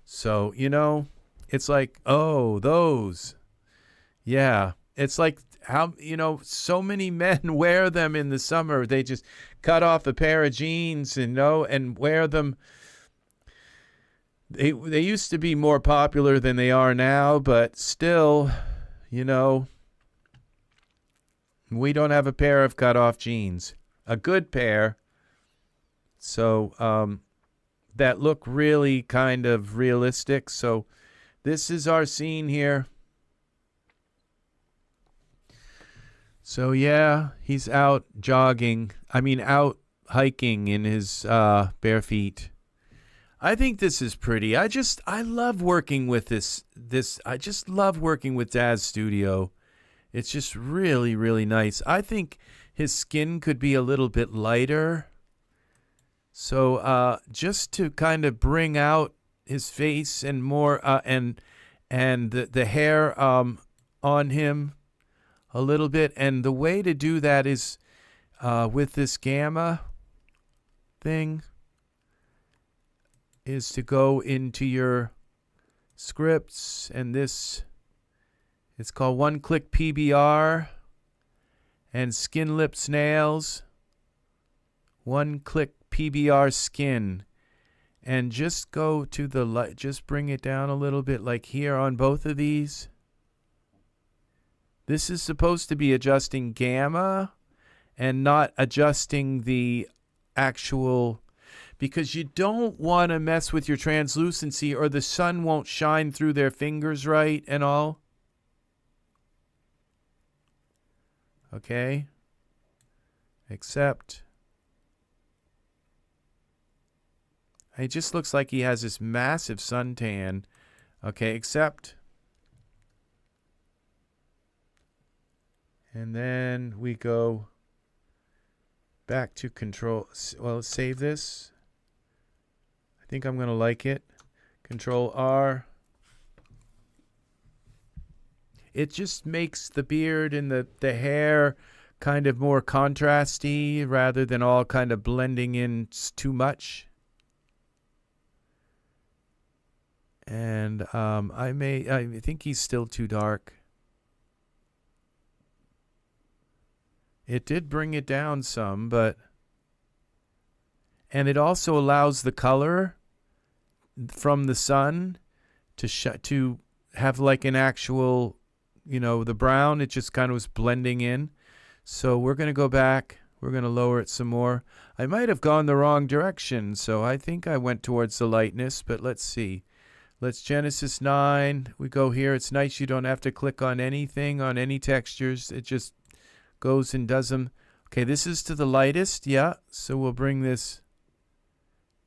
So, it's like, oh, those. Yeah. It's like how, so many men wear them in the summer. They just cut off a pair of jeans and wear them. They used to be more popular than they are now, but still, we don't have a pair of cutoff jeans. A good pair. So that look really kind of realistic. So this is our scene here. So yeah, he's out jogging. out hiking in his bare feet. I think this is pretty. I love working with this. I just love working with Daz Studio. It's just really, really nice. I think his skin could be a little bit lighter. So just to kind of bring out his face and more, and the hair on him a little bit. And the way to do that is with this gamma thing. Is to go into your scripts, and this, it's called one-click PBR. and skin lips nails. One click PBR skin. And just go to the light, just bring it down a little bit like here on both of these. This is supposed to be adjusting gamma and not adjusting the actual, because you don't want to mess with your translucency or the sun won't shine through their fingers right and all. Okay. Accept. It just looks like he has this massive suntan. Okay, accept. And then we go back to control. Well, let's save this. I think I'm going to like it. Control R. It just makes the beard and the hair kind of more contrasty rather than all kind of blending in too much. And I think he's still too dark. It did bring it down some, but, and it also allows the color from the sun to have like an actual, you know, the brown, it just kind of was blending in. So we're going to go back. We're going to lower it some more. I might have gone the wrong direction, so I think I went towards the lightness, but let's see. Let's Genesis 9. We go here. It's nice you don't have to click on anything, on any textures. It just goes and does them. Okay, this is to the lightest. Yeah, so we'll bring this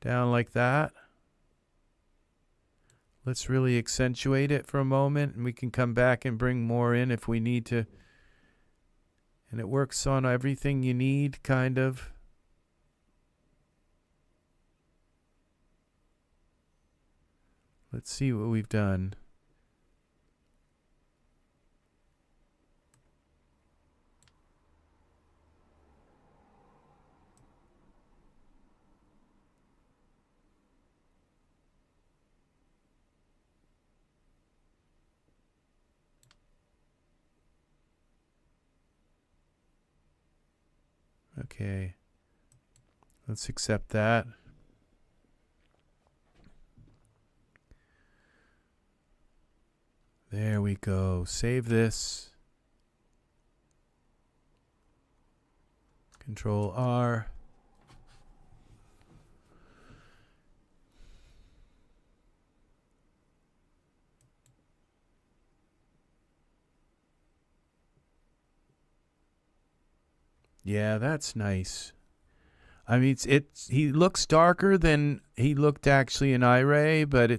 down like that. Let's really accentuate it for a moment, and we can come back and bring more in if we need to. And it works on everything you need, kind of. Let's see what we've done. Okay. Let's accept that. There we go. Save this. Control R. Yeah, that's nice. I mean, he looks darker than he looked actually in Iray, but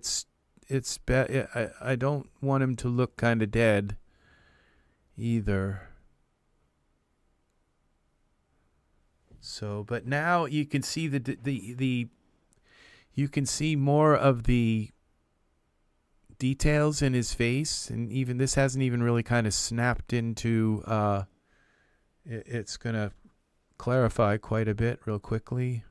I don't want him to look kind of dead either. So, but now you can see you can see more of the details in his face, and even this hasn't even really kind of snapped into. It's gonna clarify quite a bit real quickly.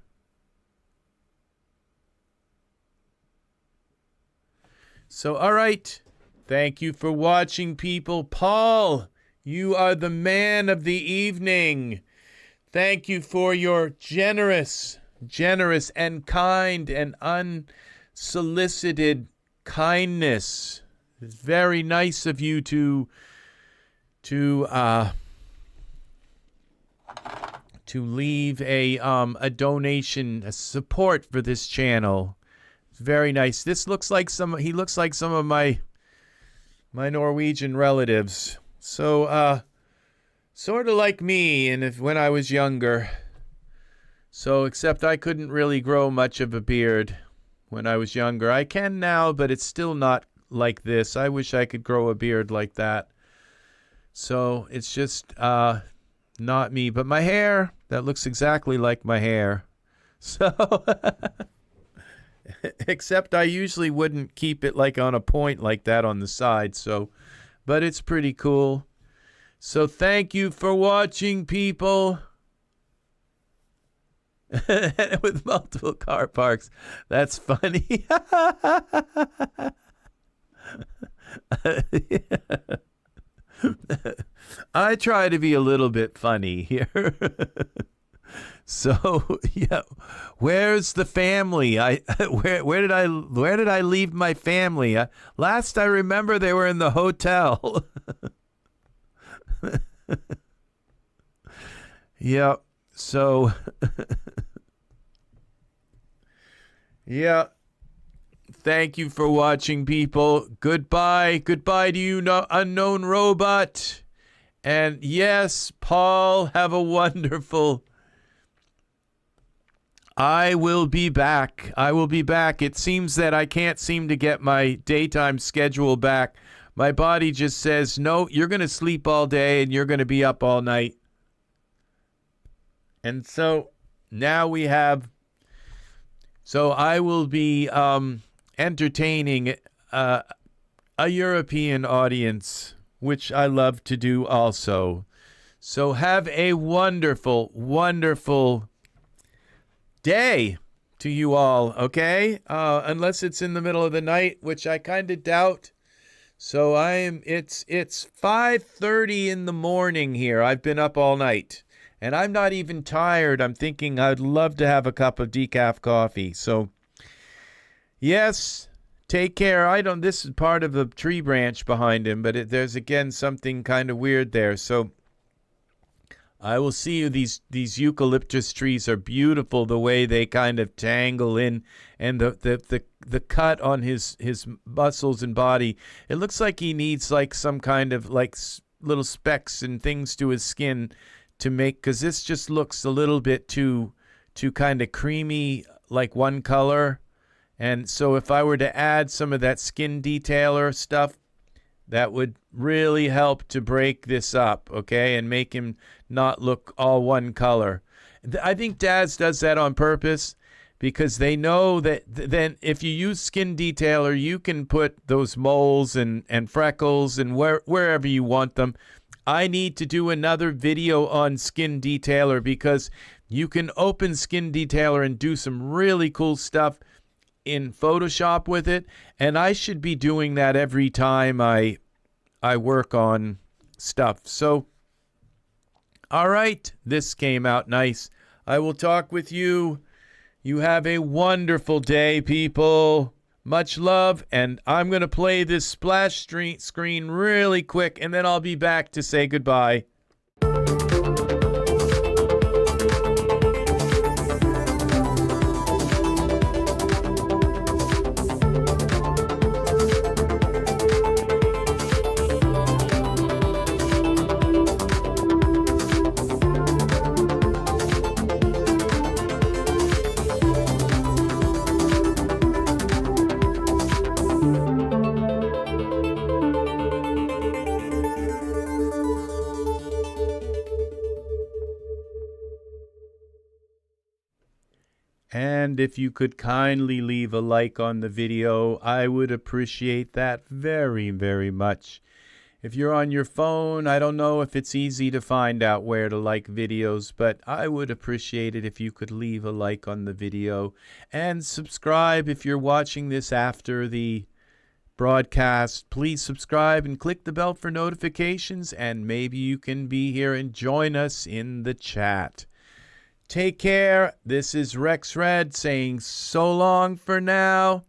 So, all right. Thank you for watching, people. Paul, you are the man of the evening. Thank you for your generous and kind and unsolicited kindness. It's very nice of you to leave a donation, a support for this channel. It's very nice. This looks like he looks like some of my Norwegian relatives. So sort of like me when I was younger. So except I couldn't really grow much of a beard when I was younger. I can now, but it's still not like this. I wish I could grow a beard like that. So it's just not me, but my hair, that looks exactly like my hair. So, except I usually wouldn't keep it like on a point like that on the side. So, but it's pretty cool. So thank you for watching, people. With multiple car parks. That's funny. I try to be a little bit funny here. So, yeah, where's the family? Where did I leave my family? Last I remember, they were in the hotel. Yeah. So, yeah. Thank you for watching, people. Goodbye. Goodbye to you, unknown robot. And yes, Paul, have a wonderful... I will be back. I will be back. It seems that I can't seem to get my daytime schedule back. My body just says, no, you're going to sleep all day and you're going to be up all night. And so now we have... So I will be entertaining a European audience, which I love to do also. So have a wonderful, wonderful day to you all, okay? Unless it's in the middle of the night, which I kind of doubt. So it's 5:30 in the morning here. I've been up all night. And I'm not even tired. I'm thinking I'd love to have a cup of decaf coffee. So, yes, take care. This is part of the tree branch behind him, but there's, again, something kind of weird there. So, I will see you. These eucalyptus trees are beautiful, the way they kind of tangle in, and the cut on his muscles and body. It looks like he needs like some kind of like little specks and things to his skin to make, because this just looks a little bit too kind of creamy, like one color. And so if I were to add some of that skin detailer stuff, that would really help to break this up, okay, and make him not look all one color. I think Daz does that on purpose, because they know that then if you use skin detailer, you can put those moles and freckles and wherever you want them. I need to do another video on skin detailer, because you can open skin detailer and do some really cool stuff in Photoshop with it, and I should be doing that every time I work on stuff. So, all right, this came out nice. I will talk with you. You have a wonderful day, people. Much love, and I'm going to play this splash screen really quick, and then I'll be back to say goodbye. And if you could kindly leave a like on the video, I would appreciate that very, very much. If you're on your phone, I don't know if it's easy to find out where to like videos, but I would appreciate it if you could leave a like on the video and subscribe if you're watching this after the broadcast. Please subscribe and click the bell for notifications, and maybe you can be here and join us in the chat. Take care. This is Rex Red saying so long for now,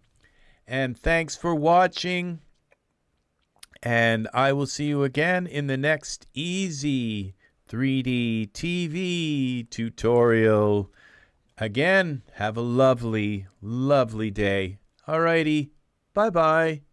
and thanks for watching. And I will see you again in the next EZ3DTV tutorial. Again, have a lovely, lovely day. Alrighty, bye-bye.